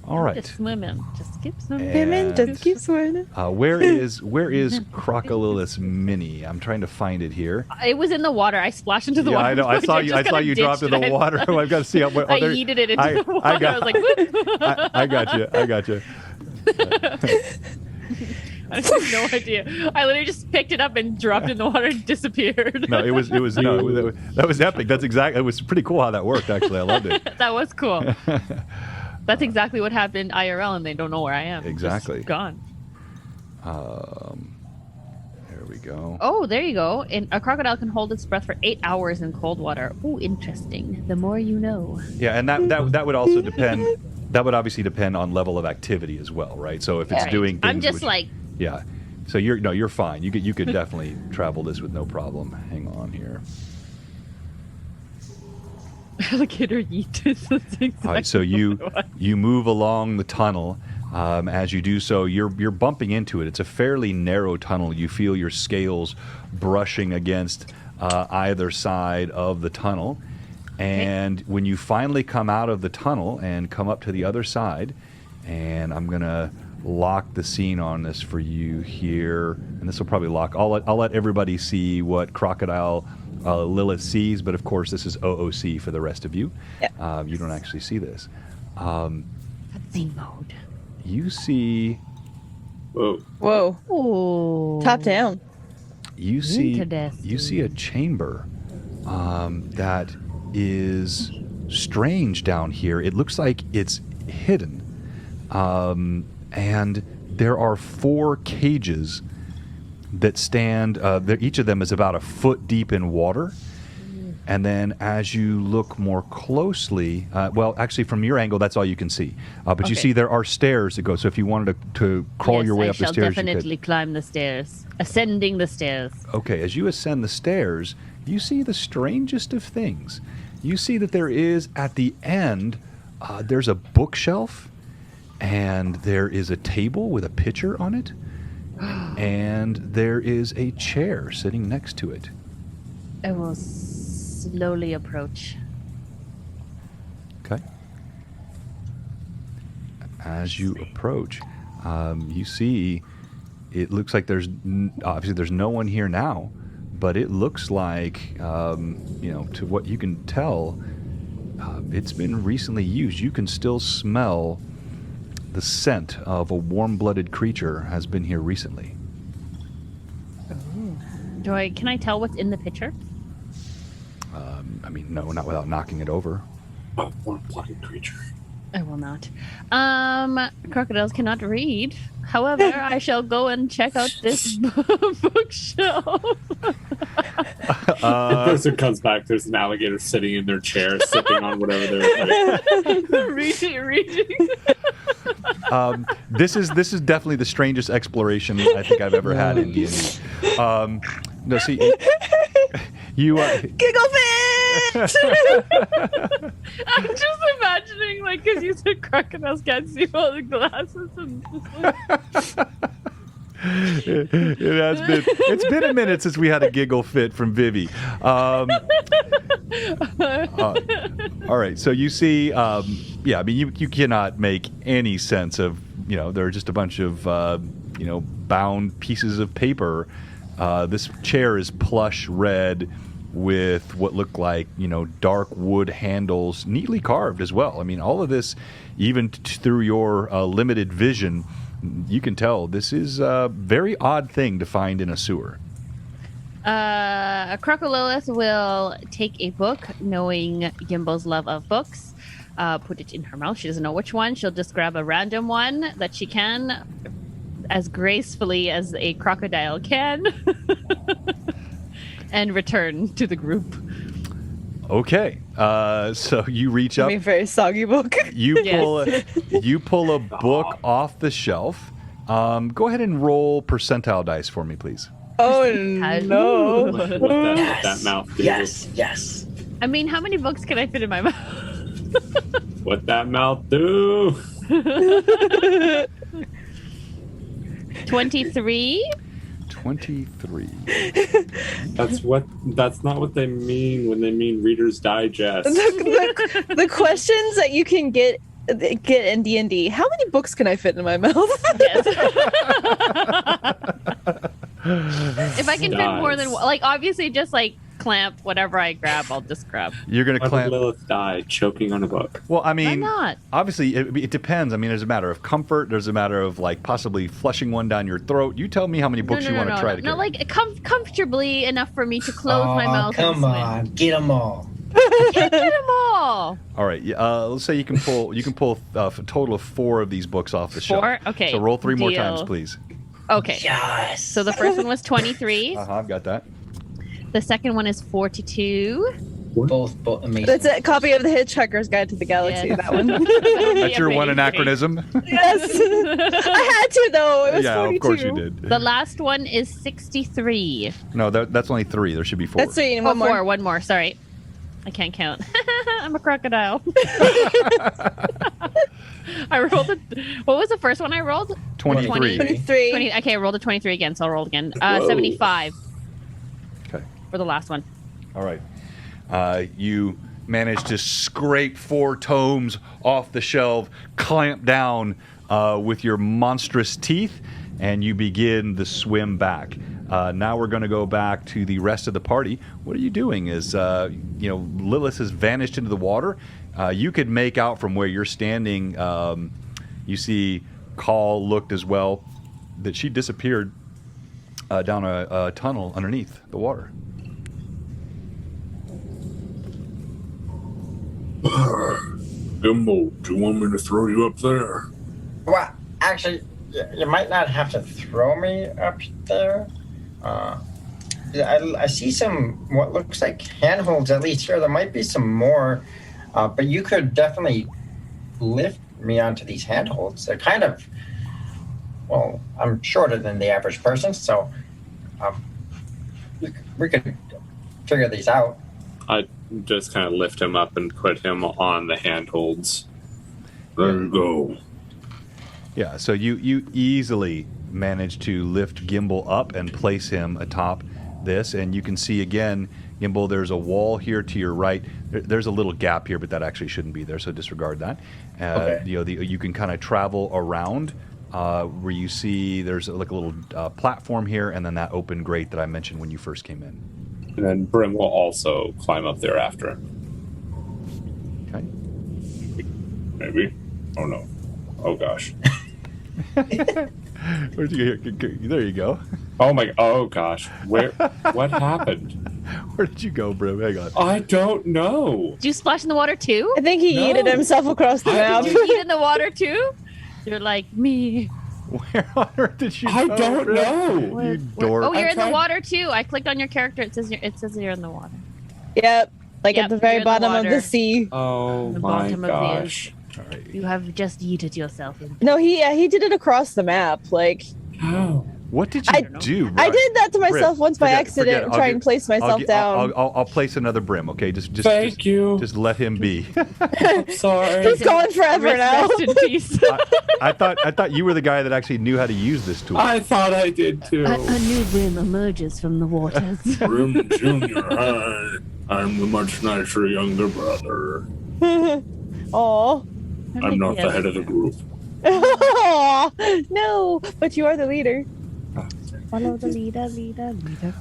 all right. Just swimming. Just keep swimming. Women just keep swimming. Where is Crocolilis Mini? I'm trying to find it here. It was in the water. I splashed into the Yeah, water. I know. I saw you dropped in the water. I've got to see how. Oh, I yeeted it into the water. I was like, whoop. I got you. I have no idea. I literally just picked it up and dropped it in the water and disappeared. No, that was epic. It was pretty cool how that worked. Actually, I loved it. That was cool. That's exactly what happened IRL, and they don't know where I am. Exactly. Just gone. There we go. Oh, there you go. And a crocodile can hold its breath for 8 hours in cold water. Ooh, interesting. The more you know. Yeah, and that would also depend. That would obviously depend on level of activity as well, right? So if it's doing things, I'm just yeah. So you're fine. You could definitely travel this with no problem. Hang on here. alligator yeet. Exactly all right, so you move along the tunnel. As you do so, you're bumping into it. It's a fairly narrow tunnel. You feel your scales brushing against either side of the tunnel. And when you finally come out of the tunnel and come up to the other side, and I'm going to lock the scene on this for you here, and this will probably lock. I'll let everybody see what Crocodile Lilith sees, but of course this is OOC for the rest of you. Yep. You don't actually see this. Cutscene mode. You see. Whoa. Ooh. Top down. You see a chamber that is strange down here. It looks like it's hidden. And there are 4 cages that stand. Each of them is about a foot deep in water. And then as you look more closely, well, actually from your angle, that's all you can see. But you see there are stairs that go. So if you wanted to crawl your way up the stairs, I shall definitely climb the stairs. Ascending the stairs. Okay, as you ascend the stairs, you see the strangest of things. You see that there is, at the end, there's a bookshelf, and there is a table with a picture on it, and there is a chair sitting next to it. I will slowly approach. Okay. As you approach, you see it looks like obviously there's no one here now, but it looks like, to what you can tell, it's been recently used. You can still smell the scent of a warm-blooded creature has been here recently. Can I tell what's in the picture? No, not without knocking it over. A warm-blooded creature. I will not. Crocodiles cannot read. However, I shall go and check out this bookshelf. The person comes back. There's an alligator sitting in their chair, sipping on whatever they're reading. This is definitely the strangest exploration I think I've ever had in D&D. No, see, you Giggle fit. I'm just imagining, because you said crocodiles can't see all the glasses, and it's been a minute since we had a giggle fit from Vivi. All right, so you see, you cannot make any sense of, there are just a bunch of bound pieces of paper. This chair is plush red with what look like, dark wood handles, neatly carved as well. I mean, all of this, even through your limited vision, you can tell this is a very odd thing to find in a sewer. Crocolilith will take a book, knowing Gimble's love of books, put it in her mouth. She doesn't know which one. She'll just grab a random one that she can, as gracefully as a crocodile can, and return to the group. Okay, so you reach up. Very soggy book. You pull a book off the shelf. Go ahead and roll percentile dice for me, please. Oh no! What that mouth do? Yes. I mean, how many books can I fit in my mouth? What that mouth do? 23. 23. That's not what they mean when they mean Reader's Digest. The questions that you can get in D&D. How many books can I fit in my mouth? Yes. If I can fit more than obviously just clamp whatever I grab, I'll just grab. You're gonna Why clamp. did Lilith die choking on a book? Well, I mean, Why not? obviously it depends. I mean, there's a matter of comfort. There's a matter of possibly flushing one down your throat. You tell me how many books you want to try to get. No, comfortably enough for me to close my mouth. Come on, get them all. Get them all. All right. Let's say you can pull a total of 4 of these books off the shelf. 4? Okay. So roll 3 more Deal. times, please. Okay. Yes. So the first one was 23. I've got that. The second one is 42. Both amazing. That's a copy of the Hitchhiker's Guide to the Galaxy. Yes. That one. That's your one anachronism. Yes, I had to though. It was Yeah, 42. of course you did. The last one is 63. No, that's only 3. There should be 4. That's sweet. One more. One more. Sorry. I can't count. I'm a crocodile. I rolled what was the first one I rolled? 23. 23. 20. Okay, I rolled a 23 again, so I'll roll again. Whoa. 75 Okay. for the last one. All right. You manage to scrape 4 tomes off the shelf, clamp down with your monstrous teeth, and you begin the swim back. Now we're going to go back to the rest of the party. What are you doing? Lilith has vanished into the water. You could make out from where you're standing. You see Call looked as well that she disappeared down a tunnel underneath the water. Gimble, do you want me to throw you up there? Well, actually, you might not have to throw me up there. I see some what looks like handholds at least here. There might be some more, but you could definitely lift me onto these handholds. They're kind of, well, I'm shorter than the average person, so we could figure these out. I just kind of lift him up and put him on the handholds. There you go. Yeah, so you easily manage to lift Gimble up and place him atop this, and you can see again, Gimble, there's a wall here to your right. There's a little gap here, but that actually shouldn't be there, so disregard that. Okay. You can kind of travel around where you see there's like a little platform here, and then that open grate that I mentioned when you first came in. And then Brim will also climb up there after. Okay. Maybe. Oh no. Oh gosh. Where'd you go? There you go. Oh gosh. Where? What happened? Where did you go, Brim? Hang on. I don't know. Did you splash in the water too? I think he yeeted himself across the map. Did you eat in the water too? You're like me. Where on earth did you I go, don't Brim? know. You dork. Oh, you're in the tried- water too. I clicked on your character. It says you're in the water. Yep. Like Yep, at the very you're in the bottom of the water. sea. Oh The my bottom of the gosh. All right. You have just yeeted yourself in. No, he did it across the map. Like How? What did you do? I did that to myself once by forget accident, it. try and place myself down. I'll place another Brim. Okay, just Thank you. Just let him be. I'm sorry. He's going forever now. Rest in peace. I thought you were the guy that actually knew how to use this tool. I thought I did too. A new Brim emerges from the waters. Grim Junior High. I'm the much nicer younger brother. Aw. I'm not the head of the group. No, but you are the leader. Follow the leader.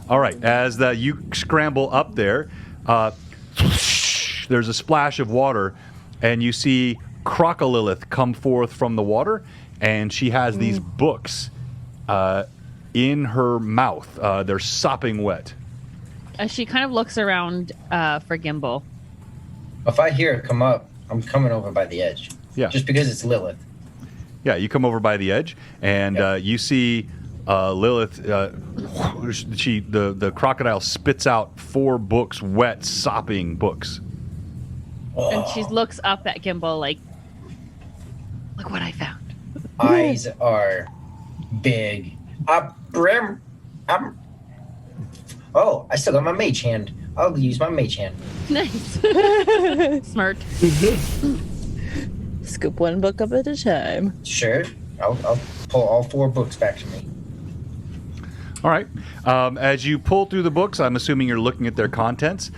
All right, as you scramble up there, there's a splash of water, and you see Crocodilith come forth from the water, and she has these books in her mouth. They're sopping wet. She kind of looks around for Gimbal. If I hear it come up, I'm coming over by the edge. Yeah. Just because it's Lilith. Yeah, you come over by the edge, and you see Lilith. The crocodile spits out 4 books, wet, sopping books. And she looks up at Gimbal like, look what I found. Eyes are big. Brim. Oh, I still got my mage hand. I'll use my mage hand. Nice. Smart. Scoop one book up at a time. Sure. I'll pull all 4 books back to me. All right. As you pull through the books, I'm assuming you're looking at their contents.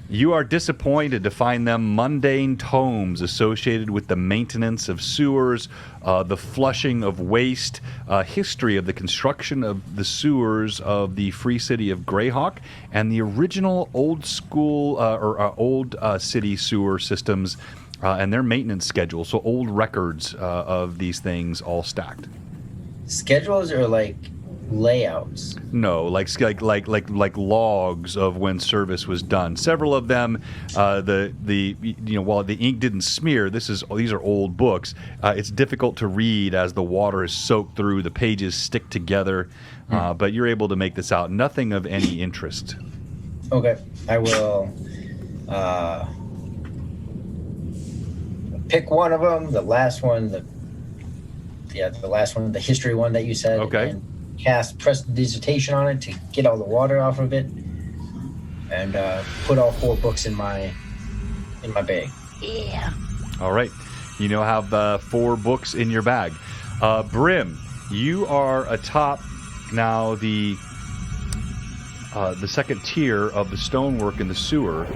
You are disappointed to find them mundane tomes associated with the maintenance of sewers, the flushing of waste, history of the construction of the sewers of the free city of Greyhawk, and the original old school old city sewer systems and their maintenance schedule. So old records of these things all stacked. Schedules are like layouts. No, like logs of when service was done. Several of them, while the ink didn't smear, these are old books. It's difficult to read as the water is soaked through. The pages stick together, but you're able to make this out. Nothing of any interest. Okay, I will pick one of them. The last one, the last one, the history one that you said. Okay. And cast prestidigitation on it to get all the water off of it, and put all 4 books in my bag. Yeah. All right. You now have 4 books in your bag. Brim, you are atop now the second tier of the stonework in the sewer,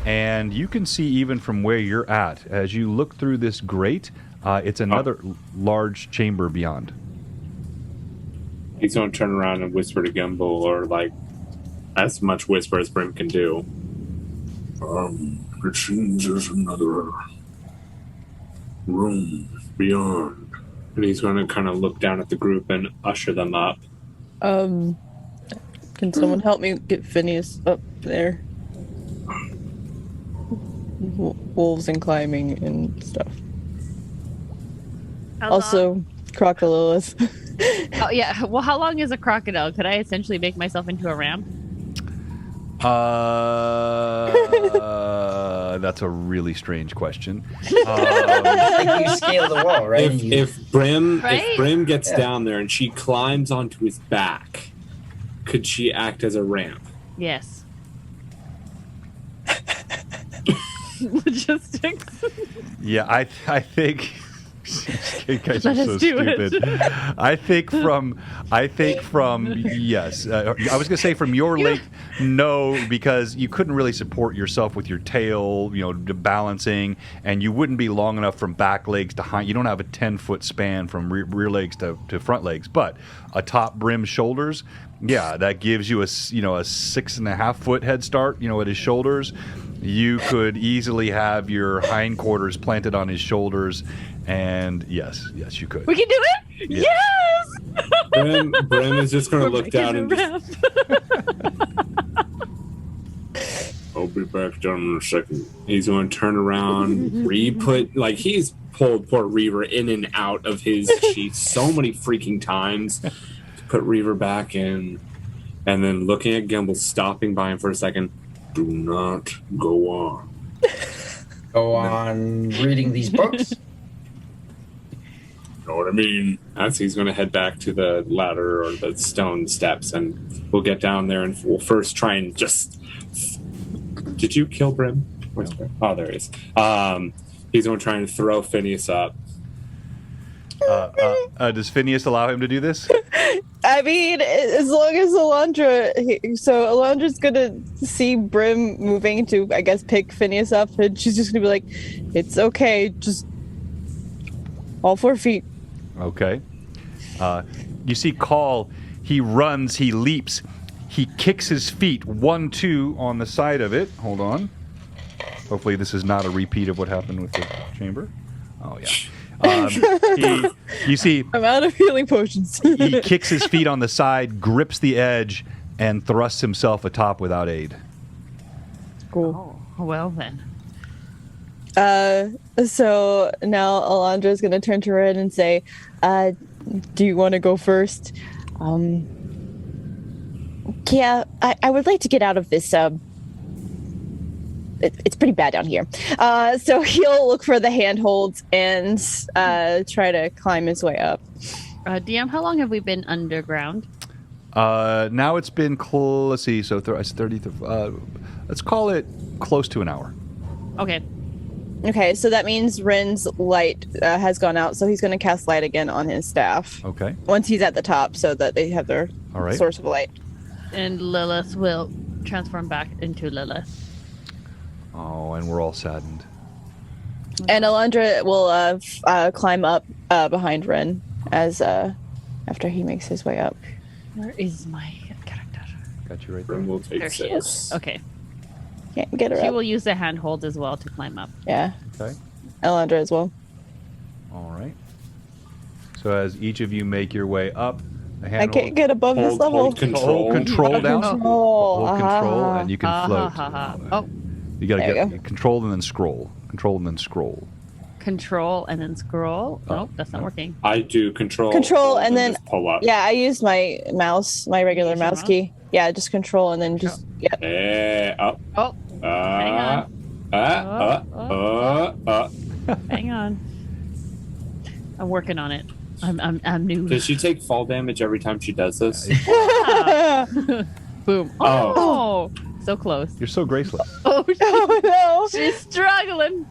and you can see even from where you're at, as you look through this grate, it's another large chamber beyond. He's going to turn around and whisper to Gimbal, or like as much whisper as Brim can do. It seems there's another room beyond. And he's going to kind of look down at the group and usher them up. Can someone help me get Phineas up there? Wolves and climbing and stuff. Also, crocodilus. Oh yeah. Well, how long is a crocodile? Could I essentially make myself into a ram? That's a really strange question. Like you scale the wall, right? If Brim gets down there and she climbs onto his back, could she act as a ramp? Yes. Logistics. Yeah, I think. You guys are Let so us do stupid. it. I think from yes. I was gonna say from your length, no, because you couldn't really support yourself with your tail, balancing, and you wouldn't be long enough from back legs to hind. You don't have a 10-foot span from rear legs to front legs, but atop Brim's shoulders, yeah, that gives you a 6.5-foot head start. At his shoulders, you could easily have your hindquarters planted on his shoulders. And yes, you could. We can do it. Yeah. Yes. Brim is just going to look down and I'll be back down in a second. he's going to turn around, he's pulled poor Reaver in and out of his sheath so many freaking times to put Reaver back in, and then looking at Gimbal, stopping by him for a second. Do not go on. Go on reading these books. Know what I mean? As he's going to head back to the ladder or the stone steps, and we'll get down there and we'll first try and just... Did you kill Brim? Where's Brim? Oh, there he is. He's going to try and throw Phineas up. Does Phineas allow him to do this? I mean, as long as Alondra's gonna see Brim moving to, I guess, pick Phineas up, and she's just gonna be like, "It's okay, just All 4 feet. Okay. You see Call, he runs, he leaps, he kicks his feet, 1, 2 on the side of it. Hold on. Hopefully this is not a repeat of what happened with the chamber. Oh, yeah. You see... I'm out of healing potions. He kicks his feet on the side, grips the edge, and thrusts himself atop without aid. Cool. Oh, well then. So now Alondra's going to turn to Red and say, do you want to go first? Yeah, I would like to get out of this, it's pretty bad down here. So he'll look for the handholds and try to climb his way up. DM, how long have we been underground? Now it's been, let's see, so it's 30, let's call it close to an hour. Okay. Okay, so that means Ren's light has gone out, so he's going to cast light again on his staff. Okay. Once he's at the top, so that they have their source of light. And Lilith will transform back into Lilith. Oh, and we're all saddened. And Alondra will climb up behind Ren as after he makes his way up. Where is my character? Got you right there. Brim will take There she is. Okay. Can't get her She up. will use the handhold as well to climb up. Yeah. Okay. Alondra as well. All right. So as each of you make your way up, the I handhold, can't get above this level. Hold control. control down. Control. Hold control, and you can float. Oh, You gotta There get you go. control and then scroll. Control and then scroll. control and then scroll. Nope, that's not working. I do control. Control, and then- just pull up. Yeah, I used my mouse, my regular Use your mouse mouse? key. Yeah, just control and then just, yep. Up. Oh, hang hang on. I'm working on it. I'm new. Does she take fall damage every time she does this? Boom. Oh. Oh, so close. You're so graceless. Oh, Oh no! she's struggling.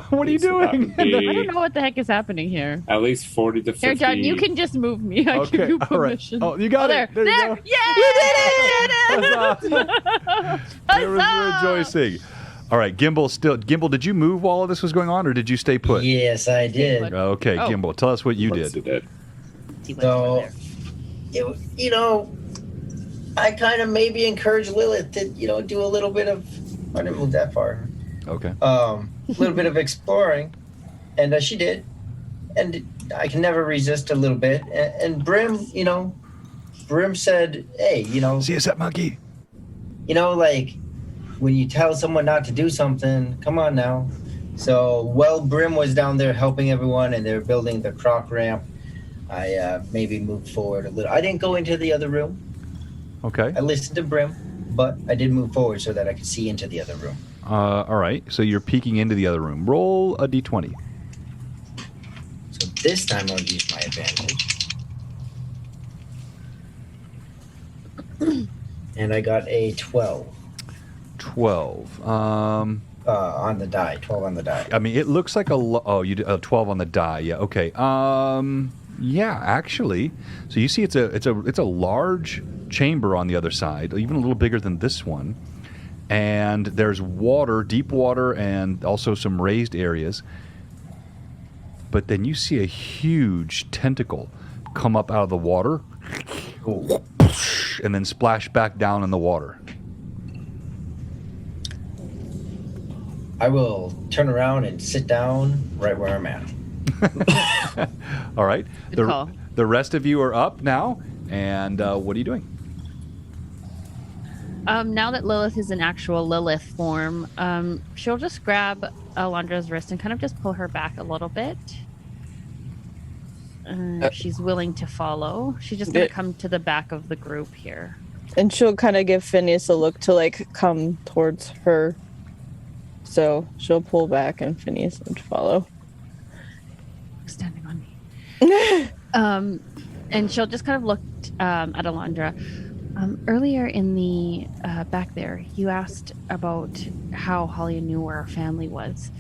What are you doing? I don't know what the heck is happening here. At least 40 to 50. Here, John, you can just move me. I give you all right. permission. Oh, you got there. it. There you go. Yay! There was rejoicing. All right, Gimbal, did you move while all this was going on, or did you stay put? Yes, I did. Okay, Oh. Gimbal, tell us what you What's did. it? See what's So, over there. I kind of maybe encourage Lilith to, do a little bit of. I didn't move that far. Okay. A little bit of exploring, and she did, and I can never resist a little bit. And Brim, Brim said, "Hey, See us at monkey. like when you tell someone not to do something, come on now." So while Brim was down there helping everyone, and they're building the croc ramp, I maybe moved forward a little. I didn't go into the other room. Okay. I listened to Brim, but I did move forward so that I could see into the other room. All right, so you're peeking into the other room. Roll a d20. So this time I'll use my advantage. And I got a 12 12. on the die. 12 on the die. I mean, it looks like you did a 12 on the die. Yeah. Okay. Yeah, actually. So you see, it's a large chamber on the other side, even a little bigger than this one. And there's water, deep water, and also some raised areas. But then you see a huge tentacle come up out of the water, and then splash back down in the water. I will turn around and sit down right where I'm at. All right. Good call. The rest of you are up now, and what are you doing? Now that Lilith is in actual Lilith form, she'll just grab Alondra's wrist and kind of just pull her back a little bit. She's willing to follow. She's just going to come to the back of the group here. And she'll kind of give Phineas a look to come towards her. So she'll pull back and Phineas would follow. Standing on me. And she'll just kind of look at Alondra. Earlier in the back there, you asked about how Halia knew where our family was.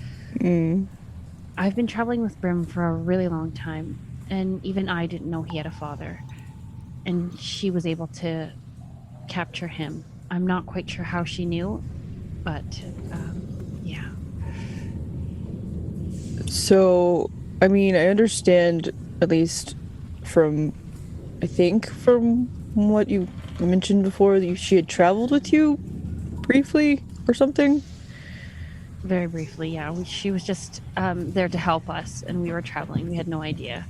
I've been traveling with Brim for a really long time, and even I didn't know he had a father. And she was able to capture him. I'm not quite sure how she knew, but yeah. So I mean, I understand, at least from what you mentioned before, that she had traveled with you briefly or something. Very briefly, yeah. She was just there to help us, and we were traveling. We had no idea.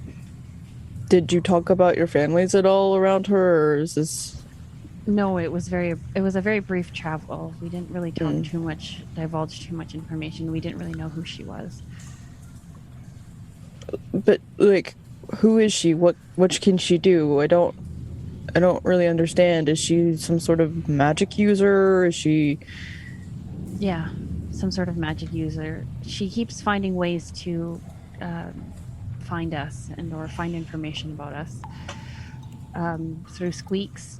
Did you talk about your families at all around her, or is this... No, it was a very brief travel. We didn't really talk too much, divulge too much information. We didn't really know who she was. But, like, who is she? What can she do? I don't really understand. Is she some sort of magic user? Is she... Yeah, some sort of magic user. She keeps finding ways to find us or find information about us through squeaks,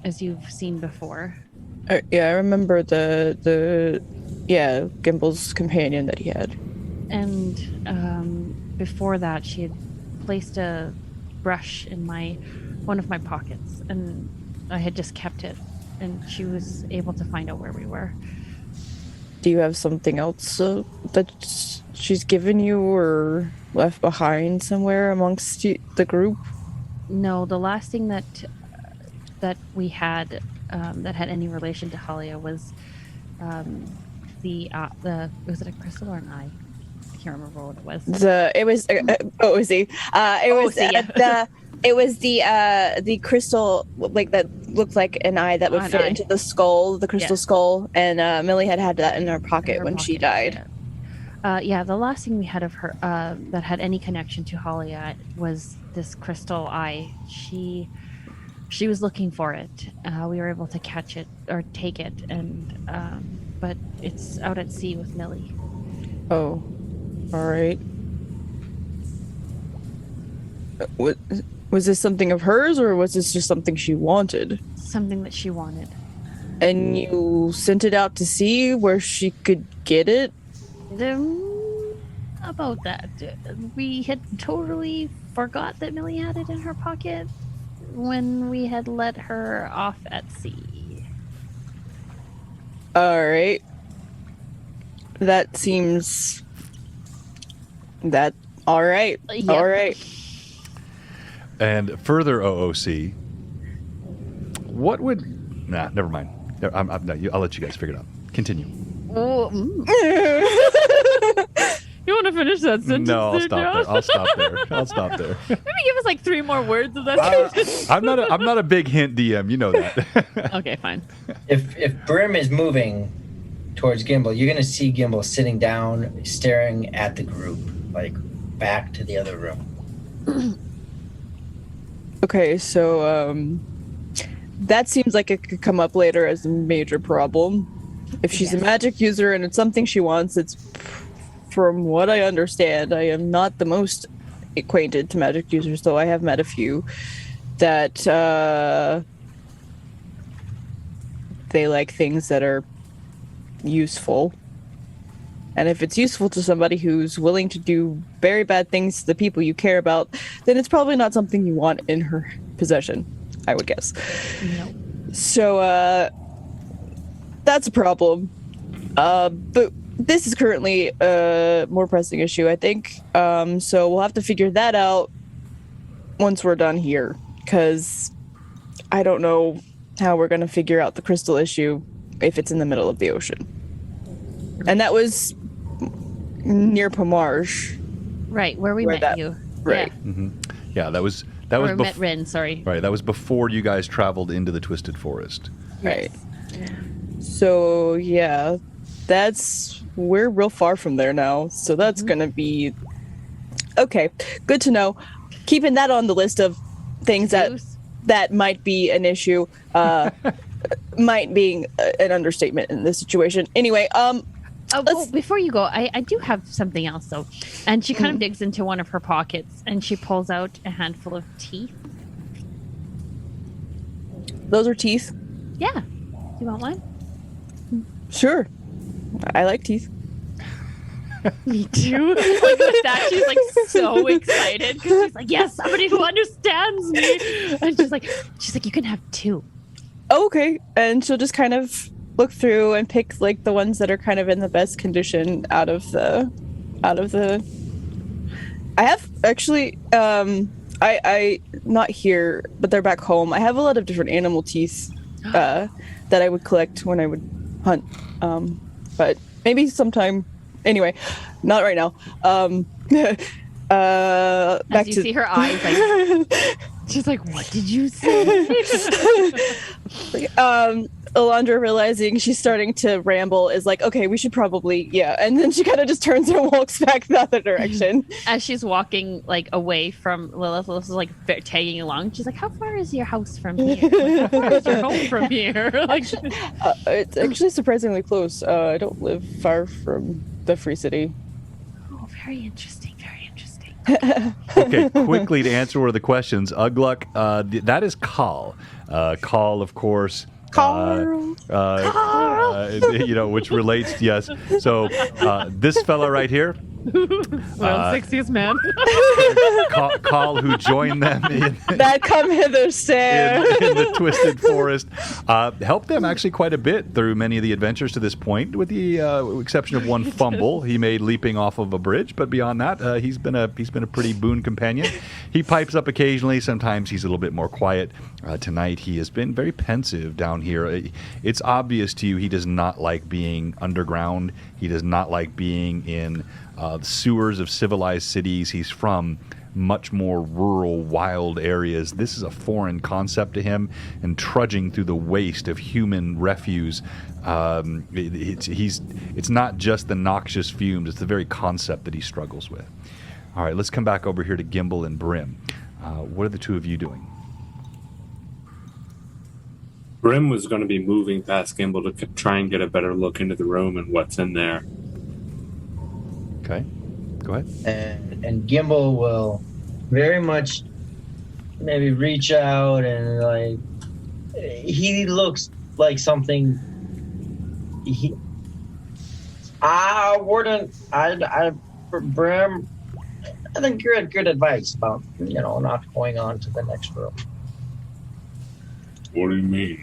as you've seen before. Yeah, I remember the Gimble's companion that he had. And before that, she had placed a brush in one of my pockets, and I had just kept it, and she was able to find out where we were. Do you have something else that she's given you or left behind somewhere amongst the group? No, the last thing that we had that had any relation to Halia was was it a crystal or an eye? I can't remember what it was. It was the crystal, like, that looked like an eye that would fit into the skull, the crystal skull, and Millie had that in her pocket when she died. Yeah, the last thing we had of her that had any connection to Halia was this crystal eye. She was looking for it. We were able to catch it or take it, and but it's out at sea with Millie. Oh, all right. Was this something of hers, or was this just something she wanted? Something that she wanted. And you sent it out to sea where she could get it? About that. We had totally forgot that Millie had it in her pocket when we had let her off at sea. All right. That seems... all right. Yep. All right. And further OOC, what would... Nah, never mind. I'll let you guys figure it out. Continue. Oh, You want to finish that sentence? No, I'll stop there. I'll stop there. Maybe give us like 3 more words of that. I'm not a big hint DM. You know that. Okay, fine. If Brim is moving towards Gimble, you're gonna see Gimble sitting down, staring at the group, like back to the other room. Okay, so that seems like it could come up later as a major problem. If she's a magic user and it's something she wants, it's, from what I understand, I am not the most acquainted to magic users, though I have met a few, that they like things that are useful. And if it's useful to somebody who's willing to do very bad things to the people you care about, then it's probably not something you want in her possession, I would guess. No. So, that's a problem. But this is currently a more pressing issue, I think. So we'll have to figure that out once we're done here, because I don't know how we're going to figure out the crystal issue if it's in the middle of the ocean. And that was near Pomarge. Right, where we met you. Right. Yeah. Mm-hmm. Yeah, that was met Rin, sorry. Right, that was before you guys traveled into the Twisted Forest. Right. So, yeah, we're real far from there now. So that's going to be... Okay, good to know. Keeping that on the list of things that might be an issue. Might being an understatement in this situation. Anyway, before you go, I do have something else, though. And she kind of digs into one of her pockets, and she pulls out a handful of teeth. Those are teeth? Yeah. You want one? Sure. I like teeth. Me too. Like with that, she's like so excited because she's like, yes, somebody who understands me. And she's like, you can have 2. Okay. And she'll just kind of look through and pick like the ones that are kind of in the best condition out of the I have actually, I not here, but they're back home. I have a lot of different animal teeth that I would collect when I would hunt. But maybe sometime. Anyway, not right now. As you see her eyes, like she's like, "What did you say?" Alondra, realizing she's starting to ramble, is like, okay, we should probably, and then she kind of just turns and walks back the other direction. As she's walking like away from Lilith, Lilith is like tagging along. She's like, "How far is your house from here? Like, how far is your home from here?" Like, it's actually surprisingly close. I don't live far from the Free City. oh, very interesting, very interesting. Okay, quickly to answer one of the questions, Ugluck, that is Khal. Khal, of course. Carl. Which relates, yes. So this fella right here, Sexiest man. Khal, who joined them in That come hither, sir. in the Twisted Forest, helped them actually quite a bit through many of the adventures to this point, with the exception of one fumble he made leaping off of a bridge. But beyond that, he's been a pretty boon companion. He pipes up occasionally. Sometimes he's a little bit more quiet. Tonight he has been very pensive down here. It's obvious to you he does not like being underground. He does not like being in the sewers of civilized cities. He's from much more rural, wild areas. This is a foreign concept to him, and trudging through the waste of human refuse, it's not just the noxious fumes, it's the very concept that he struggles with. All right, let's come back over here to Gimbal and Brim. What are the two of you doing? Brim was going to be moving past Gimbal to try and get a better look into the room and what's in there. Okay, go ahead. And Gimbal will very much maybe reach out and like he looks like something. Brim, I think you had good advice about not going on to the next room. What do you mean?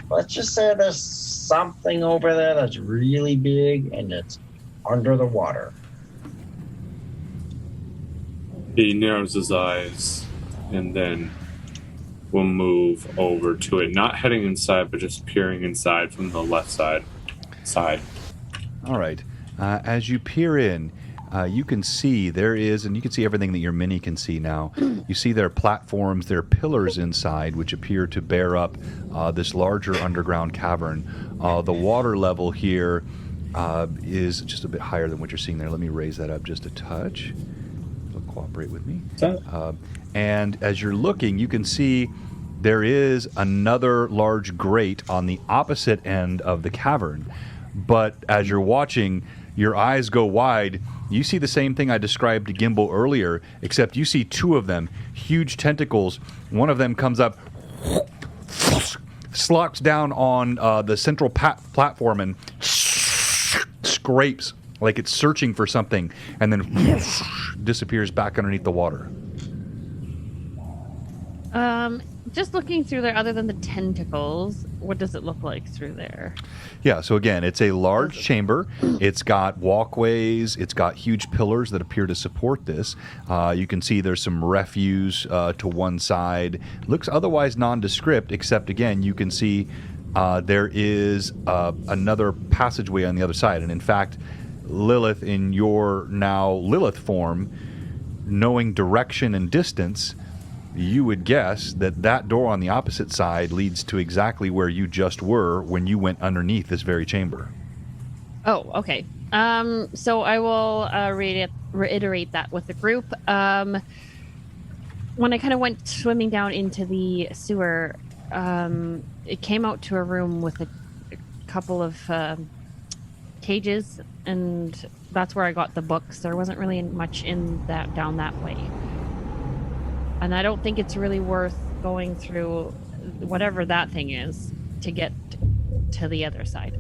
Let's just say there's something over there that's really big and it's under the water. He narrows his eyes and then will move over to it, not heading inside, but just peering inside from the left side. All right. As you peer in, you can see there is, and you can see everything that your mini can see now. You see there are platforms, there are pillars inside, which appear to bear up this larger underground cavern. The water level here is just a bit higher than what you're seeing there. Let me raise that up just a touch. It'll cooperate with me. And as you're looking, you can see there is another large grate on the opposite end of the cavern. But as you're watching, your eyes go wide. You see the same thing I described to Gimbal earlier, except you see two of them, huge tentacles. One of them comes up, slops down on the central platform and scrapes like it's searching for something, and then disappears back underneath the water. Just looking through there, other than the tentacles, what does it look like through there? Yeah, so again, it's a large chamber. It's got walkways. It's got huge pillars that appear to support this. You can see there's some refuse to one side. Looks otherwise nondescript, except, again, you can see there is another passageway on the other side. And, in fact, Lilith, in your now Lilith form, knowing direction and distance, you would guess that that door on the opposite side leads to exactly where you just were when you went underneath this very chamber. Oh, okay. So I will reiterate that with the group. When I kind of went swimming down into the sewer, it came out to a room with a couple of cages, and that's where I got the books. There wasn't really much in that down that way. And I don't think it's really worth going through whatever that thing is to get to the other side.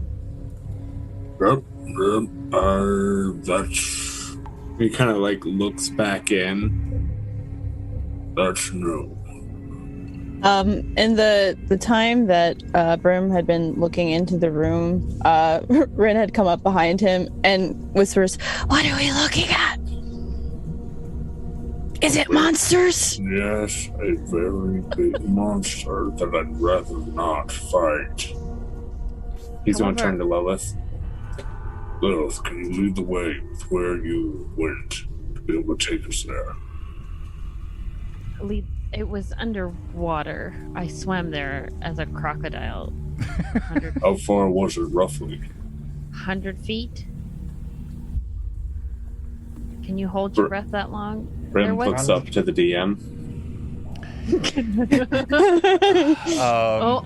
That's... He kind of looks back in. That's no. In the time that Brim had been looking into the room, Ren had come up behind him and whispers, "What are we looking at? Is it monsters?" Yes, a very big monster that I'd rather not fight. He's going to However- turn to Lilith. Lilith, can you lead the way with where you went to be able to take us there? It was underwater. I swam there as a crocodile. 100, How far was it roughly? 100 feet. Can you hold your breath that long? There Brim was- looks up to the DM.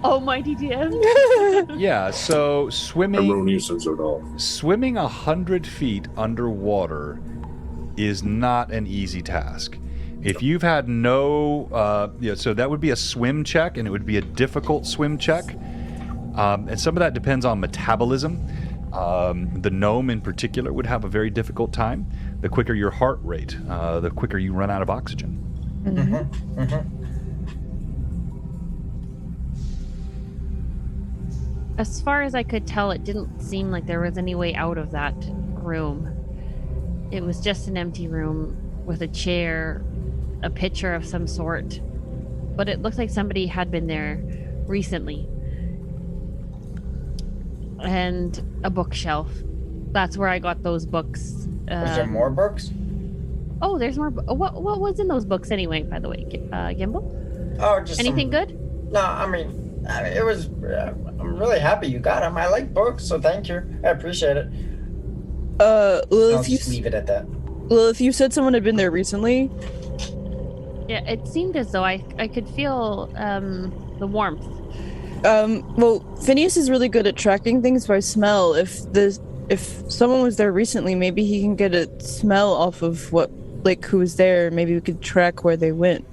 Almighty DM. Yeah, so swimming Erroneous as it all. 100 feet underwater is not an easy task. If you've had no, so that would be a swim check, and it would be a difficult swim check. And some of that depends on metabolism. The gnome in particular would have a very difficult time. The quicker your heart rate, the quicker you run out of oxygen. As far as I could tell, it didn't seem like there was any way out of that room. It was just an empty room with a chair, a picture of some sort. But it looked like somebody had been there recently. And a bookshelf. That's where I got those books. Was there more books? Oh, there's more. What was in those books anyway, by the way, Gimbal? Oh, just Anything good? No, I mean, it was. I'm really happy you got them. I like books, so thank you. I appreciate it. I'll Lilith, just leave it at that. Lilith, you said someone had been there recently. Yeah, it seemed as though I could feel the warmth. Well, Phineas is really good at tracking things by smell. If someone was there recently, maybe he can get a smell off of who was there. Maybe we could track where they went.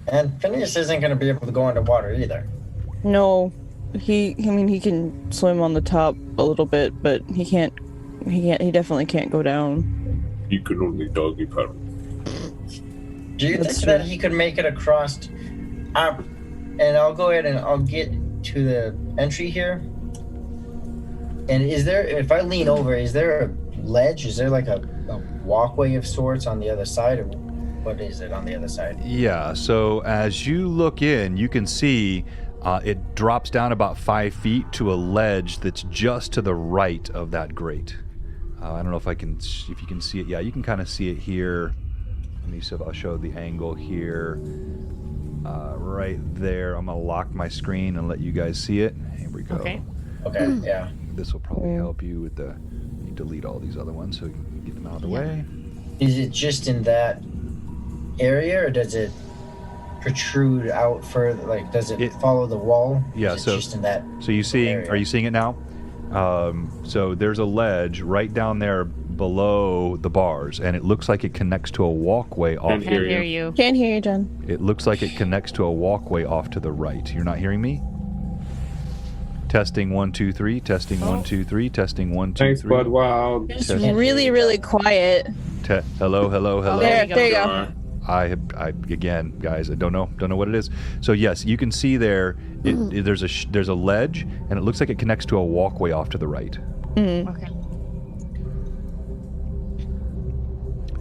And Phineas isn't going to be able to go underwater either. No, he can swim on the top a little bit, but he definitely can't go down. You can only doggy paddle. Do you That's think that he could make it across? And I'll go ahead and I'll get to the entry here. And if I lean over, is there a ledge? Is there like a walkway of sorts on the other side? Or what is it on the other side? Yeah, so as you look in, you can see it drops down about 5 feet to a ledge that's just to the right of that grate. I don't know if you can see it. Yeah, you can kind of see it here. I'll show the angle here. Right there. I'm going to lock my screen and let you guys see it. Here we go. Okay. Okay, yeah. This will probably help you with you delete all these other ones so you can get them out of the way. Is it just in that area, or does it protrude out further? Like, does it follow the wall? Yeah, is it just in that So you seeing? area? Are you seeing it now? So there's a ledge right down there below the bars, and it looks like it connects to a walkway off. Can't hear you. Can't hear you, Jen. It looks like it connects to a walkway off to the right. You're not hearing me? Testing 1 2 3. Testing 1 2 3. Testing 1 2 3. Thanks, Bud Wild. It's Just- really, really quiet. Hello, hello, hello. There you go. I again, guys, I don't know what it is. So yes, you can see there. There's a ledge, and it looks like it connects to a walkway off to the right. Okay.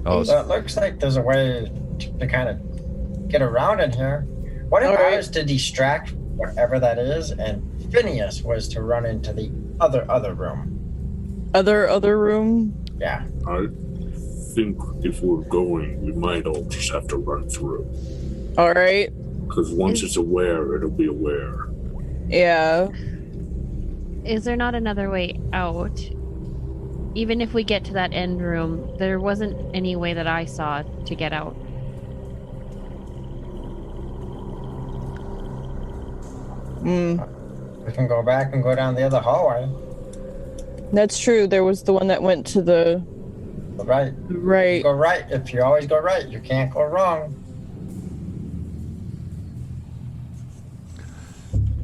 Oh, So it looks like there's a way to kind of get around in here. What if I was to distract whatever that is, and Phineas was to run into the other room? Other room. Yeah. I think if we're going, we might all just have to run through. All right. Because once it's aware, it'll be aware. Yeah. Is there not another way out? Even if we get to that end room, there wasn't any way that I saw to get out. We can go back and go down the other hallway. That's true. There was the one that went to the Right. right. Go right. If you always go right, you can't go wrong.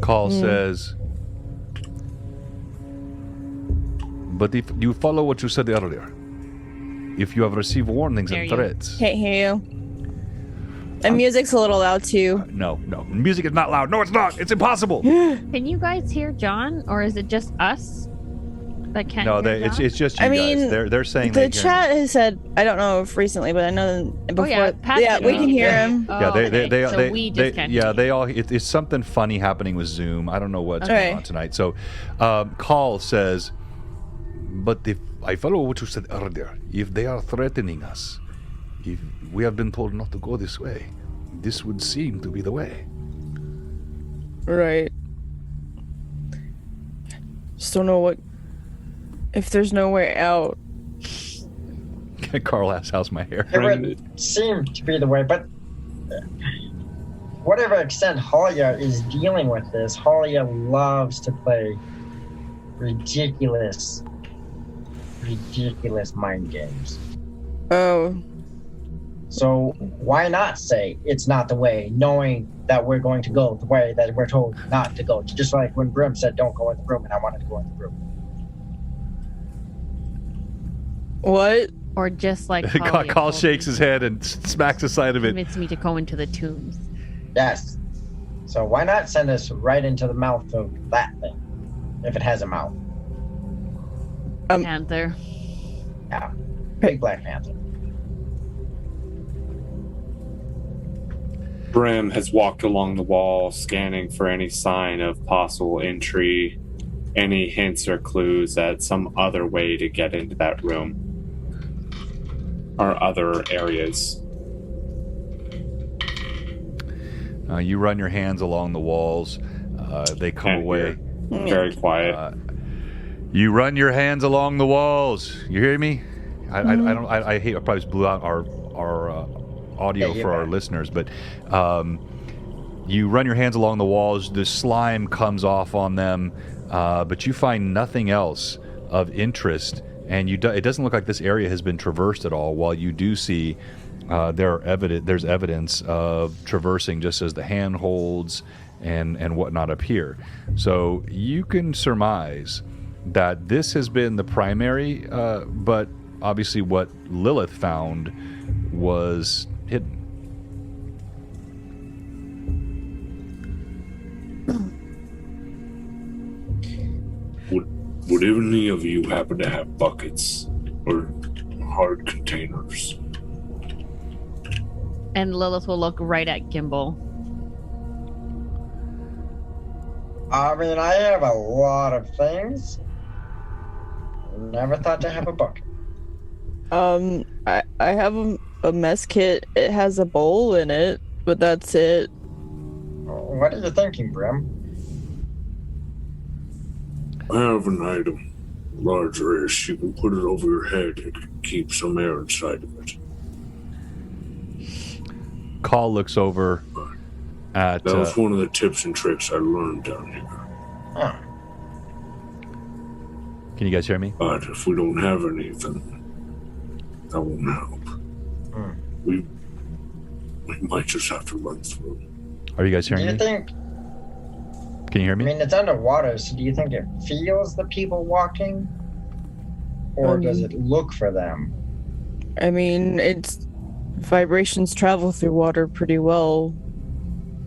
Call says, but if you follow what you said earlier, if you have received warnings and Hear you. threats. Can't hear you. And music's a little loud too. No, music is not loud. No, it's not. It's impossible. Can you guys hear John, or is it just us that can't No, hear John? it's just you I guys. mean, They're saying The they can. chat has said, I don't know if recently, but I know before. yeah, Pat yeah, said we we can can hear hear him. Oh, Yeah, okay. So they, we they just can't yeah, hear they all. It's something funny happening with Zoom. I don't know what's Okay. going on tonight. So, Call says, but if I follow what you said earlier, if they are threatening us, if we have been told not to go this way, this would seem to be the way. Right. Just don't know if there's no way out. Carl asks, "How's my hair?" It would seem to be the way, but whatever extent Halia is dealing with this, Halia loves to play ridiculous mind games. Oh. So why not say it's not the way, knowing that we're going to go the way that we're told not to go? Just like when Brim said, don't go in the room, and I wanted to go in the room. What? Or just like Call shakes his head and smacks the side of it. Convinced me to go into the tombs. Yes. So why not send us right into the mouth of that thing, if it has a mouth? Panther. Yeah. Big Black Panther. Brim has walked along the wall, scanning for any sign of possible entry, any hints or clues at some other way to get into that room, or other areas. You run your hands along the walls. They come Can't away. hear. Very quiet. You run your hands along the walls. You hear me? I hate. I probably blew out our audio for our listeners, but you run your hands along the walls. The slime comes off on them, but you find nothing else of interest, and it doesn't look like this area has been traversed at all. While you do see there's evidence of traversing, just as the handholds and whatnot up here. So you can surmise that this has been the primary, but obviously what Lilith found was hidden. Would any of you happen to have buckets or hard containers? And Lilith will look right at Gimbal. I mean, I have a lot of things. Never thought to have a bucket. I have a mess kit. It has a bowl in it, but that's it. What are you thinking, Brim? I have an item, larger-ish. You can put it over your head. It can keep some air inside of it. Call looks over at... That was one of the tips and tricks I learned down here. Huh. Can you guys hear me? But if we don't have anything, that won't help. Hmm. We might just have to run through. Are you guys Do hearing you me? think? Can you hear I me? mean, it's underwater, so do you think it feels the people walking, or does it look for them? I mean, it's vibrations travel through water pretty well.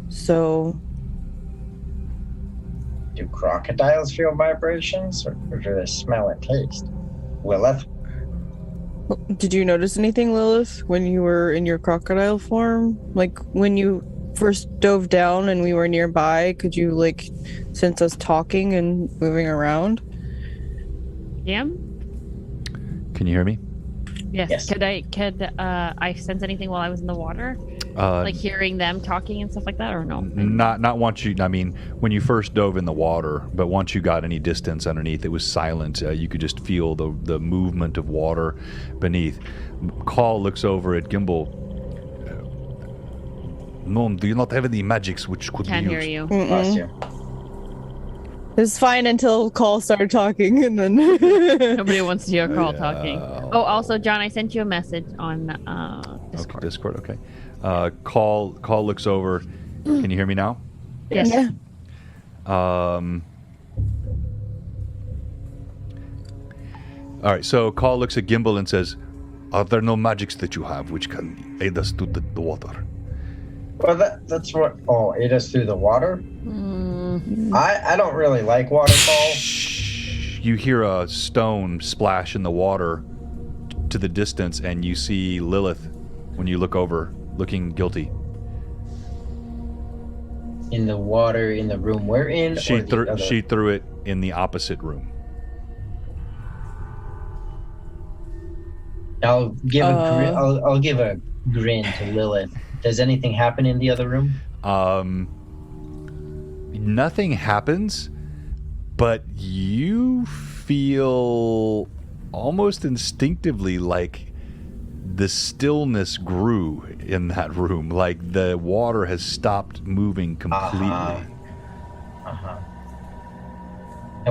So Do crocodiles feel vibrations, or do they smell and taste? Lilith? did you notice anything, Lilith, when you were in your crocodile form? Like when you first dove down and we were nearby, could you like sense us talking and moving around? Jam? Can you hear me? Yes. Yes. Could I sense anything while I was in the water? Like hearing them talking and stuff like that, or no? Not once you... I mean, when you first dove in the water, but once you got any distance underneath, it was silent. You could just feel the movement of water beneath. Call looks over at Gimbal. Gnome, do you not have any magics which could Can't be hear used? you. Lost you. It's fine until Call started talking, and then Nobody wants to hear Carl talking. Oh, also, John, I sent you a message on Discord. Okay, Discord, okay. Call looks over. Can you hear me now? Yes. Yeah. All right, so Call looks at Gimbal and says, Are there no magics that you have which can aid us through the water? Well, that's what. Oh, aid us through the water. Mm-hmm. I don't really like waterfalls. You hear a stone splash in the water to the distance, and you see Lilith when you look over, looking guilty. In the water in the room we're in. She threw it in the opposite room. I'll give I'll give a grin to Lilith. Does anything happen in the other room? Nothing happens, but you feel almost instinctively like the stillness grew in that room, like the water has stopped moving completely. Now,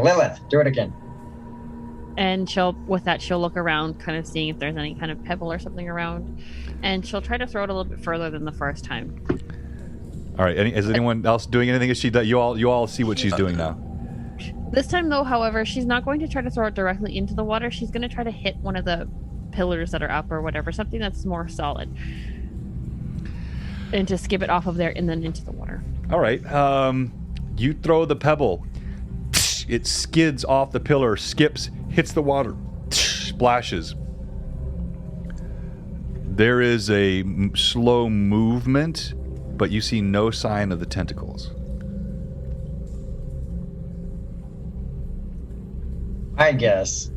Lilith, do it again. And she'll look around, kind of seeing if there's any kind of pebble or something around, and she'll try to throw it a little bit further than the first time. All right. Is anyone else doing anything? As she does, you all see what she's doing now. This time, though, however, she's not going to try to throw it directly into the water. She's going to try to hit one of the pillars that are up or whatever, something that's more solid, and to skip it off of there and then into the water. All right. You throw the pebble. It skids off the pillar, skips, hits the water, splashes. There is a slow movement, but you see no sign of the tentacles. I guess,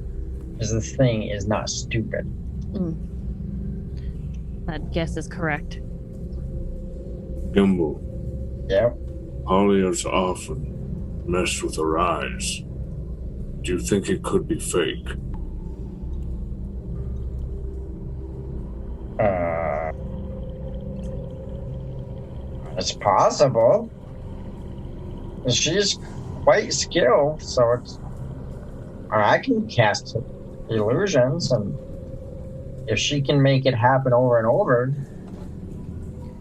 because this thing is not stupid. That guess is correct. Gimbal, Yep. Holly has often messed with her eyes. Do you think it could be fake? It's possible. She's quite skilled, so it's. I can cast illusions, and if she can make it happen over and over, Do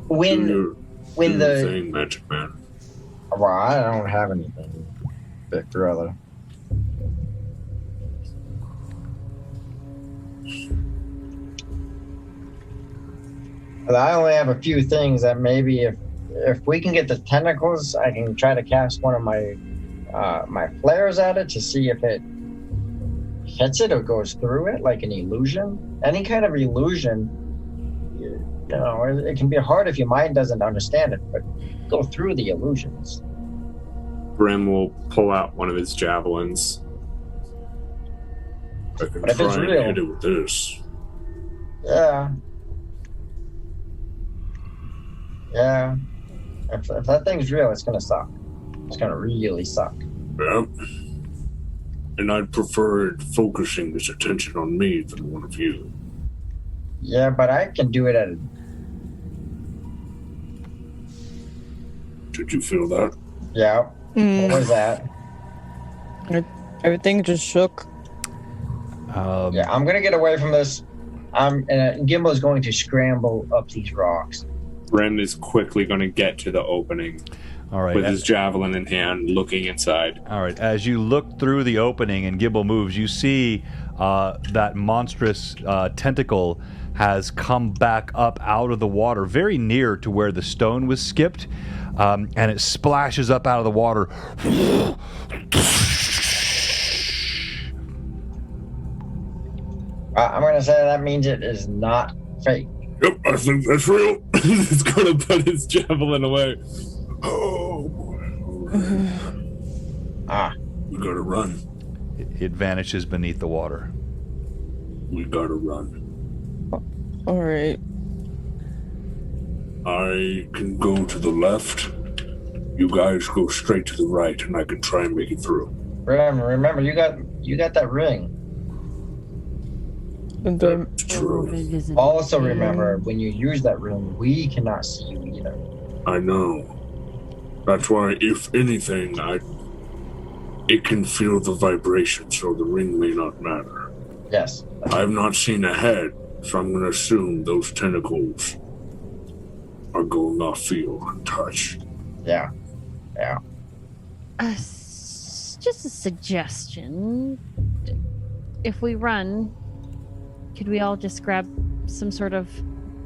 when the the thing, Magic Man. well, I don't have anything, big brother. But I only have a few things that maybe if we can get the tentacles, I can try to cast one of my my flares at it to see if it hits it or goes through it, like an illusion. Any kind of illusion, you know, it can be hard if your mind doesn't understand it, but go through the illusions. Brim will pull out one of his javelins. I can But if try it's and real- hit it with this. Yeah. Yeah. If that thing's real, it's gonna suck. It's gonna really suck. Yep. And I'd prefer it focusing its attention on me than one of you. Yeah, but I can do it at a. Did you feel that? Yeah. What was that? Everything just shook. Yeah, I'm gonna get away from this. And Gimbo's going to scramble up these rocks. Brim is quickly going to get to the opening All right. with his javelin in hand, looking inside. All right. As you look through the opening and Gimbal moves, you see that monstrous tentacle has come back up out of the water, very near to where the stone was skipped, and it splashes up out of the water. I'm gonna say that means it is not fake. Yep, I think that's real. He's going to put his javelin away. Oh boy. We gotta run. It vanishes beneath the water. We gotta run. All right. I can go to the left. You guys go straight to the right, and I can try and make it through. Remember, you got that ring. That's true. Also remember, when you use that ring, we cannot see you either. I know. That's why, if anything, it can feel the vibration, so the ring may not matter. Yes. I've not seen ahead, so I'm going to assume those tentacles are going off feel and touch. Yeah. Yeah. Just a suggestion. If we run, could we all just grab some sort of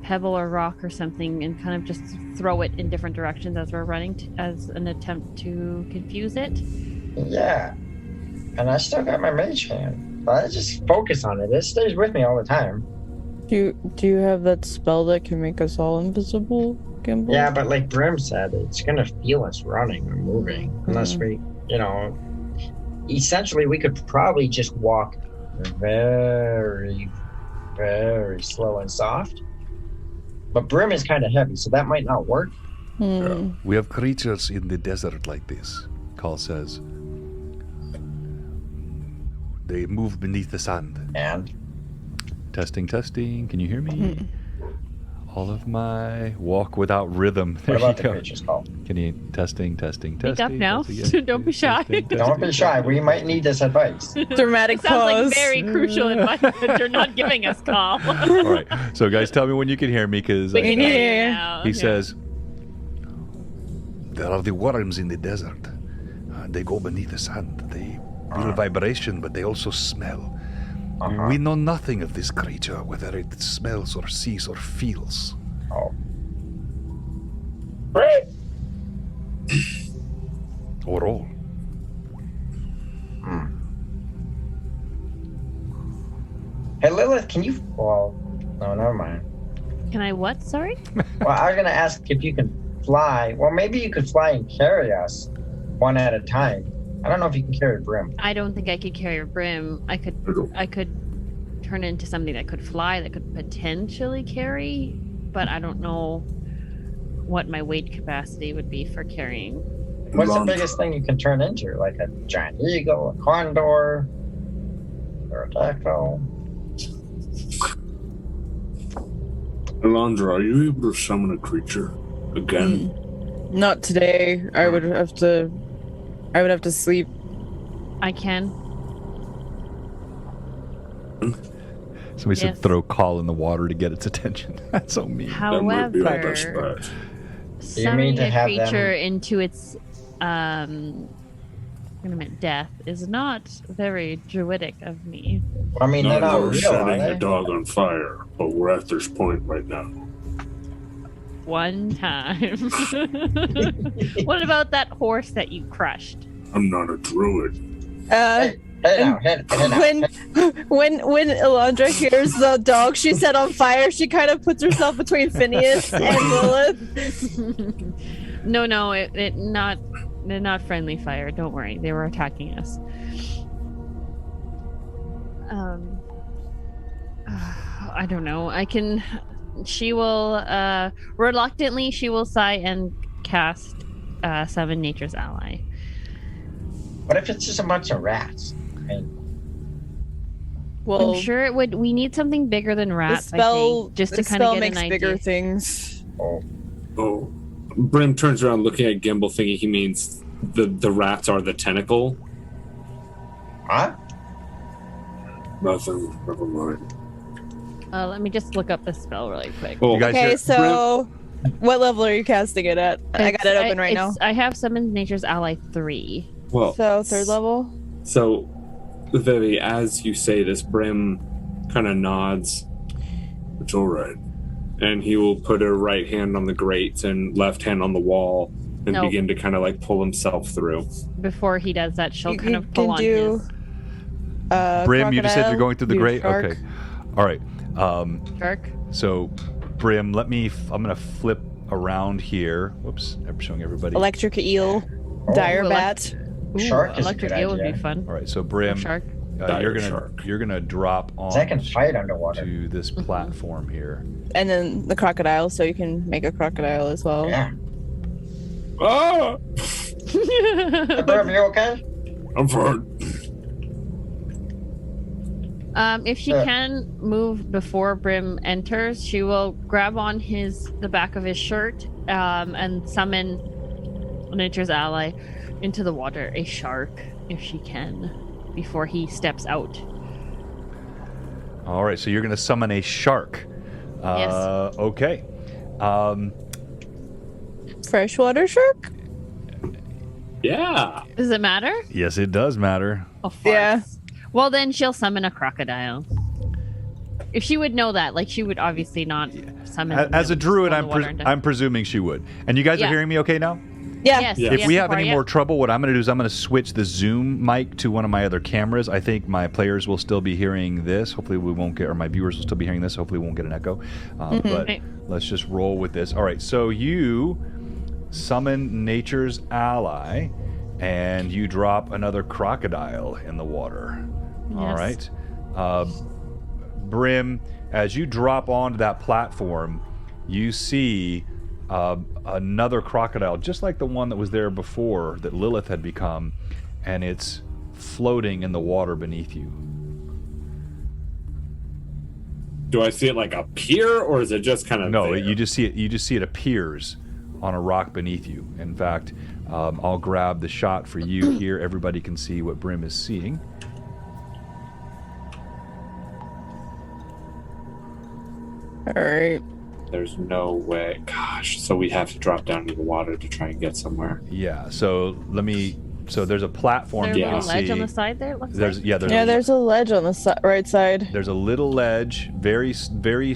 pebble or rock or something and kind of just throw it in different directions as we're running as an attempt to confuse it? Yeah. And I still got my mage hand. But I just focus on it. It stays with me all the time. Do you have that spell that can make us all invisible, Gimbal? Yeah, but like Brim said, it's gonna feel us running or moving. Unless we, essentially we could probably just walk very, very slow and soft. But Brim is kind of heavy, so that might not work. We have creatures in the desert like this, Carl says. They move beneath the sand. And? Testing. Can you hear me? All of my walk without rhythm. There What about you the go. creatures called? Can you testing? Speak up now. Don't be shy. Don't be shy. We might need this advice. Dramatic Sounds like pause. very crucial advice that you're not giving us, Carl. All right. So, guys, tell me when you can hear me, because We can hear hear you you. now. he Okay. says, there are the worms in the desert. They go beneath the sand. They feel vibration, but they also smell. We know nothing of this creature, whether it smells or sees or feels. Oh. Or all. Hey, Lilith, can you... Well, no, never mind. Can I what? Sorry? Well, I was going to ask if you can fly. Well, maybe you could fly and carry us one at a time. I don't know if you can carry Brim. I don't think I could carry a brim. I could turn into something that could fly, that could potentially carry, but I don't know what my weight capacity would be for carrying. What's the biggest thing you can turn into? Like a giant eagle, a condor, or a dactyl? Alondra, are you able to summon a creature again? Not today. I would have to sleep. I can. Somebody said Yes. throw Call in the water to get its attention. That's so mean. That might be our best However, bet. summoning to a have creature them- into its death is not very druidic of me. I mean, they're Not not we're real, are setting they? a dog on fire, but we're at this point right now. One time. What about that horse that you crushed? I'm not a druid. Head out. When Alondra hears the dog she set on fire, she kind of puts herself between Phineas and Lilith. No, they're not friendly fire. Don't worry, they were attacking us. I don't know. She will reluctantly. She will sigh and cast summon Nature's Ally. What if it's just a bunch of rats? Well, I'm sure it would. We need something bigger than the rats. I spell think, just the to kind of spell get makes an idea. bigger things. Oh, Brim turns around looking at Gimbal, thinking he means the rats are the tentacle. Huh? Nothing. Never mind. Let me just look up the spell really quick. Well, You guys Okay, hear- so what level are you casting it at? I got it open right now. I have summoned Nature's Ally 3. well, So third level. So, Vivi, as you say this, Brim kind of nods. It's all right. And he will put a right hand on the grate and left hand on the wall and No. begin to kind of like pull himself through. Before he does that, she'll You kind of pull can on do, his Brim, you just said you're crocodile, going through the do grate? shark. Okay. All right. shark. So, Brim, I'm going to flip around here. Whoops. I'm showing everybody. Electric eel, dire Ooh, bat. Ooh, Shark is a electric good eel would idea. be fun. All right. So, Brim, Shark. you're Shark. gonna drop on I can fight underwater. to this platform here. And then the crocodile, so you can make a crocodile as well. Yeah. Ah! Hey, Brim, you okay? I'm fine. If she can move before Brim enters, she will grab on the back of his shirt and summon Nature's Ally into the water, a shark, if she can, before he steps out. All right. So, you're going to summon a shark. Yes. Okay. Freshwater shark? Yeah. Does it matter? Yes, it does matter. Oh, farts. Yeah. Well, then she'll summon a crocodile. If she would know that, like she would obviously not summon. As a druid, I'm I'm presuming she would. And you guys are hearing me okay now? Yeah. Yes, Yeah. If we yes, have any yeah. more trouble, what I'm going to do is I'm going to switch the Zoom mic to one of my other cameras. I think my players will still be hearing this. Hopefully we won't get, or my viewers will still be hearing this. Hopefully we won't get an echo. But Right. let's just roll with this. All right, so you summon Nature's Ally, and you drop another crocodile in the water. All Yes. right. Brim, as you drop onto that platform, you see another crocodile, just like the one that was there before that Lilith had become, and it's floating in the water beneath you. Do I see it like appear, or is it just kind of No, there? you just see it. You just see it appears on a rock beneath you. In fact, I'll grab the shot for you here. Everybody can see what Brim is seeing. All right. There's no way. Gosh, so we have to drop down into the water to try and get somewhere. Yeah. So let me. So there's a platform There's you a can little ledge see. on the side there. It looks There's like. There's a ledge on the right side. There's a little ledge, very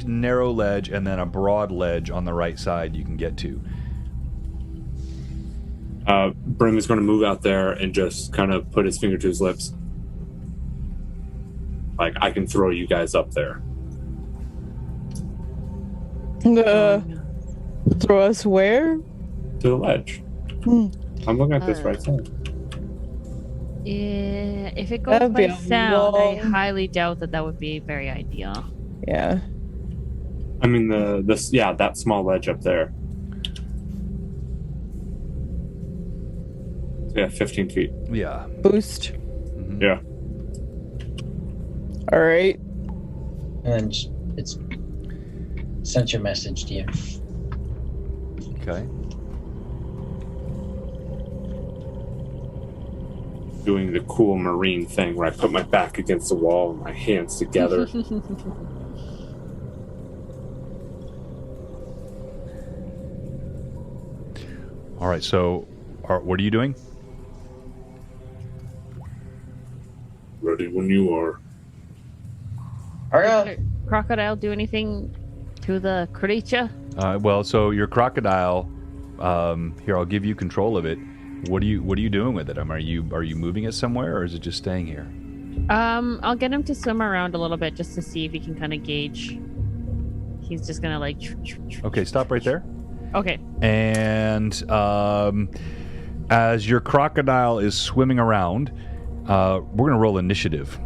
narrow ledge, and then a broad ledge on the right side you can get to. Brim is going to move out there and just kind of put his finger to his lips. Like, I can throw you guys up there. Throw us where? To the ledge. I'm looking at this right side. Yeah, if it goes That'd be by a sound, I long- highly doubt that would be very ideal. Yeah. I mean, that small ledge up there. Yeah, 15 feet. Yeah. Boost. Yeah. All right. And then it's sent your message to you. Okay. Doing the cool marine thing where I put my back against the wall and my hands together. All right. So, what are you doing? Ready when you are. Arya, Crocodile do anything to the creature? Well, so your crocodile. Here, I'll give you control of it. What are you doing with it? Are you moving it somewhere, or is it just staying here? I'll get him to swim around a little bit just to see if he can kind of gauge. He's just gonna like. Okay, stop right there. Okay. And as your crocodile is swimming around, we're gonna roll initiative.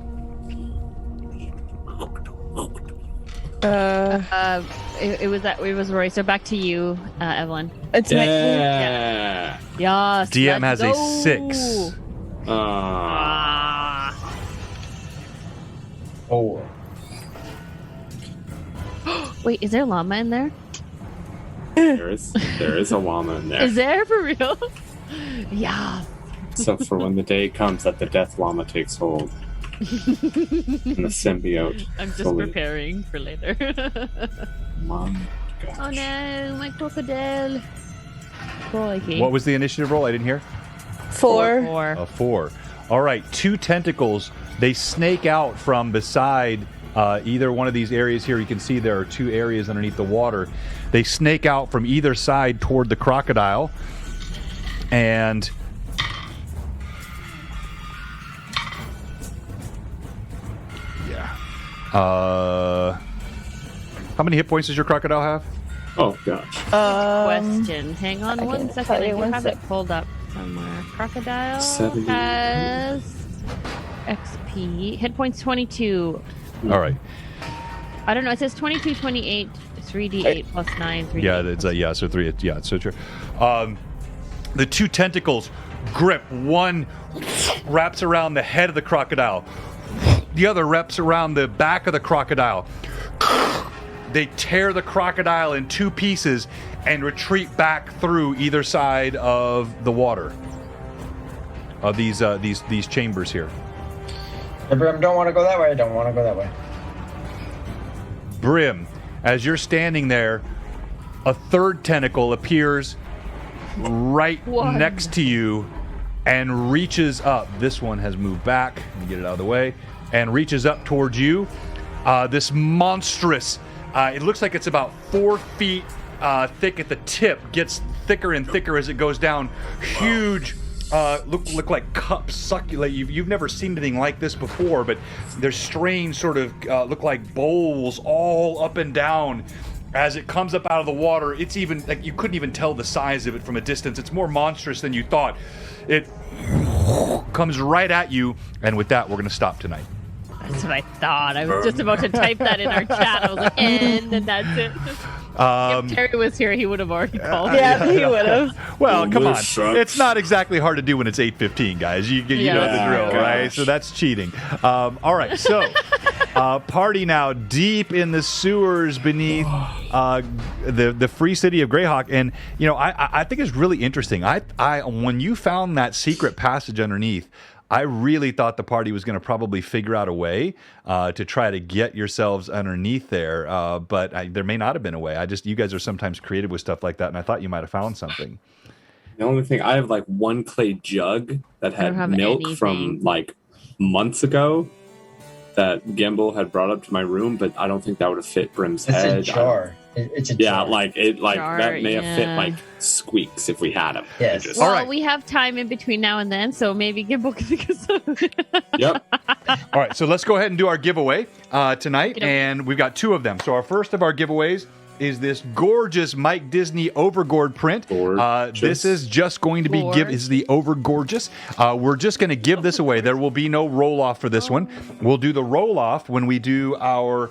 It was Roy. So back to you, Evelyn. It's my Yeah. Yes. DM let's has a go. 6. Ah. oh, Wait, is there a llama in there? there is a llama in there. Is there for real? Yeah. Except for when the day comes that the death llama takes hold. And the symbiote. I'm just fully- preparing for later. My gosh. Oh no, my crocodile. Crikey. What was the initiative roll? I didn't hear. 4. Four. A 4. All right, 2 tentacles. They snake out from beside either one of these areas here. You can see there are 2 areas underneath the water. They snake out from either side toward the crocodile. And yeah. How many hit points does your crocodile have? Oh gosh. Question. Hang on I one can second. tell I you do one have sec. it pulled up somewhere. Crocodile 70. has XP. Hit points 22. All right. I don't know. It says 22, 28, 3d8 plus 9, 3d8. Yeah, it's yeah. So 3. Yeah, so true. The 2 tentacles grip. One wraps around the head of the crocodile. The other wraps around the back of the crocodile. They tear the crocodile in 2 pieces and retreat back through either side of the water. Of these chambers here. Brim, don't want to go that way. Don't want to go that way. Brim, as you're standing there, a 3rd tentacle appears right One. next to you and reaches up. This one has moved back. Let me get it out of the way. And reaches up towards you this monstrous, it looks like it's about 4 feet thick at the tip, gets thicker and thicker as it goes down. Huge, look like cups, succulate. You've never seen anything like this before, but they're strange, sort of look like bowls all up and down. As it comes up out of the water, it's even like you couldn't even tell the size of it from a distance. It's more monstrous than you thought. It comes right at you, and with that, we're going to stop tonight. That's what I thought. I was just about to type that in our chat. I was like, and that's it. If Terry was here, he would have already called. Yeah, he would have. Well, come on. Sucks. It's not exactly hard to do when it's 8:15, guys. You know the drill, right? So that's cheating. All right, so party now deep in the sewers beneath the free city of Greyhawk. And, you know, I think it's really interesting. I when you found that secret passage underneath, I really thought the party was going to probably figure out a way to try to get yourselves underneath there, but there may not have been a way. You guys are sometimes creative with stuff like that, and I thought you might have found something. The only thing, I have like one clay jug that had milk from like months ago that Gimbal had brought up to my room, but I don't think that would have fit Brim's head. It's a jar. It's a jar. Jar, that may have fit like Squeaks if we had him. Yes. Well, All right. we have time in between now and then, so maybe Gimbal can think of something. Yep. All right, so let's go ahead and do our giveaway tonight, and we've got 2 of them. So our first of our giveaways is this gorgeous Mike Disney Overgourd print. This is just going to be is the Overgorgeous. We're just going to give this away. There will be no roll off for this one. We'll do the roll off when we do our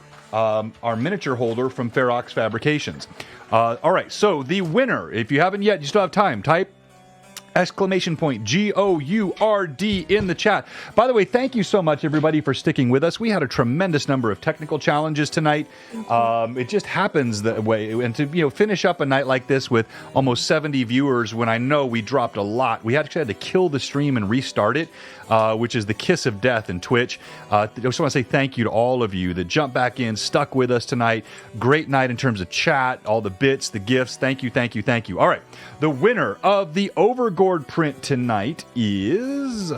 miniature holder from Ferox Fabrications. All right, so the winner, if you haven't yet, you still have time. Type !GOURD in the chat. By the way, thank you so much, everybody, for sticking with us. We had a tremendous number of technical challenges tonight. It just happens that way. And to finish up a night like this with almost 70 viewers, when I know we dropped a lot, we actually had to kill the stream and restart it, which is the kiss of death in Twitch. I just want to say thank you to all of you that jumped back in, stuck with us tonight. Great night in terms of chat, all the bits, the gifts. Thank you, thank you, thank you. All right, the winner of the Overgourd print tonight is...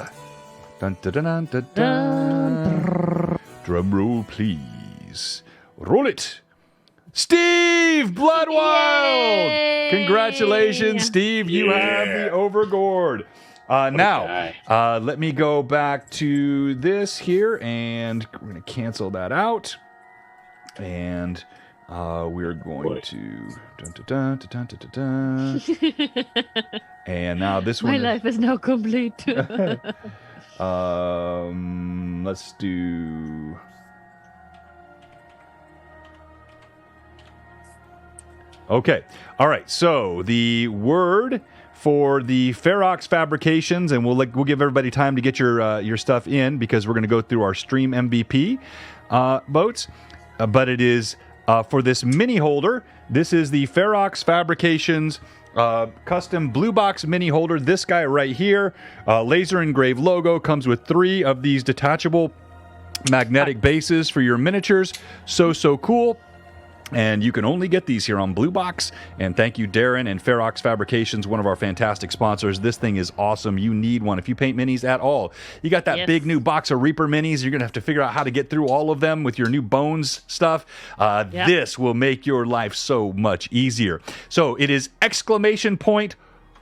Dun, dun, dun, dun, dun, dun. Drum roll, please. Roll it. Steve Bloodwild! Yay! Congratulations, Steve. You have the Overgourd. Now, let me go back to this here, and we're going to cancel that out. And we're going to... Dun, dun, dun, dun, dun, dun, dun. And now this one... My life is now complete. Let's do... Okay. All right. So the word for the Ferox Fabrications, and we'll give everybody time to get your stuff in because we're going to go through our stream MVP votes. But it is for this mini holder. This is the Ferox Fabrications custom blue box mini holder. This guy right here, laser engraved logo, comes with 3 of these detachable magnetic bases for your miniatures. So cool. And you can only get these here on Blue Box. And thank you, Darren and Ferox Fabrications, one of our fantastic sponsors. This thing is awesome. You need one. If you paint minis at all, you got that big new box of Reaper minis. You're going to have to figure out how to get through all of them with your new Bones stuff. This will make your life so much easier. So it is !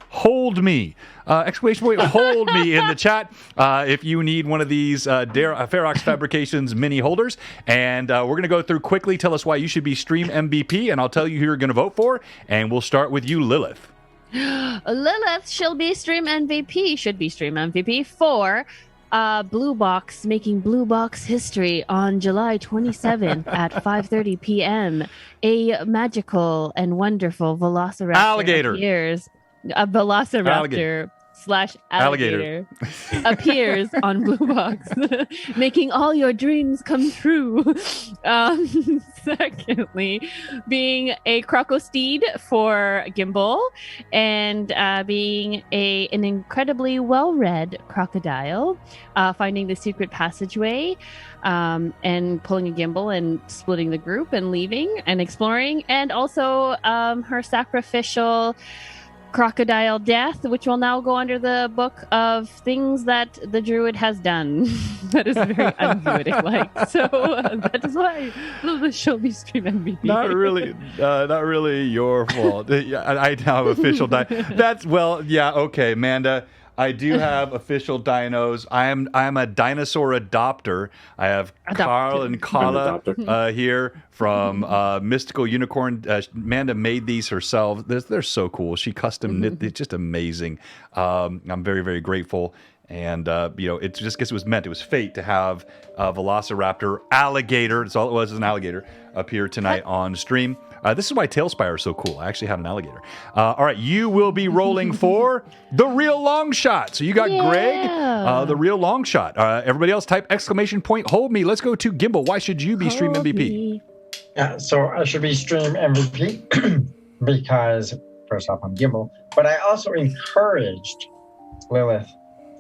Hold me. ! Hold me in the chat if you need one of these Ferox Fabrications mini holders. And we're going to go through quickly. Tell us why you should be Stream MVP, and I'll tell you who you're going to vote for. And we'll start with you, Lilith. Lilith should be Stream MVP for Blue Box making Blue Box history on July 27th at 5:30 p.m. A magical and wonderful velociraptor appears. A velociraptor / alligator appears on Blue Box, making all your dreams come true. Secondly, being a crocosteed for Gimbal, and being an incredibly well-read crocodile, finding the secret passageway, and pulling a Gimbal and splitting the group and leaving and exploring, and also her sacrificial crocodile death, which will now go under the book of things that the druid has done. That is very un-druidic like. So that is why Lilith shall be stream MVP. Not really your fault. I now have official That's okay, Amanda. I do have official dinos. I am a dinosaur adopter. I have Carl and Kala here from Mystical Unicorn. Amanda made these herself. They're so cool. She custom knit. It's just amazing. I'm very, very grateful. And it just guess it was meant. It was fate to have a Velociraptor alligator. That's all it was an alligator up here tonight on stream. This is why Tailspire is so cool. I actually had an alligator. All right, you will be rolling for the real long shot. So you got Greg, the real long shot. Everybody else type exclamation point, hold me. Let's go to Gimbal. Why should you be stream MVP? Yeah, so I should be stream MVP because, first off, I'm Gimbal. But I also encouraged Lilith.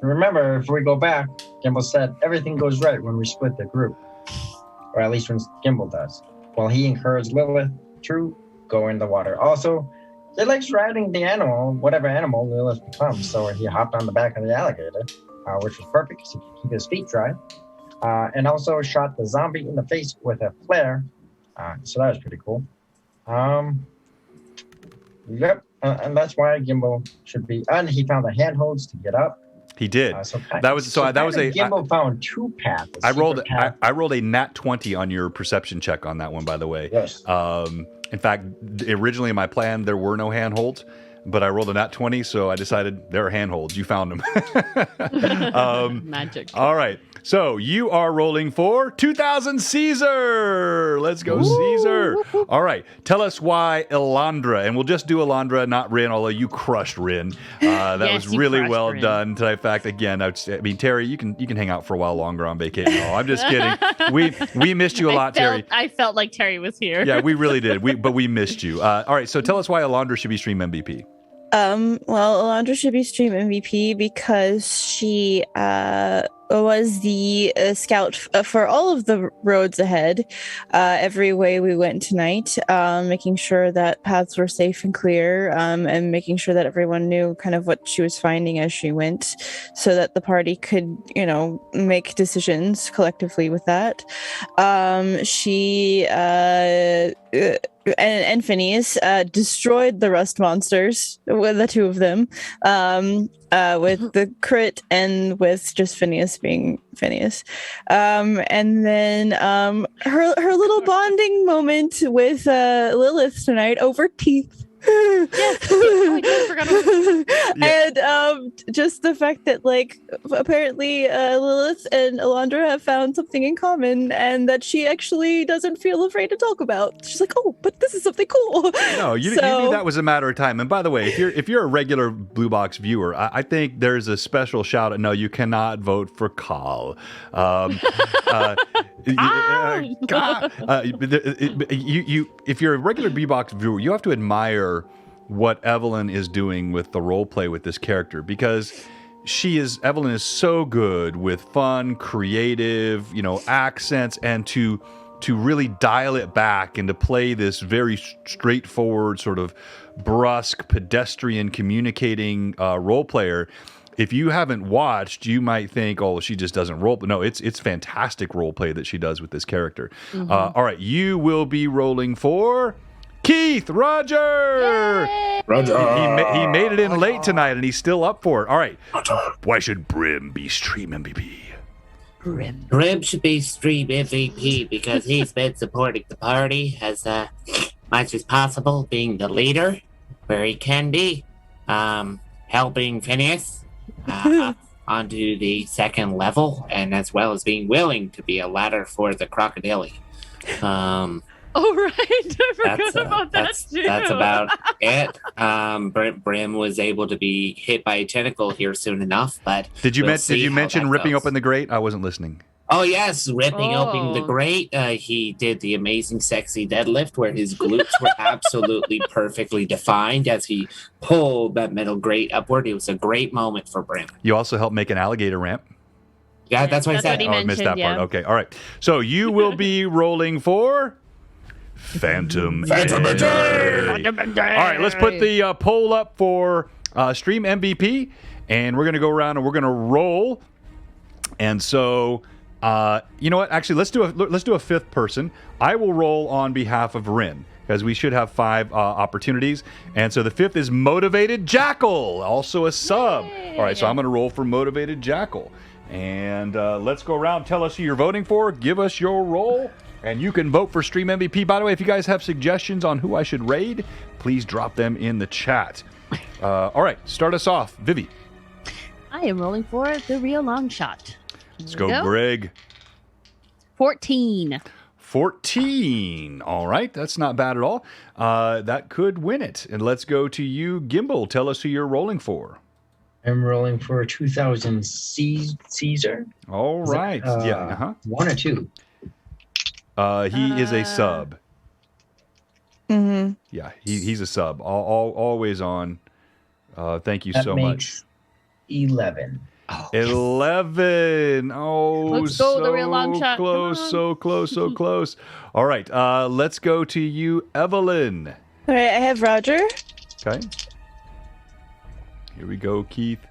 Remember, if we go back, Gimbal said everything goes right when we split the group. Or at least when Gimbal does. Well, he encouraged Lilith to go in the water. Also, he likes riding the animal, whatever animal Lilith becomes. So he hopped on the back of the alligator, which was perfect because he could keep his feet dry. And also shot the zombie in the face with a flare. So that was pretty cool. Yep. And that's why Gimbal should be. And he found the handholds to get up. He did. Gimbal found two paths. I rolled a nat 20 on your perception check on that one, by the way. Yes. In fact, originally in my plan there were no handholds, but I rolled a nat 20, so I decided there are handholds. You found them. Magic. All right. So you are rolling for 2000 Caesar. Let's go, Caesar. All right. Tell us why Elandra, and we'll just do Elandra, not Rin, although you crushed Rin. That was really well done. In fact, again, I mean, Terry, you can hang out for a while longer on vacation. No, I'm just kidding. We missed you a lot, Terry. I felt like Terry was here. Yeah, we really did. But we missed you. All right. So tell us why Elandra should be stream MVP. Well, Elandra should be stream MVP because she was the scout for all of the roads ahead, every way we went tonight, making sure that paths were safe and clear, and making sure that everyone knew kind of what she was finding as she went, so that the party could, make decisions collectively with that. She and Phineas destroyed the rust monsters with the two of them, with the crit and with just Phineas being Phineas. And then her little bonding moment with Lilith tonight over teeth. Yes. Oh, I forgot about And just the fact that, apparently Lilith and Elandra have found something in common, and that she actually doesn't feel afraid to talk about. She's like, "Oh, but this is something cool." No, you knew that was a matter of time. And by the way, if you're a regular Blue Box viewer, I think there's a special shout out. No, you cannot vote for Carl. If you're a regular B-Box viewer, you have to admire what Evelyn is doing with the role play with this character, because Evelyn is so good with fun, creative, accents, and to really dial it back and to play this very straightforward, sort of brusque, pedestrian communicating role player. If you haven't watched, you might think, "Oh, she just doesn't role." But no, it's fantastic role play that she does with this character. Mm-hmm. All right, you will be rolling for Keith Roger. Yay! Roger. He made it in late tonight, and he's still up for it. All right, why should Brim be stream MVP? Brim should be stream MVP because he's been supporting the party as much as possible, being the leader where he can be, helping Phineas onto the second level, and as well as being willing to be a ladder for the crocodile. Oh, right. I forgot about that too. That's about it. Brim was able to be hit by a tentacle here soon enough, but did you mention ripping open the grate? I wasn't listening. Oh yes, ripping open the grate. He did the amazing sexy deadlift where his glutes were absolutely perfectly defined as he pulled that metal grate upward. It was a great moment for Brim. You also helped make an alligator ramp. Yeah, that's what I said. What he I missed that yeah. part. Okay, all right. So you will be rolling for Phantom NJ. All right, let's put the poll up for Stream MVP, and we're going to go around and we're going to roll. And so, you know what? Actually, let's do a fifth person. I will roll on behalf of Rin, because we should have 5 opportunities. And so the fifth is Motivated Jackal, also a sub. All right, so I'm going to roll for Motivated Jackal. And let's go around. Tell us who you're voting for. Give us your roll. And you can vote for Stream MVP. By the way, if you guys have suggestions on who I should raid, please drop them in the chat. All right, start us off. Vivi. I am rolling for the real long shot. Let's go, Greg. 14. 14. All right, that's not bad at all. That could win it. And let's go to you, Gimbal. Tell us who you're rolling for. I'm rolling for 2000 Caesar. All right. Yeah. 1 or 2? He is a sub. Mm-hmm. Yeah, he's a sub. Always on. Thank you so much. 11. Oh. 11. Oh, let's go, so the real long shot. Close, so close, so close. All right, let's go to you, Evelyn. All right, I have Roger. Okay. Here we go, Keith.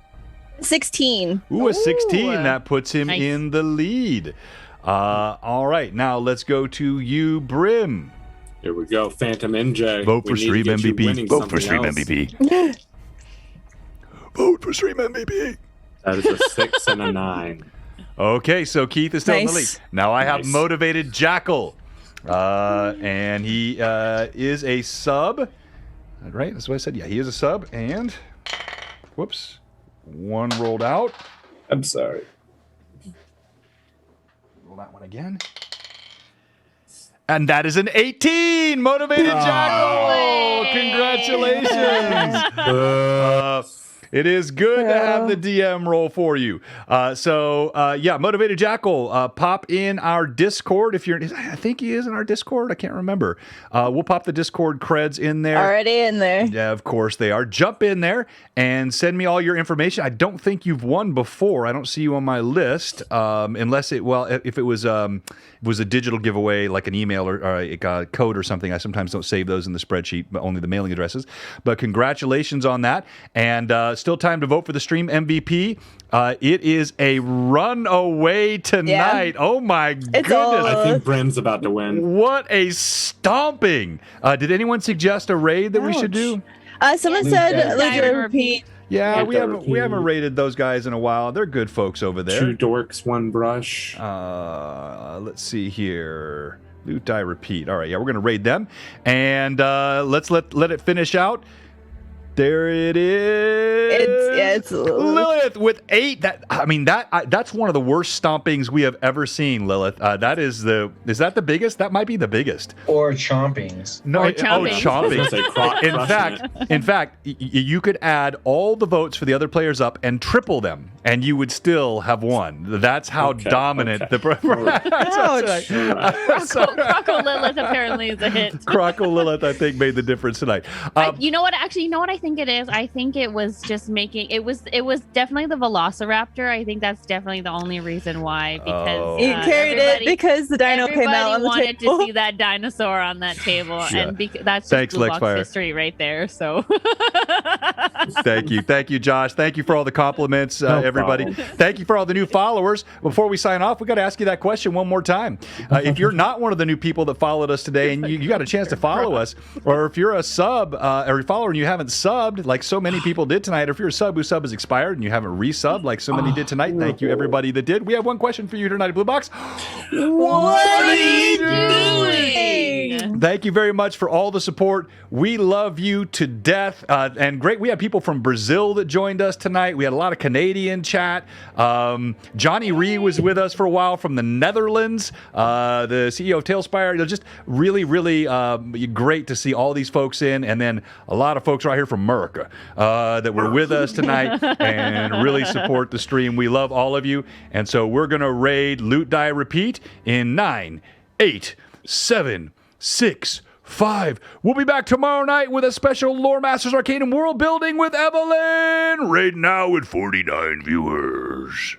16. Ooh, a 16. That puts him nice. in the lead. All right, now let's go to you, Brim. Here we go, Phantom NJ. Vote for Stream MVP. Vote for Stream MVP. Vote for Stream MVP. That is a 6 and a 9. Okay, so Keith is still in the lead. Nice. Now I have Motivated Jackal. And he is a sub. Right? That's what I said. Yeah, he is a sub. And, whoops, 1 rolled out. I'm sorry. Roll that one again. And that is an 18! Motivated Jackal! Congratulations! It is good to have the DM roll for you. Yeah, Motivated Jackal, pop in our Discord. If you're, I think he is in our Discord. I can't remember. We'll pop the Discord creds in there. Already in there. Yeah, of course they are. Jump in there and send me all your information. I don't think you've won before. I don't see you on my list, unless if it was a digital giveaway, like an email or a code or something. I sometimes don't save those in the spreadsheet, but only the mailing addresses. But congratulations on that. And still time to vote for the Stream MVP. It is a runaway tonight. Yeah. Oh my goodness. I think Brim's about to win. What a stomping. Did anyone suggest a raid that we should do? Someone said Luke Repeat. Yeah, we haven't rated those guys in a while. They're good folks over there. 2 dorks, 1 brush. Let's see here. Loot Die Repeat. All right, yeah, we're gonna raid them, and let's let it finish out. There it is. It's Lilith with 8. That's one of the worst stompings we have ever seen, Lilith. Is that the biggest? That might be the biggest. Or chompings. No, chompings. In fact, you could add all the votes for the other players up and triple them, and you would still have won. That's how dominant the. Croco Lilith apparently is a hit. Croco Lilith, I think, made the difference tonight. You know what? Actually, you know what I think it is? I think it was just making it was definitely the Velociraptor. I think that's definitely the only reason why, because he carried it because the dino came out on the wanted table. to see that dinosaur on that table, Yeah. and that's just BlueBox history right there. So Thank you, Josh. Thank you for all the compliments, everybody. problem. Thank you for all the new followers. Before we sign off, we got to ask you that question one more time. If you're not one of the new people that followed us today, and you got a chance to follow us, or if you're a sub or a follower and you haven't subbed like so many people did tonight, or if you're a sub whose sub has expired and you haven't resubbed like so many did tonight, thank you everybody that did. We have one question for you tonight at Blue Box. What are you doing? Thank you very much for all the support. We love you to death. And great, we had people from Brazil that joined us tonight. We had a lot of Canadian chat. Johnny Ree was with us for a while from the Netherlands, the CEO of Tailspire. Just really, really great to see all these folks in. And then a lot of folks right here from America that were with us tonight and really support the stream. We love all of you. And so we're going to raid Loot Die Repeat in 9, 8, 7, 6, 5. We'll be back tomorrow night with a special Lore Masters Arcade and World Building with Evelyn. Right now with 49 viewers.